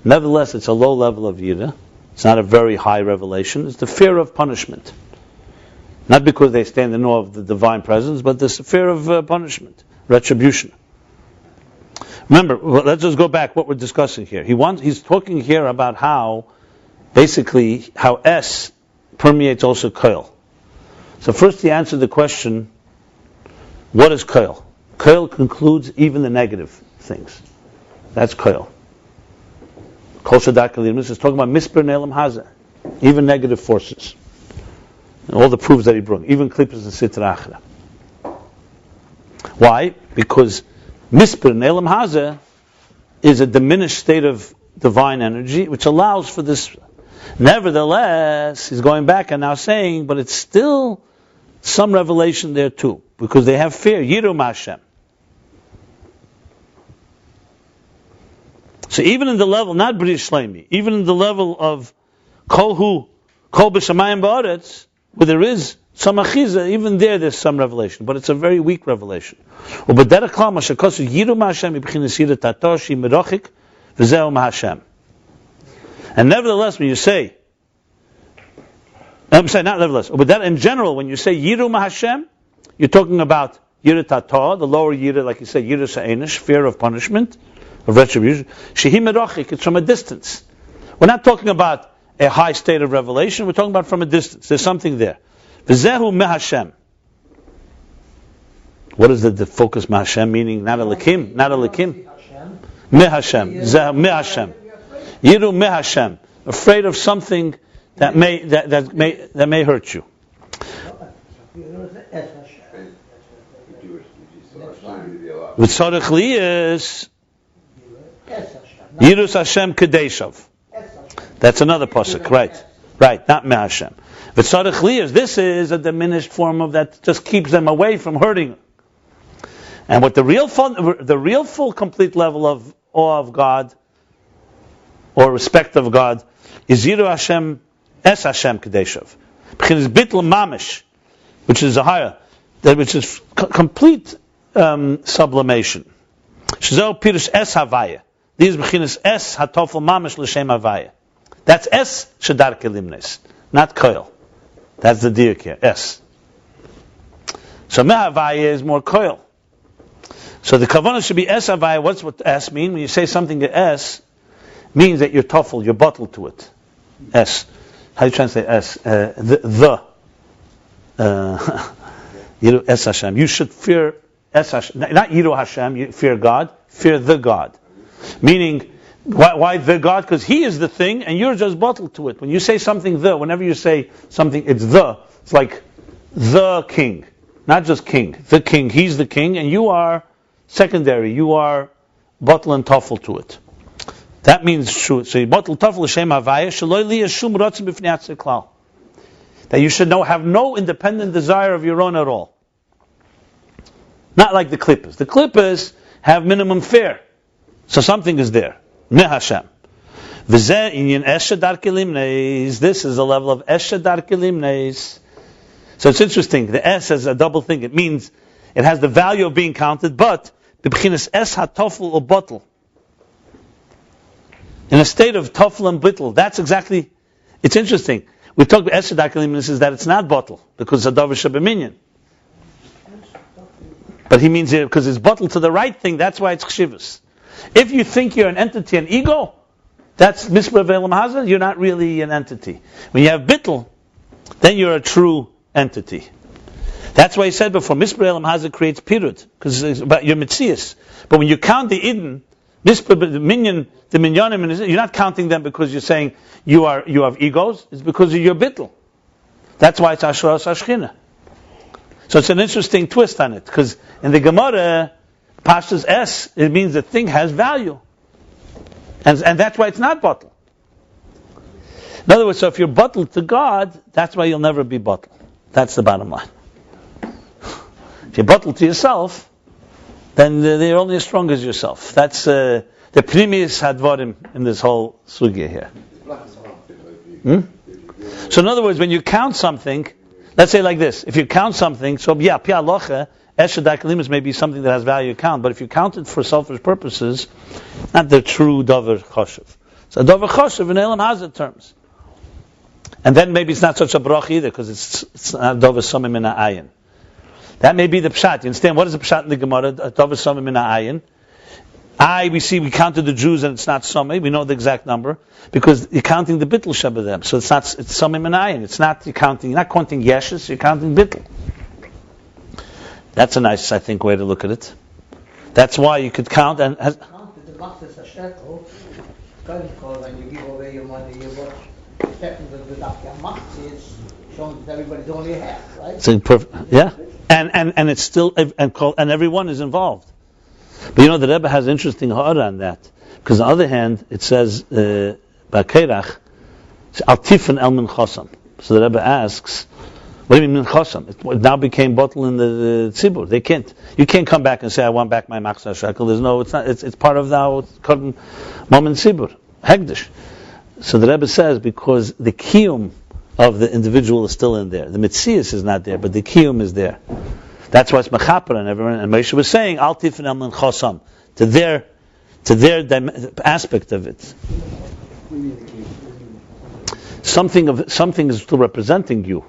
Nevertheless, it's a low level of yiru. It's not a very high revelation. It's the fear of punishment. Not because they stand in awe of the divine presence, but the fear of punishment, retribution. Remember, let's just go back what we're discussing here. He's talking here about how S permeates also KOL. So first he answered the question, what is KOL? KOL concludes even the negative things. That's KOL. Kol Shadak limnos is talking about misper ne'elam haza, even negative forces. And all the proofs that he brought, even klippos and sitra achra. Why? Because misper ne'elam haza is a diminished state of divine energy, which allows for this. Nevertheless, he's going back and now saying, but it's still some revelation there too, because they have fear. Yiru Hashem. So even in the level, not B'rich Shleimi, even in the level of Kol B'Shamayim Ba'aretz, where there is some achiza, even there's some revelation, but it's a very weak revelation. And nevertheless, when you say, I'm saying not nevertheless, but that in general, when you say yiru Hashem, you're talking about yiru Tatah, the lower yiru, like you say, yiru Sa'enish, fear of punishment, of retribution. Shehi merachik, it's from a distance. We're not talking about a high state of revelation, we're talking about from a distance. There's something there. V'zehu mehashem. What is the focus mehashem meaning? Not a likim? Mehashem. Zehu mehashem. Yiru mehashem. Afraid of something that may hurt you. V'tzorech liyas Yirus Hashem Kadeshav. That's another pasuk, right, not Mehashem. But Tzaddik Liyas, this is a diminished form of that, just keeps them away from hurting. And what the real full, complete level of awe of God, or respect of God, is Yiru Hashem, Es Hashem Kadeshav. Because Bitl Mamish, which is a higher, which is complete sublimation. Shezol Pirush Es Havaya. These bechinas es hatofel mamish l'shem havaya. That's es shadar limnos, not KOL. That's the diuk here. Es. So mehavaya is more KOL. So the kavanah should be es havaya. What's what es mean? When you say something to es, means that you're toffel, you're bottled to it. Es. How do you translate es? Yiru es Hashem. You should fear es Hashem. Not Yiru Hashem. You fear God. Fear the God. Meaning, why the God? Because He is the thing, and you're just bottled to it. When you say something whenever you say something, it's like the king. Not just king. The king. He's the king, and you are secondary. You are bottle and toffel to it. That means true. So, bottle toffel l'shem havaya, shaloi li yeshum rotzim b'fnei atzei klal. That you should have no independent desire of your own at all. Not like the klippos. The klippos have minimum fear. So something is there. Me Hashem. This is the level of Eshadar Kilimnes. So it's interesting. The S has a double thing. It means it has the value of being counted, but the bechinas S hatofel or bottle. In a state of tofel and bittel, that's exactly It's interesting. We talk about yesod limnos is that it's not bottle because it's a davar shebeminyan. But he means it because it's bottle to the right thing. That's why it's chshivus. If you think you're an entity, an ego, that's mispra ve'elam haza. You're not really an entity. When you have bittul, then you're a true entity. That's why he said before, mispra ve'elam haza creates pirut because it's about your mitzias. But when you count the eden, mispra the minyanim, you're not counting them because you're saying you have egos. It's because of your bittul. That's why it's ashras ashchina. So it's an interesting twist on it, because in the Gemara, Pashtas S, it means the thing has value. And that's why it's not bottle. In other words, so if you're bottled to God, that's why you'll never be bottled. That's the bottom line. If you're bottled to yourself, then you're only as strong as yourself. That's the primis hadvarim in this whole sugya here. So in other words, when you count something, let's say like this, if you count something, so yeah, pi alocha, yesod limnos may be something that has value to count, but if you count it for selfish purposes, not the true davar choshev. So davar choshev in elam hazard terms. And then maybe it's not such a brach either, because it's not davar samim min ha'ayin. That may be the pshat. You understand? What is the pshat in the Gemara? Davar samim min ha'ayin. We counted the Jews and it's not samim. We know the exact number because you're counting the bittul sheba them. So it's samim and ayin. It's not you're not counting yeshes. You're counting bittul. That's a nice, I think, way to look at it. That's why you could count and. The machzis a shekel. When you give away your money, you watch second of the machzis showing that everybody's only a half, right? So yeah, and it's still and everyone is involved. But you know, the Rebbe has interesting ha'ara on that. Because on the other hand, it says, Ba'kerach, Altifan el min chosam. So the Rebbe asks, what do you mean min chosam? It now became bottle in the tzibur. They can't. You can't come back and say, I want back my machzah shekel. There's no, it's not, it's part of now, moment tzibur, hegdish. So the Rebbe says, because the kiyum of the individual is still in there. The mitzias is not there, but the kiyum is there. That's why it's mechaper and everyone. And Moshe was saying, "Al tifin el min chosam," to their aspect of it. Something is still representing you.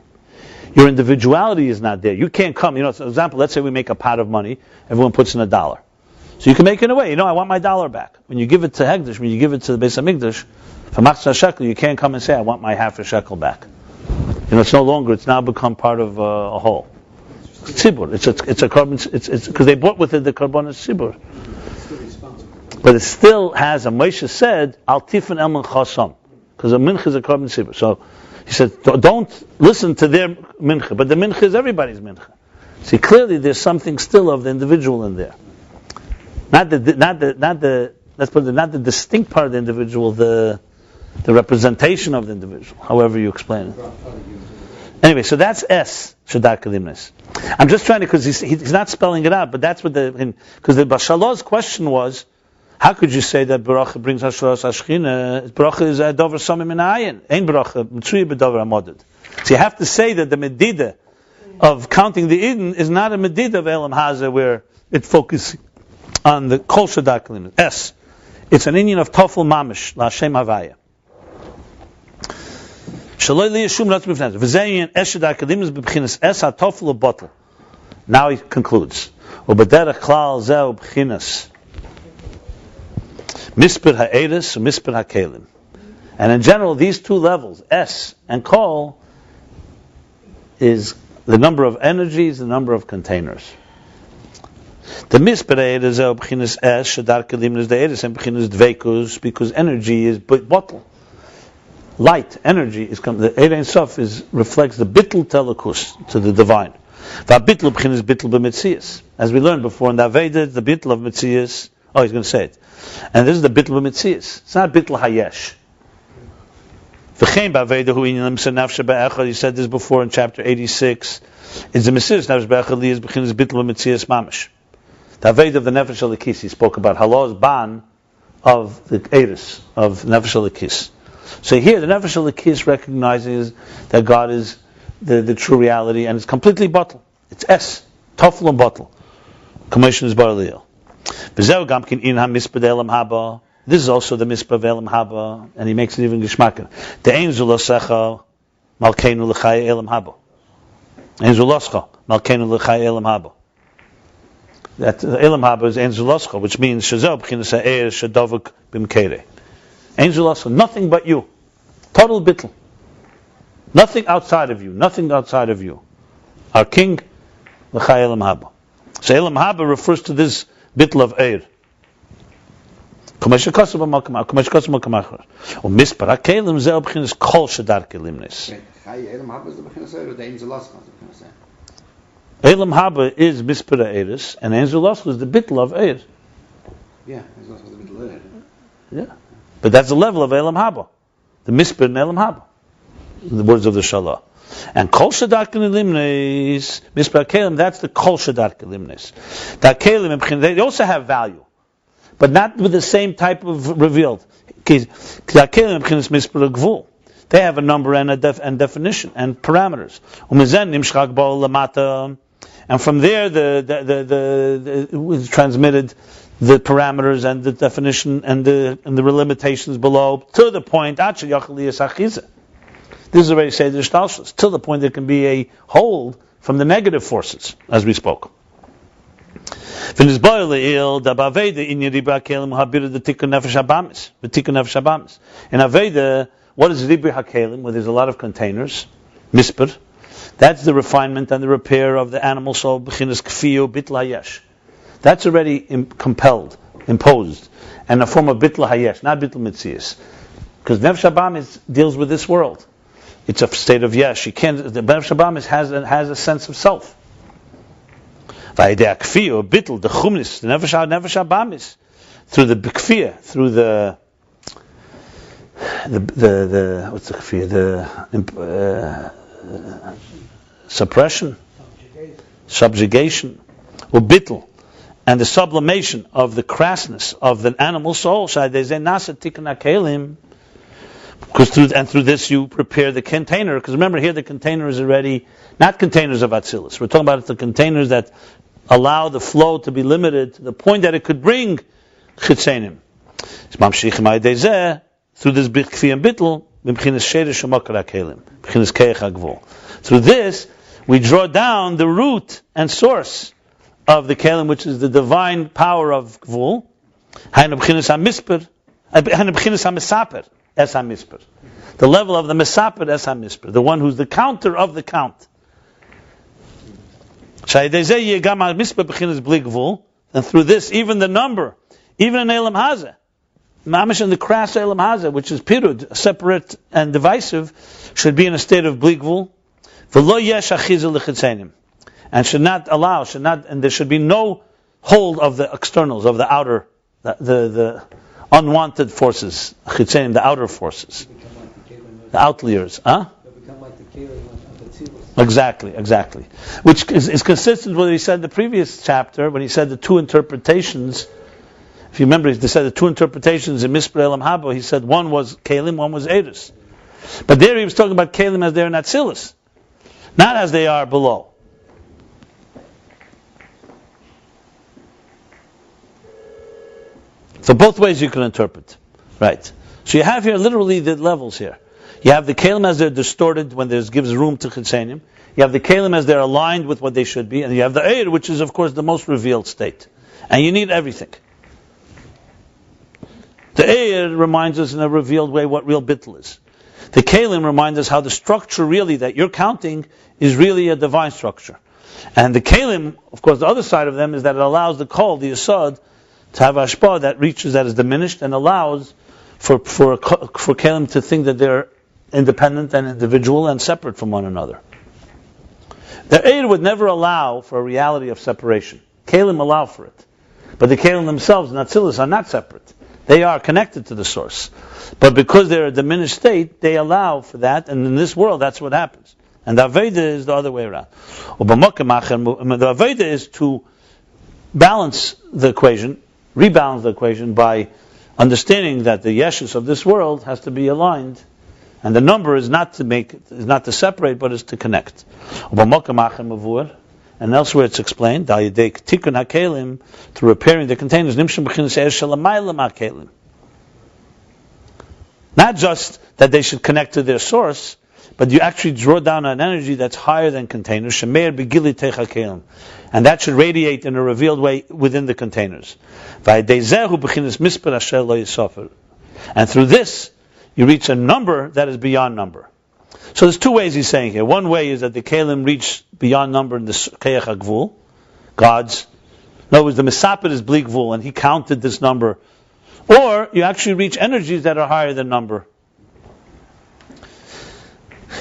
Your individuality is not there. You can't come. You know, for example, let's say we make a pot of money. Everyone puts in $1. So you can make it away. You know, I want my $1 back. When you give it to Hegdish, when you give it to the Beis HaMikdash, for machzah shekel, you can't come and say, I want my half a shekel back. You know, it's no longer. It's now become part of a whole. Tzibur. It's a carbon. It's because they bought with it the carbon tzibur. But it still has, a Moshe said, Al tifin el min chasam, because a mincha is a carbon tzibur. So he said, don't listen to their mincha, but the mincha is everybody's mincha. See, clearly there's something still of the individual in there. Not the distinct part of the individual, the representation of the individual, however you explain it. Anyway, so that's S, Shadak Limnos. I'm just trying to, because he's not spelling it out, but that's what because the Bashalah's question was, how could you say that Baracha brings Hashras Ashchina? Baracha is a Dover Samim in Ayin. Ein Baracha, Mitzri B'Dover Amoded. So you have to say that the Medida of counting the Eden is not a Medida of Elam Haza where it focuses on the Kol Shadak Limnos. S. It's an Indian of Tofel Mamish, La Hashem Havaya. Now he concludes. And in general, these two levels, S and KOL, is the number of energies, the number of containers. The misper is S, because energy is bottle. Light, energy is coming. The Ein Sof reflects the bittul telekus to the divine. Va'bittul b'chinas bittul b'mitzias. As we learned before in the Aveda, the bittul of mitzias. Oh, he's going to say it. And this is the bittul b'mitzias. It's not bittul hayesh. V'chein ba'aveda hu inyan l'mser nafshe ba'echad. He said this before in chapter 86. It's the mitzias nafshe ba'echad li is b'chinas bittul b'mitzias mamish. The Aveda of the nefesh alikis. He spoke about halah's ban of the eris of nefesh alikis. So here, the Nefesh Elokis recognizes that God is the true reality, and it's completely bottle. It's S, Tofel and bottle. Commission is Baraliyah. This is also the mispah of Elam Haba, and he makes it even gishmaker. The Ein Zulasecha Malkeinu L'chai Elam Haba. Ein Zulascha Malkeinu L'chai Elam Haba. That Elam Haba is Ein Zulascha, which means Shazab B'chinas Ha'er Shadavuk B'mkeireh. Ein Zulascha, nothing but you. Total bittul. Nothing outside of you. Nothing outside of you. Our king, L'chai Elam Haba. So Elam Haba refers to this bittul of Eir. Kumesh Kosu B'makam. U'mispar HaKelim Zeh B'chinas Kol Shadarke Limnis. Elam Haba is the B'chinas Eir, or the Ein Zulascha is the B'chinas Eir? Elam Haba is mispar Eiris, and Ein Zulascha is the bittul of Eir. Yeah, Ein Zulascha is the middle Eir. Yeah. But that's the level of Elam Haba. The mispar in Elam Haba. The words of the Shalah. And Kol Shadarke Limnis, mispar HaKelim, that's the Kol Shadarke Limnis. The HaKelim, they also have value, but not with the same type of revealed. They have a number and a definition and parameters. And from there, was transmitted the parameters and the definition and the limitations below to the point. This is already said the Shtalshus, to the point there can be a hold from the negative forces, as we spoke. In Aveda, what is Ribri HaKelim? Where there's a lot of containers, mispar. That's the refinement and the repair of the animal soul, b'chinas kfiyo bitl hayesh. That's already compelled, imposed, and a form of bitl hayesh, not bitl mitzias. Because Nefesh HaBamis deals with this world. It's a state of yesh. The Nefesh HaBamis has a sense of self. V'ayidei kfiyo bitl the chumnis, the Nefesh HaBamis, through the kfiya, through the what's the kafir? Suppression, subjugation, or bittul, and the sublimation of the crassness of the animal soul. Because through this you prepare the container. Because remember here the container is already not containers of Atzilus. We're talking about the containers that allow the flow to be limited to the point that it could bring chitzenim. Through this b'kfi and bittul, through this, we draw down the root and source of the kelim, which is the divine power of gvul. The level of the misaper es hamispar, the one who's the counter of the count. And through this, even the number, even in Elam Hazeh, Mamish and the crass Elam Hazeh, which is pirud, separate and divisive, should be in a state of bligvul, and there should be no hold of the externals, of the outer, the unwanted forces, the outer forces, the outliers, Exactly. Which is consistent with what he said in the previous chapter when he said the two interpretations. If you remember, he said the two interpretations in Mispar Elam Haba. He said one was Kalim, one was Eris. But there he was talking about Kalim as they are in Atzilus, not as they are below. So both ways you can interpret. Right. So you have here literally the levels here. You have the Kalim as they're distorted when there gives room to Chitzenim. You have the Kalim as they're aligned with what they should be. And you have the Eir, which is of course the most revealed state. And you need everything. The Eir reminds us in a revealed way what real bittul is. The Kalim reminds us how the structure really that you're counting is really a divine structure. And the Kalim, of course, the other side of them is that it allows the kol, the yesod, to have ashpa that reaches, that is diminished, and allows for Kalim to think that they're independent and individual and separate from one another. The Eir would never allow for a reality of separation. Kalim allow for it. But the Kalim themselves, Natsilis, are not separate. They are connected to the source. But because they're a diminished state, they allow for that, and in this world, that's what happens. And the Aveda is the other way around. The Aveda is to balance the equation, rebalance the equation by understanding that the yeshus of this world has to be aligned, and the number is not to separate, but is to connect. And elsewhere it's explained, through repairing the containers, Not just that they should connect to their source, but you actually draw down an energy that's higher than containers. Shemeir begili techa kelim, and that should radiate in a revealed way within the containers. And through this, you reach a number that is beyond number. So there's two ways he's saying here. One way is that the kelim reach beyond number in the keach hagvul, God's. In other words, the Mesapet is bli gvul, and he counted this number. Or you actually reach energies that are higher than number.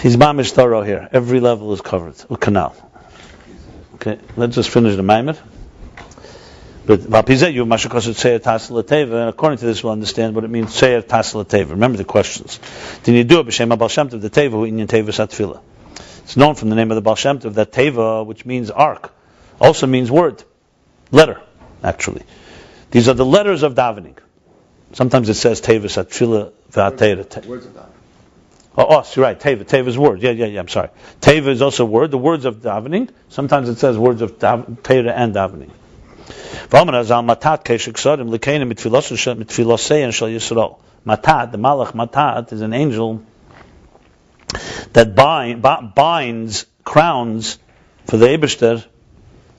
He's mamish thorough here. Every level is covered. A canal. Okay, let's just finish the maimed. But according to this, we'll understand what it means. Tzohar Taaseh Teva. Remember the questions. It's known from the name of the Baal Shem Tov that Teva, which means ark, also means word, letter. Actually, these are the letters of davening. Sometimes it says Teva Satfila V'Atera. Words of davening. Oh, you're right. Teva is word. Yeah. I'm sorry. Teva is also word. The words of davening. Sometimes it says words of Teva and davening. Matat, the Malach Matat, is an angel that binds crowns for the Eibishter,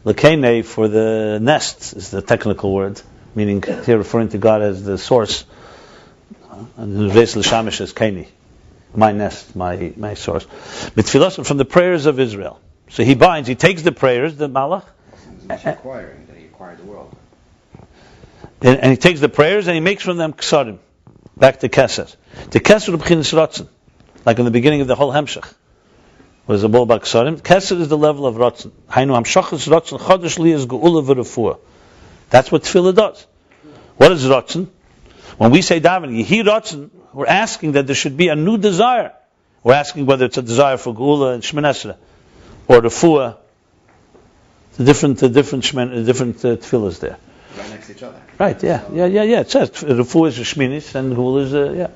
Lekene for the nest is the technical word, meaning here referring to God as the source, and the Reis L'Shamish is Keni, my nest, my source. Mitfilosim, from the prayers of Israel. So he takes the prayers, the Malach, acquiring that he acquired the world. And he takes the prayers and he makes from them ksarim, back to keser. The keser of b'chinas rotzen, like in the beginning of the whole hemshech, was the ball about ksarim. Keser is the level of rotzen. Hainu hamshachas rotzen chodesh li is geula v'refuah. That's what tefillah does. What is rotzen? When we say davening, yehi rotzen, we're asking that there should be a new desire. We're asking whether it's a desire for geula and shemini esrei or refuah. The different tefillahs there. Right next to each other. Right, yeah. It says refuah is a shminis and geula is a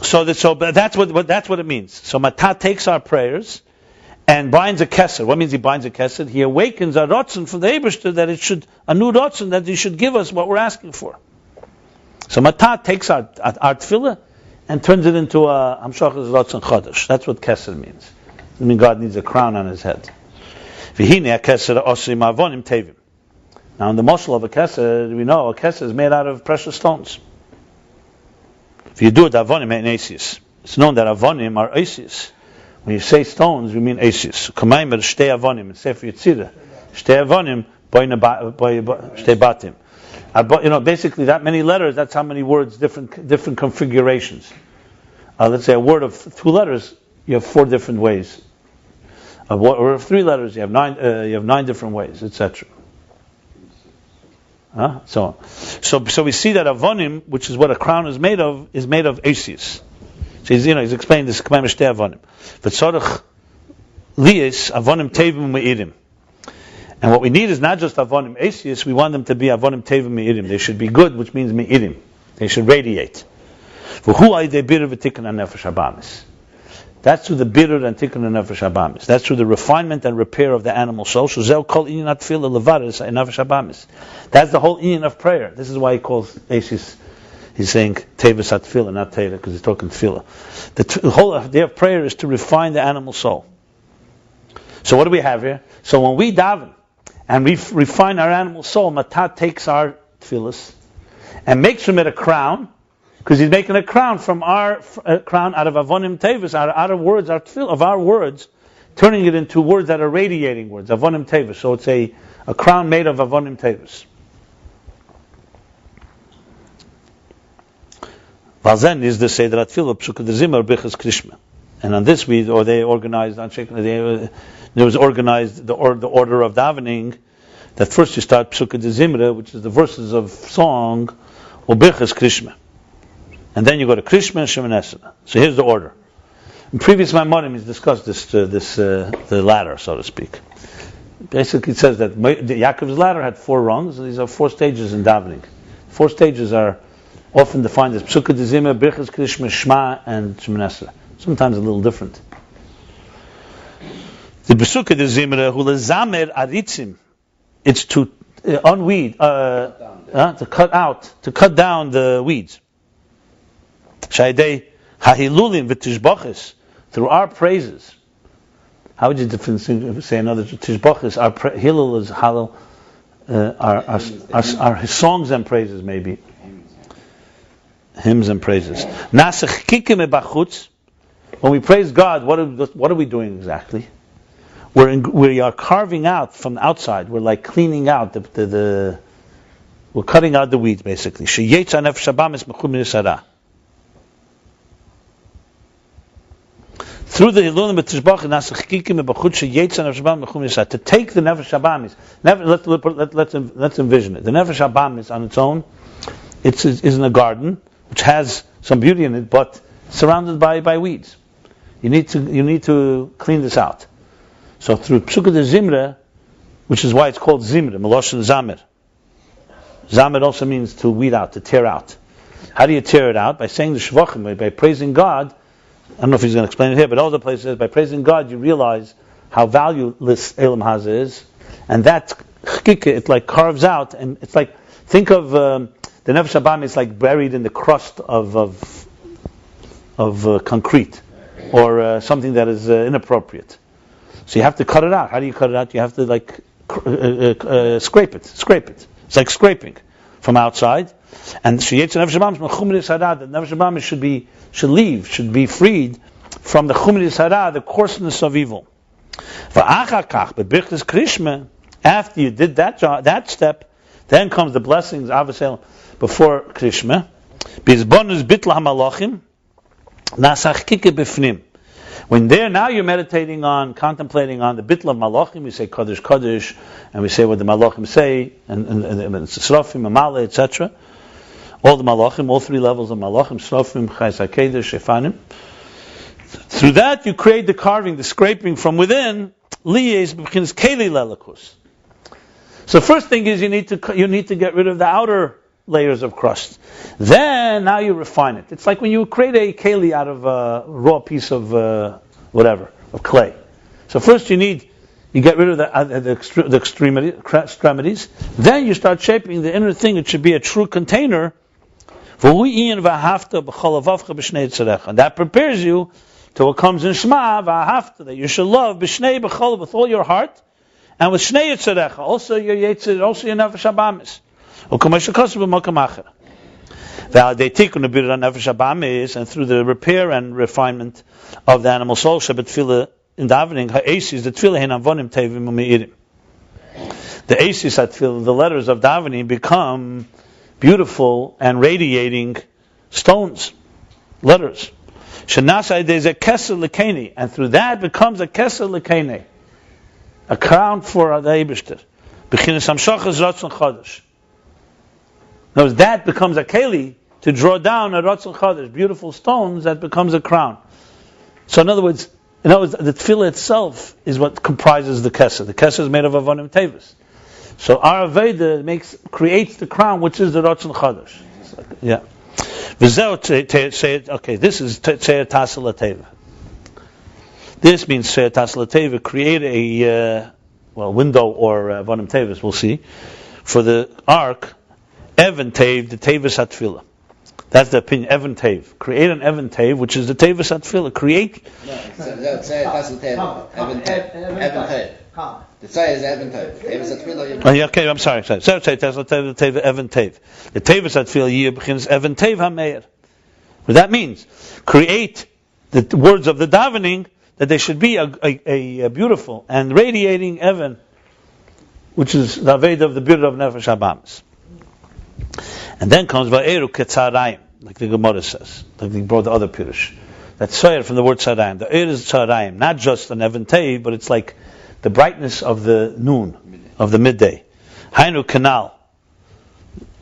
So that's what it means. So Matat takes our prayers and binds a keser. What means he binds a keser? He awakens a rotzen from the Eibishter that a new rotzen that he should give us what we're asking for. So Matat takes our tefillah and turns it into a hamshachas rotzen chodesh. That's what keser means. I mean, God needs a crown on his head. Now, in the mashal of a keser, we know a keser is made out of precious stones. If you do it, avonim ain't asius. It's known that avonim are asius. When you say stones, you mean asius. Kamayim shtei avonim in Sefirah Yetzirah. Shtei avonim shtei batim. Basically that many letters. That's how many words, different configurations. Let's say a word of 2 letters. You have 4 different ways. Or of 3 letters, you have 9 different ways, etc. So we see that avonim, which is what a crown is made of asius. So he's explaining this k'may mishtei avonim. V'tzorach liyis avonim tevim me'irim. And what we need is not just avonim asius. We want them to be avonim tevim me'irim. They should be good, which means me'irim. They should radiate. V'hu aydei birur v'tikkun hanefesh habamis. That's through the birur and tikkun hanefesh habamis. That's through the refinement and repair of the animal soul. Shezeu kol inyan atfilah levaris hanefesh habamis. That's the whole inyan of prayer. This is why he calls asius. He's saying tevis atfilah, not teira, because he's talking tefillah. The whole idea of prayer is to refine the animal soul. So what do we have here? So when we daven and we refine our animal soul, Matat takes our tefillahs and makes from it a crown, because he's making a crown from our crown out of avonim tevis, out of words, of our words, turning it into words that are radiating words, avonim tevis. So it's a crown made of avonim tevis. Valzen is the Seder Atfilah Psukah de Zimmer Bichas Krishma, and on this there was organized the order of davening. That first you start Psukah de Zimra, which is the verses of song, or Bichas Krishma, and then you go to Krishma and shemini esrei. So here's the order. In previous Maimonim, he's discussed the ladder, so to speak. Basically, it says that Yaakov's ladder had 4 rungs, and these are 4 stages in davening. 4 stages are often defined as Psukah de Zimra, Bichas Krishma, Shema, and shemini esrei. Sometimes a little different. The Psukah de Zimra, hu lezamer aritzim, it's to unweed, to cut down the weeds. Shaydei hahilulim v'tishbachis, through our praises. How would you say another tishbachis? Our hilul is halal. Our songs and praises, maybe hymns and praises. Nasach kikim ebachutz. When we praise God, what are we doing exactly? We are carving out from the outside. We're like cleaning out we're cutting out the weeds, basically. Sheyetza nefesh habamis mechum yisara. Through the hilulim b'tishbach nasach kikim ebachutz sheyetza nefesh habamis mechum yisara. To take the nefesh habamis. Let's envision it. The nefesh habamis on its own, is in a garden which has some beauty in it, but surrounded by weeds. You need to clean this out. So through Psukkah de Zimra, which is why it's called Zimra, Meloshin Zamir. Zamir also means to weed out, to tear out. How do you tear it out? By saying the Shvachim, by praising God. I don't know if he's going to explain it here, but all the places, by praising God, you realize how valueless Elam Haza is, and that chkika, it like carves out, and it's like, think of the Nefesh Habam is like buried in the crust of concrete, or something that is inappropriate. So you have to cut it out. How do you cut it out? You have to like scrape it. It's like scraping from outside. And the Nefesh Habam should be freed from the Chumri Hara, the coarseness of evil. After you did that step, then comes the blessings before Krishma. When now you're meditating on, contemplating on the bitl of malachim, we say Kaddish Kaddish, and we say what the malachim say, and Srafim, Amale, etc. All the malachim, all three levels of malachim, Srafim, Chais HaKedesh, Shefanim. Through that you create the carving, the scraping from within, liyes b'chinas keli lelakus. So first thing is you need to get rid of the outer layers of crust. Then now you refine it. It's like when you create a keli out of a raw piece of of clay. So first you get rid of the extremities. Then you start shaping the inner thing. It should be a true container. And that prepares you to what comes in Shema, that you should love b'shnei b'chol, with all your heart, and with shnei yetzerecha, also your yetzer, also your nefesh habamis. And through the repair and refinement of the animal soul, in davening, the asis the letters of davening become beautiful and radiating stones, letters. And through that becomes a keser lekene, a crown for the Eibishter. Now that becomes a keli to draw down a ratzon chadash, beautiful stones, that becomes a crown. So in other words, the tefillah itself is what comprises the keser. The keser is made of avonim tevis. So our aveda creates the crown, which is the ratzon chadash. Yeah. This is Tzohar Taaseh Lateva. This means Tzohar Taaseh Lateva, create a window or avonim tevis, we'll see, for the ark. Evan Tev, the Tevis Hatfilah. That's the opinion. Evan Tev. Create an Evan Tev, which is the Tevis Hatfilah. Create. No, that's Evan Tev. Evan Tev. The Tzai is Evan Tev. Tevis Hatfilah. Okay, I'm sorry. So Tev, Evan Tev. The Tevis Hatfilah here begins Evan Tev HaMeir. What that means, create the words of the davening, that they should be a beautiful and radiating Evan, which is the Aveda of the beauty of Nefesh Habamis. And then comes Va'eru Ketzarayim, like the Gemara says, like they brought the other Pirush. That's Tzohar from the word Tzarayim. The Eir is Tzarayim, not just an Evan Tev, but it's like the brightness of the noon, of the midday. Hainu Kanal,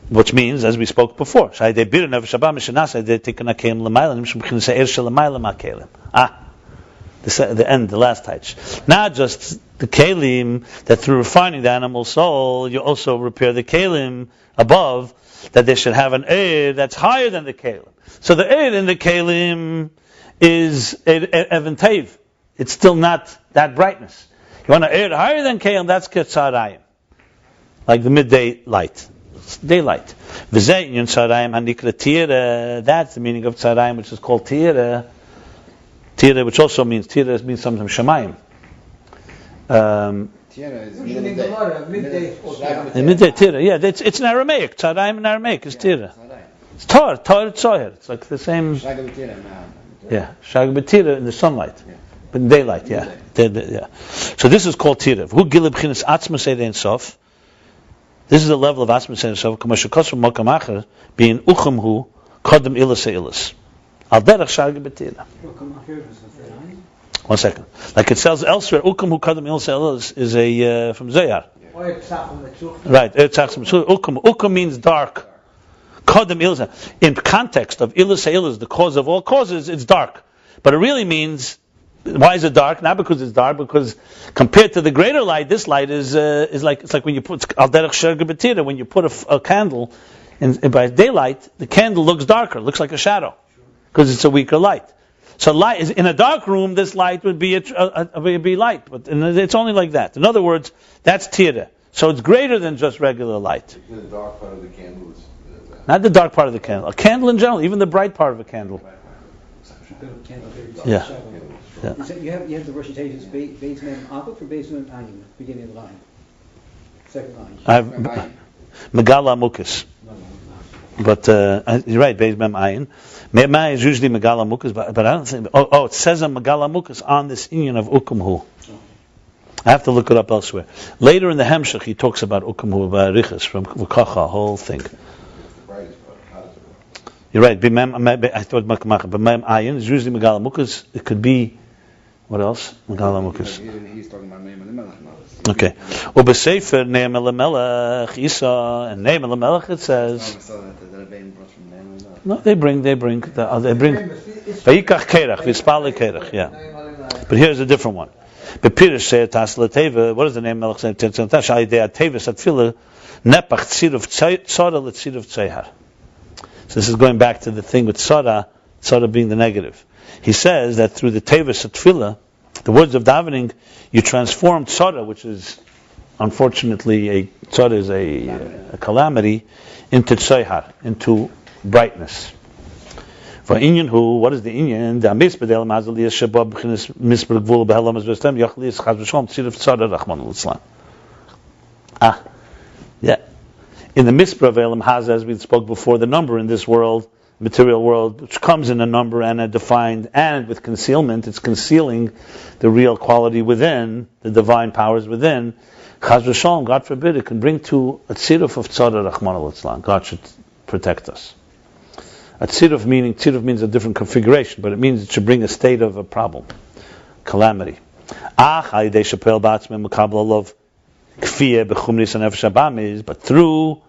which means, as we spoke before, the end, the last touch. Not just the kelim, that through refining the animal soul, you also repair the kelim above, that they should have an eir that's higher than the kelim. So the eir in the kelim is Evan Tev. It's still not that brightness. You want an eir higher than kelim, that's ketzarayim, like the midday light. It's daylight. That's the meaning of tzarayim, which is called tira. Tira, which also means sometimes shamayim. Midday tira, yeah, it's in Aramaic. Tzarayim in Aramaic is tira. It's tar, tzohar. It's like the same. Yeah, shag b'tira in the sunlight, but in daylight. Yeah, yeah. So this is called tira. Who gilib chinas atzmas ein sof. This is the level of atzmas ein sof. Kamashakos makam acher being uchamhu kodem ilas eilas. Al derech shag b'tira. 1 second. Like it says elsewhere, ukam hu kadam ilas eilas is a from Zohar. Right. Ukam means dark. Kodem ilas. In context of ilas eilas, the cause of all causes, it's dark. But it really means, why is it dark? Not because it's dark, because compared to the greater light, this light is like, it's like when you put al derech shag b'tira, when you put a candle by daylight, the candle looks darker, looks like a shadow, because it's a weaker light. So light is in a dark room. This light would be be light, but it's only like that. In other words, that's tira. So it's greater than just regular light. The dark part of the candle is not the dark part of the candle. A candle in general, even the bright part of a candle. Yeah. You have the Rosh Hashanah's Beis Mem Aleph or Beis Mem Ayin, beginning of the line, second line. I have Megala Mukas. But you're right, Beis Mem Ayin. Mem Ayin is usually Megala Mukas, but I don't think. It says on Megala Mukas on this inyan of Ukumhu. I have to look it up elsewhere. Later in the Hemshech, he talks about Ukumhu Riches from V'kacha, whole thing. You're right. I thought Mem Ayin is usually Megala Mukas. It could be what else? Megala Mukas. He's talking about Ne'em Elimelech now. Okay. Ubesefer Ne'em Elimelech Isa and Ne'em Elimelech it says. No, they bring. Vayikach Kerach Vispale Kerach. Yeah. But here's a different one. Bepirish say Taaseh l'teva. What is the name of Melech? Shai dei Teva Satfila Nepach Tzirav Tzara l'Tzirav Tzehar. So this is going back to the thing with Tzara being the negative. He says that through the Teva Satfila, the words of davening, you transform Tzara, which is unfortunately Tzara is a calamity, into Tzehar, into brightness. For inyan who, what is the inyan? The amisbed el mazali is shabab b'chinas misber gvul b'helam as v'stem yachli is chaz v'shom tzirav tzara rachman l'tzlan. Yeah. In the misber of elam haz, as we spoke before, the number in this world, material world, which comes in a number and a defined, and with concealment, it's concealing the real quality within, the divine powers within. Chaz v'shom, God forbid, it can bring to a tzirav of tzara rachman l'tzlan. God should protect us. A tzirav means a different configuration, but it means it should bring a state of a problem, calamity. But through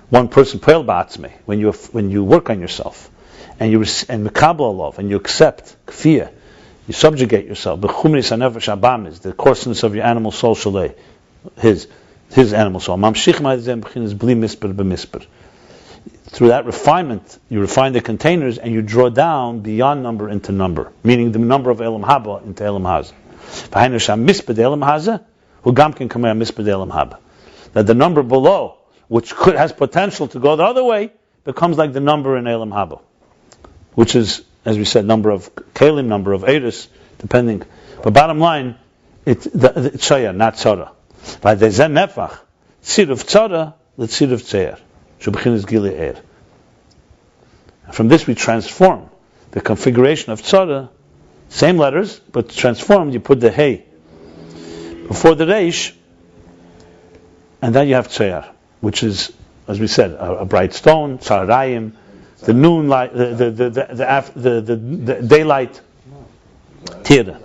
one person, when you work on yourself, and mekabel love, and you accept kfiyah, you subjugate yourself. The coarseness of your animal soul, his animal soul. Through that refinement, you refine the containers and you draw down beyond number into number, meaning the number of Elam Haba into Elam Haz. That the number below, which has potential to go the other way, becomes like the number in Elam Haba, which is, as we said, number of Kalim, number of Eris, depending. But bottom line, it's Tzaya, not Tzara. By the Zen Nefach, Tzirav Tzara, L'Tzirav Tzeir. From this we transform the configuration of tzara, same letters, but transformed, you put the hey before the reish, and then you have tzayar, which is, as we said, a bright stone, tzarayim, the noon light, the daylight, tira.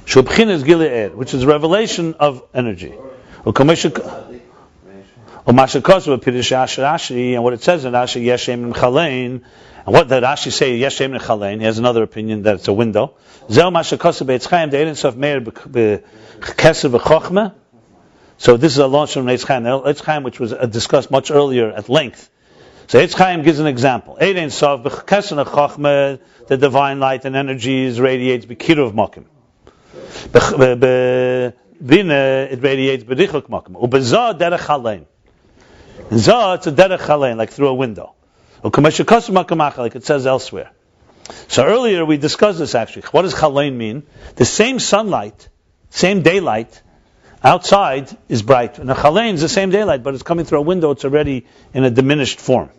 Shubchin is gile'er, which is revelation of energy. And what it says in Rashi, Yeshem Chalein, and what did Rashi say, Yeshem Chalein? He has another opinion that it's a window. So this is a launch from Eitz Chaim, which was discussed much earlier at length. So Eitz Chaim gives an example. The divine light and energies radiates b'kiruv makim. It radiates b'dichuk makim. Ubezah derech Chalein. In Zohar, it's a derech chalein, like through a window. Like it says elsewhere. So earlier we discussed this actually. What does chalein mean? The same sunlight, same daylight, outside is bright. And a chalein is the same daylight, but it's coming through a window, it's already in a diminished form.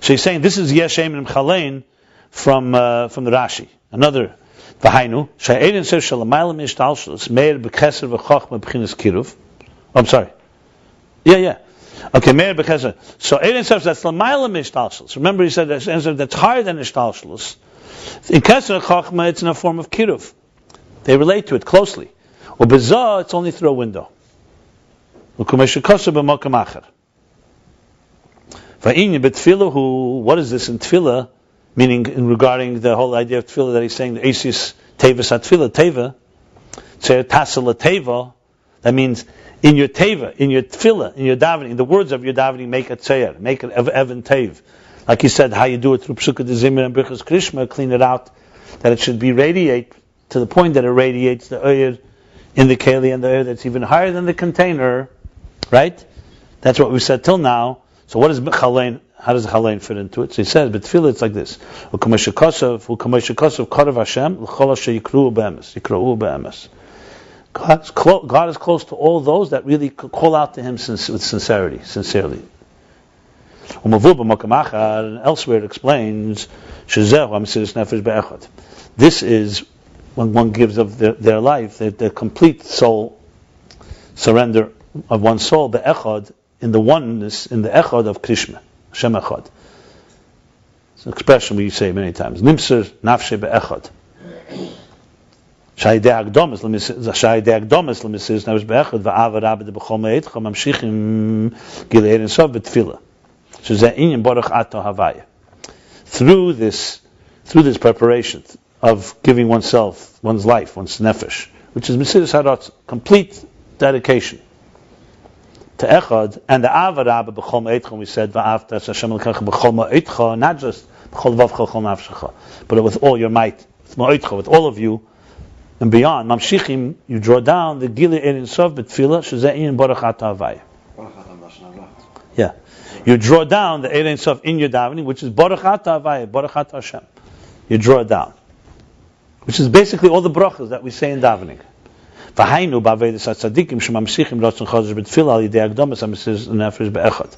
So he's saying this is Yeshem and Chalein from the Rashi. Another V'hainu Sha'edin says Shalamaylam Ishtalshus Meir B'Cheser V'Chochma B'Chinas Kiruv. I'm sorry. Yeah. Okay, Meir B'Cheser. So Edin says that's Lamaylam Ishtalshus. Remember he said that's higher than Ishtalshus. In Keser Chochma it's in a form of Kiruv. They relate to it closely. Or B'Zah it's only through a window. U'Kumeshu Koser B'Mokam Acher. What is this in tefillah? Meaning, regarding the whole idea of tefillah that he's saying, the asis tevas at tefillah, teva, Taaseh teva. That means in your teva, in your tefillah, in your davening, the words of your davening make it tzeir, make it evan tev. Like he said, how you do it through psukkah de zimmer and brichas krishma, clean it out, that it should be radiate to the point that it radiates the oyer in the keli and the oyer that's even higher than the container, right? That's what we said till now. So what is chalein? How does chalein fit into it? So he says, but tefillah it's like this: U'kamesha kosav karav Hashem l'chol asher yikruu be'emes. God is close to all those that really call out to Him with sincerely. And elsewhere it explains, this is when one gives of their life, the complete soul surrender of one's soul, be'echad, in the oneness, in the echad of Krishma, Hashem echad. It's an expression we say many times. Nimser nafshe be'echad. Sha'idei agdomes l'misir nafsh be'echad va'ava rabbi b'chol me'etcha mamshichim gilei ein sof b'tfilah. Shezeh inyan baruch ato havaya. Through this preparation of giving oneself, one's life, one's nefesh, which is Mesiras Haratz, complete dedication to Echad, and the Ava Rabba b'chol me'etcha, we said, va'avta Hashem l'kecha b'chol me'etcha, not just b'chol vavcha b'chol nafshecha, but with all your might, with all of you, and beyond. Mamshichim, you draw down the Gili Ein Sof b'tfilah, shezeh inyan baruch ato havaya. Yeah. You draw down the Ein Sof in your davening, which is baruch ato havaya, baruch ato Hashem. You draw it down. Which is basically all the brachas that we say in davening. V'hainu ba'avedas hatzadikim shemamsichim rotzon chodesh b'tfilah al yidei agdomas ha'mesiras nefesh be'echad.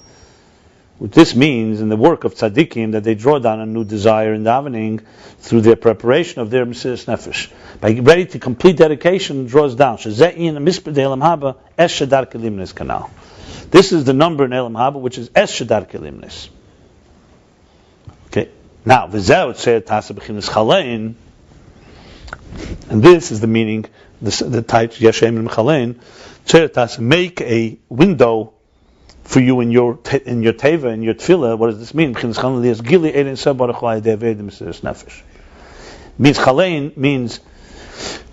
What this means in the work of tzadikim, that they draw down a new desire in davening through their preparation of their mesiras nefesh. By ready to complete dedication, draws down. Shezeh in a misped elam haba es shadar limnos canal. This is the number in elam haba, which is es shadar limnos. Okay. Now v'zeh tzeh Taaseh b'chinas chalein. And this is the meaning, the type Yeshem and Chalein. Make a window for you in your teva, in your tefillah. What does this mean? Means Chalein means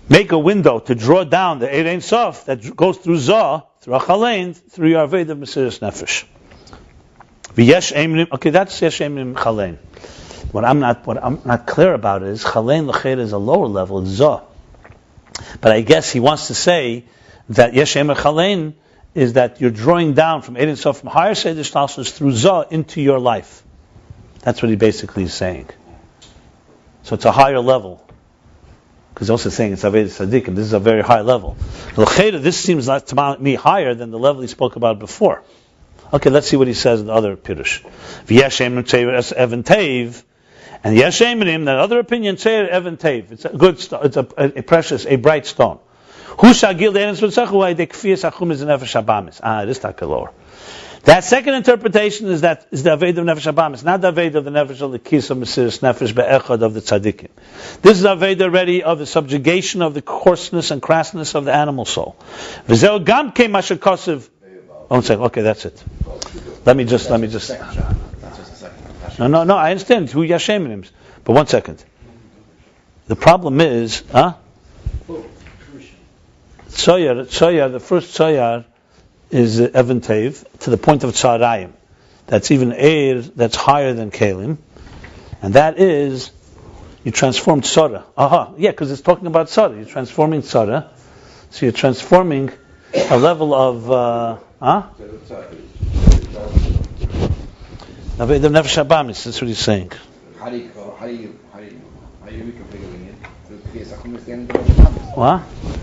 make a window to draw down the Ein Sof that goes through Zah, through a Chalein, through your Aved of Mesiras Nefesh. Okay, that's Yeshem and Chalein. What I'm not clear about is Chalein l'cheder is a lower level, it's Zah. But I guess he wants to say that Yeshem Chalein is that you're drawing down from Ein Sof, from higher Seder Shtalshus through Zah into your life. That's what he basically is saying. So it's a higher level. Because he's also saying it's Aved Tzadikim. This is a very high level. L'cheder, this seems to me higher than the level he spoke about before. Okay, let's see what he says in the other Pirush. V'yeshem es even tev. And Yeshem in him, that other opinion, Tzeir Even Tev. It's a good stone, it's a precious, a bright stone. This takalor. That second interpretation is the Aved of Nefesh Habamis, not the Aved of the Nefesh of the Kis of Mesiras Nefesh Be'echad of the Tzadikim. This is the Aved already of the subjugation of the coarseness and crassness of the animal soul. V'zeu gam kein masher kosev. One second, okay, that's it. Let me just. No, I understand who Yashem in him. But one second. The problem is, Tzohar, the first Tzohar is Even Tev, to the point of Tzarayim. That's even Eir, that's higher than Kalim. And that is, you transform Tzara. Yeah, because it's talking about Tzara. You're transforming Tzara. So you're transforming a level of, The Nefesh Habamis, that's what he's saying. How do you reconfigure it? Through Kriyas HaChum is the end of the What?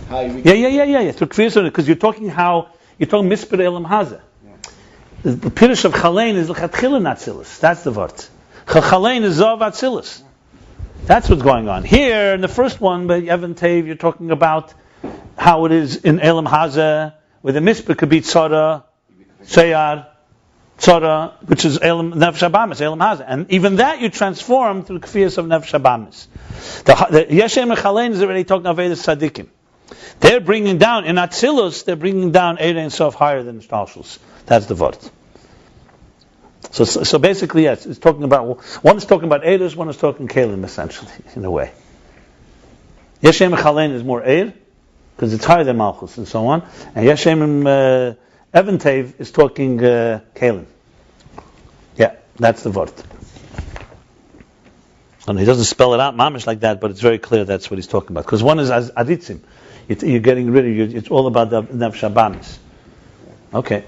How you Yeah. Through Kriyas, because you're talking Mispir Elam Hazeh. The Pirush of Chalein is L'chatchila Natzilus. That's the word. Chalein is Zav Atzilus. That's what's going on. Here, in the first one, by Evan Tev, you're talking about how it is in Elam Hazeh, where the Mispir could be Tzara, Seyar, Tzara, which is Nefesh Habamis, Elam Hazeh. And even that you transform through the Kfiyas of Nefesh Habamis. The Yeshem and Chalein is already talking about Vedas Tzadikim. They're bringing down, in Atzilus, they're bringing down Eirei and Sof higher than Shtalshus. That's the word. So basically, yes, it's talking about, one is talking about Eidos, one is talking Kalim, essentially, in a way. Yeshem and Chalein is more Eir, because it's higher than Malchus, and so on. And Yeshem and Evan Tev is talking Kalim. Yeah, that's the word. And he doesn't spell it out mamish like that, but it's very clear that's what he's talking about. Because one is as aditzim, you're getting rid of it's all about the nefesh habamis. Okay,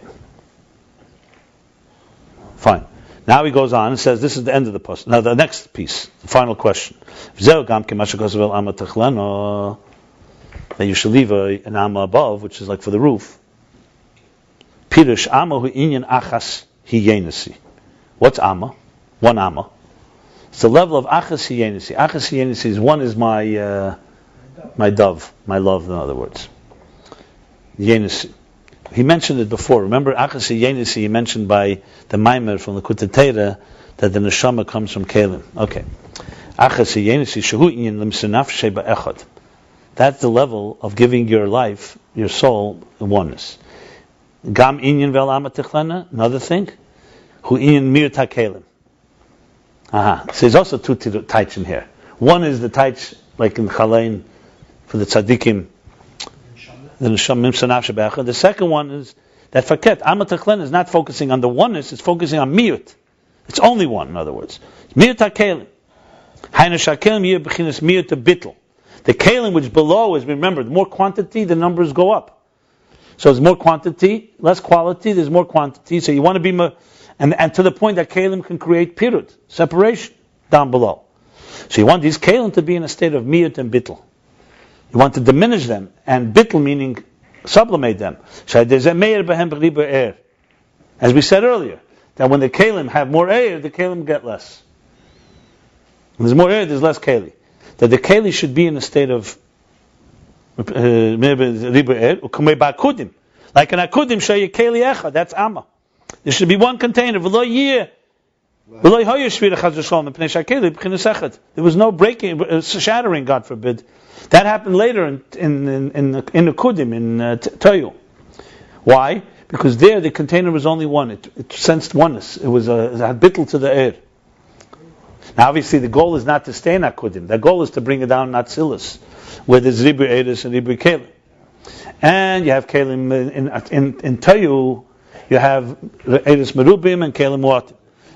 fine. Now he goes on and says, this is the end of the post. Now the next piece, the final question. That you should leave an amma above, which is like for the roof. Pirush amma hu inyan achas hiyenesi. What's amma? One amma. It's the level of achas hiyenesi. Achas hiyenesi is one is my dove, my love, in other words. Yenesi. He mentioned it before. Remember achas hiyenesi, he mentioned by the Maimer from the Kutatera that the neshama comes from Kalim. Okay. Achas hiyenesi shehu inyan limsinaf sheba echad. That's the level of giving your life, your soul, oneness. Gam inyan vel amma tichlena, another thing. Hu inyan mir takelim. So there's also two taich in here. One is the taich, like in Chalein, for the tzaddikim, the neshamim sanaf shebecha. The second one is that faket, amma tichlena is not focusing on the oneness, it's focusing on miut. It's only one, in other words. Mir takelim. Hainu shakelim yir b'chinas mir to bittel. The kalim which below is, remember, the more quantity, the numbers go up. So there's more quantity, less quality, there's more quantity. So you want to be, and to the point that kalim can create pirut, separation, down below. So you want these kalim to be in a state of miyut and bittel. You want to diminish them, and bittel meaning sublimate them. As we said earlier, that when the kalim have more air, the kalim get less. When there's more air, there's less kali. That the keli should be in a state of like an akudim shayi keli echa. That's amma. There should be one container. There was no breaking, shattering. God forbid. That happened later in akudim in Toyu. Why? Because there the container was only one. It sensed oneness. It had bittel to the air. Now, obviously, the goal is not to stay in akudim. The goal is to bring it down in atzilus, where there's ribur edus and ribur kelim. And you have kelim in Tayu, you have edus merubim and kelim muatim.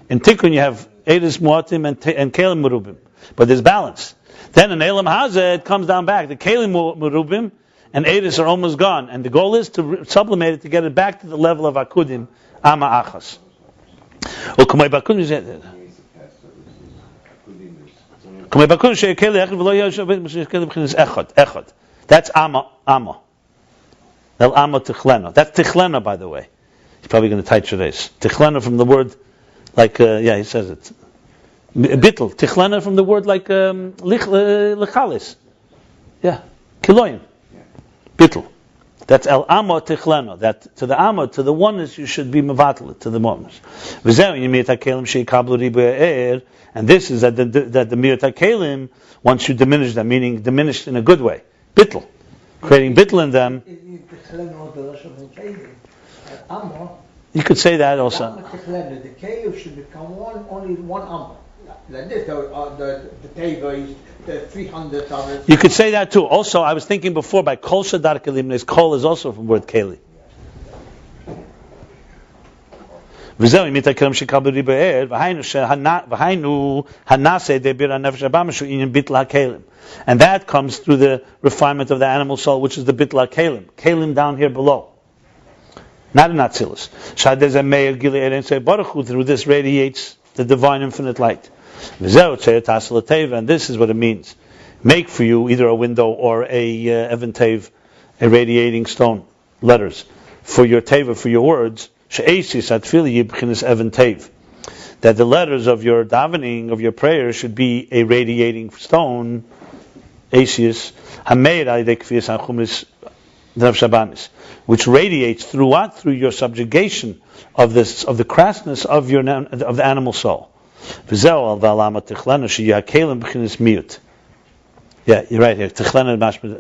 In Tikkun, you have edus muatim and kelim merubim. But there's balance. Then in Elam Hazeh, it comes down back. The kelim merubim and edus are almost gone. And the goal is to sublimate it, to get it back to the level of akudim, ama achas. That's amma. El amma tichlena. That's tichlena, by the way. He's probably going to type today's. Tichlena from the word, like, he says it. Bittel. Tichlena from the word like lechalis. Yeah. Kiloyim. Bittel. That's el amma tichlena. That to the amma, to the oneness, you should be mevatel, to the oneness. And this is that the mir takelim, once you diminish them, meaning diminished in a good way, bittel, creating bittel in them. You could say that also. The kelim should become only one amma. Like this, the teva is the 300 others. You could say that too. Also, I was thinking before by kol shadar limnos. Kol is also from the word keli. V'zeu imitakelim shekabel ribe'er v'hainu hanase debir hanefesh habamashu inyan bitl hakelim, and that comes through the refinement of the animal soul, which is the bitl hakelim. Kelim down here below. not in Atzilus. Through this radiates the divine infinite light. And this is what it means. Make for you either a window or a Even Tev, a radiating stone, letters, for your Teva, for your words, that the letters of your davening, of your prayer, should be a radiating stone, which radiates through your subjugation of the crassness of the animal soul. Yeah, you're right here.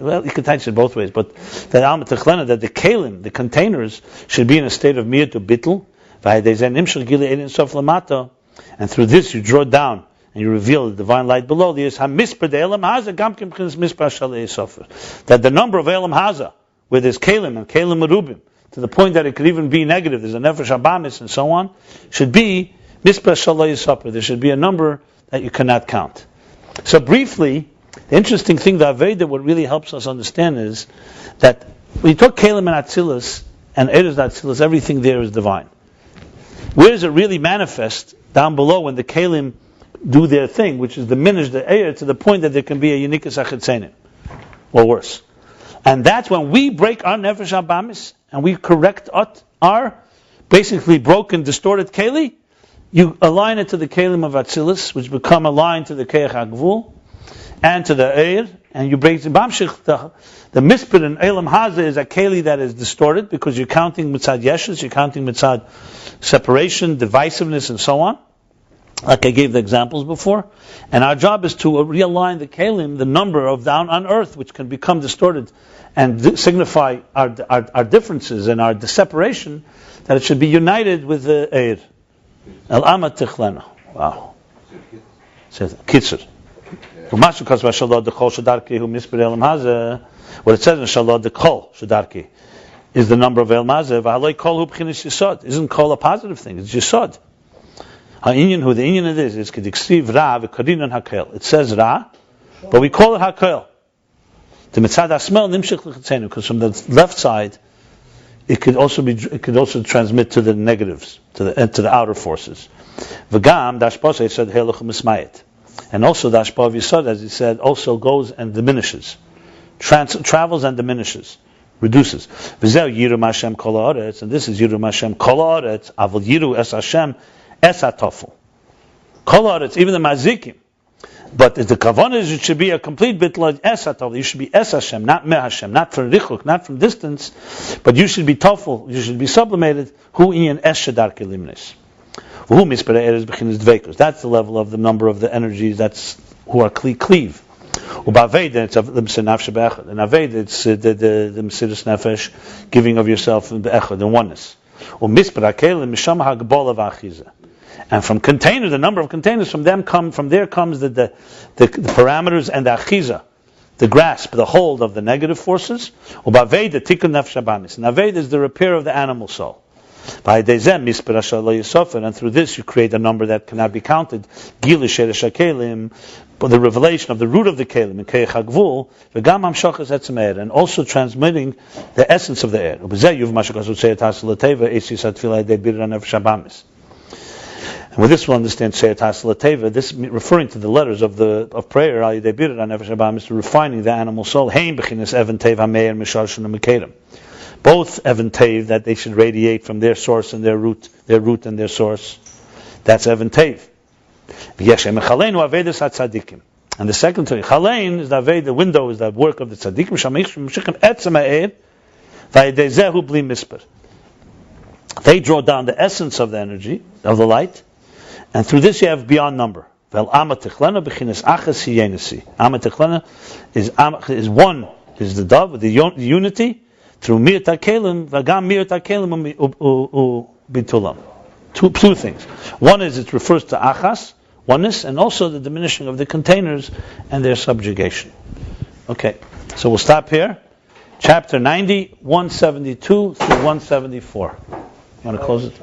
Well, you can touch it both ways, but that alma techlena, that the kelim, the containers, should be in a state of miyut or bittul, and through this you draw down and you reveal the divine light below. That the number of elam haza, where there's kelim and kelim merubim, to the point that it could even be negative, there's a nefesh abamis and so on, should be mispar shalei yisofer. There should be a number that you cannot count. So briefly, the interesting thing, the Aveda, what really helps us understand is that when you talk Kelim and Atzilus and Eretz Atzilus, everything there is divine. Where does it really manifest? Down below, when the Kelim do their thing, which is diminish the air to the point that there can be a unikas achetzenim, or worse. And that's when we break our nefesh abamis and we correct our basically broken, distorted Keli. You align it to the Kelim of Atzilus, which become aligned to the Keach HaGvul and to the Eir, and you break the Bamshich. The Mispir in Elam Haza is a Keli that is distorted because you're counting Mitzad Yeshes, you're counting Mitzad separation, divisiveness, and so on, like I gave the examples before. And our job is to realign the Kelim, the number of down on earth, which can become distorted and signify our differences and our separation, that it should be united with the Eir. El Amat Tichlena. Wow. Kitzur. What it says in Shalot the Kol Shadarki is the number of El Mazeh. Isn't Kol a positive thing? It's yesod. Who the Inyan of this is Kediksiv Ra v'Karinan Hakel. It says Ra, but we call it Hakel. The Mitzad Asmel Nimshich L'Chitzenu, because from the left side it could also transmit to the negatives, to the outer forces. V'gam Dashpos said Heluch Mismayit. And also the Ashpa of Yesod, as he said, also goes and diminishes. Travels and diminishes. Reduces. V'zeh yiru Hashem KOL, and this is yiru Hashem KOL, avol yiru es Hashem es hatofel. KOL, even the mazikim. But the kavanah is it should be a complete bittul es hatofel. You should be es Hashem, not me Hashem, not from richuk, not from distance, but you should be tofel, you should be sublimated. Hu inyan es shadarke limnos. That's the level of the number of the energies that's who are cleave. And Aved, it's the Mesiras Nefesh, giving of yourself in be'echad, in oneness. And from container, the number of containers, from there comes the parameters and the achiza, the grasp, the hold of the negative forces. And Aved is the repair of the animal soul. And through this you create a number that cannot be counted. But the revelation of the root of the kelim in Keich HaGvul, and also transmitting the essence of the air. And with this we'll understand Taaseh Lateva. This referring to the letters of prayer, refining the animal soul. Both Even Tev, that they should radiate from their source and their root and their source. That's Even Tev. And the second thing, Chalein is the window, is the work of the tzaddikim. They draw down the essence of the energy, of the light, and through this you have beyond number. Amat Tichlena is one, is the dove, the unity, through Mir Takelim, Vagam Mir Takelim Bitulam. Two things. One is it refers to Achas, oneness, and also the diminishing of the containers and their subjugation. Okay, so we'll stop here. Chapter 90, 172 through 174. You want to close it?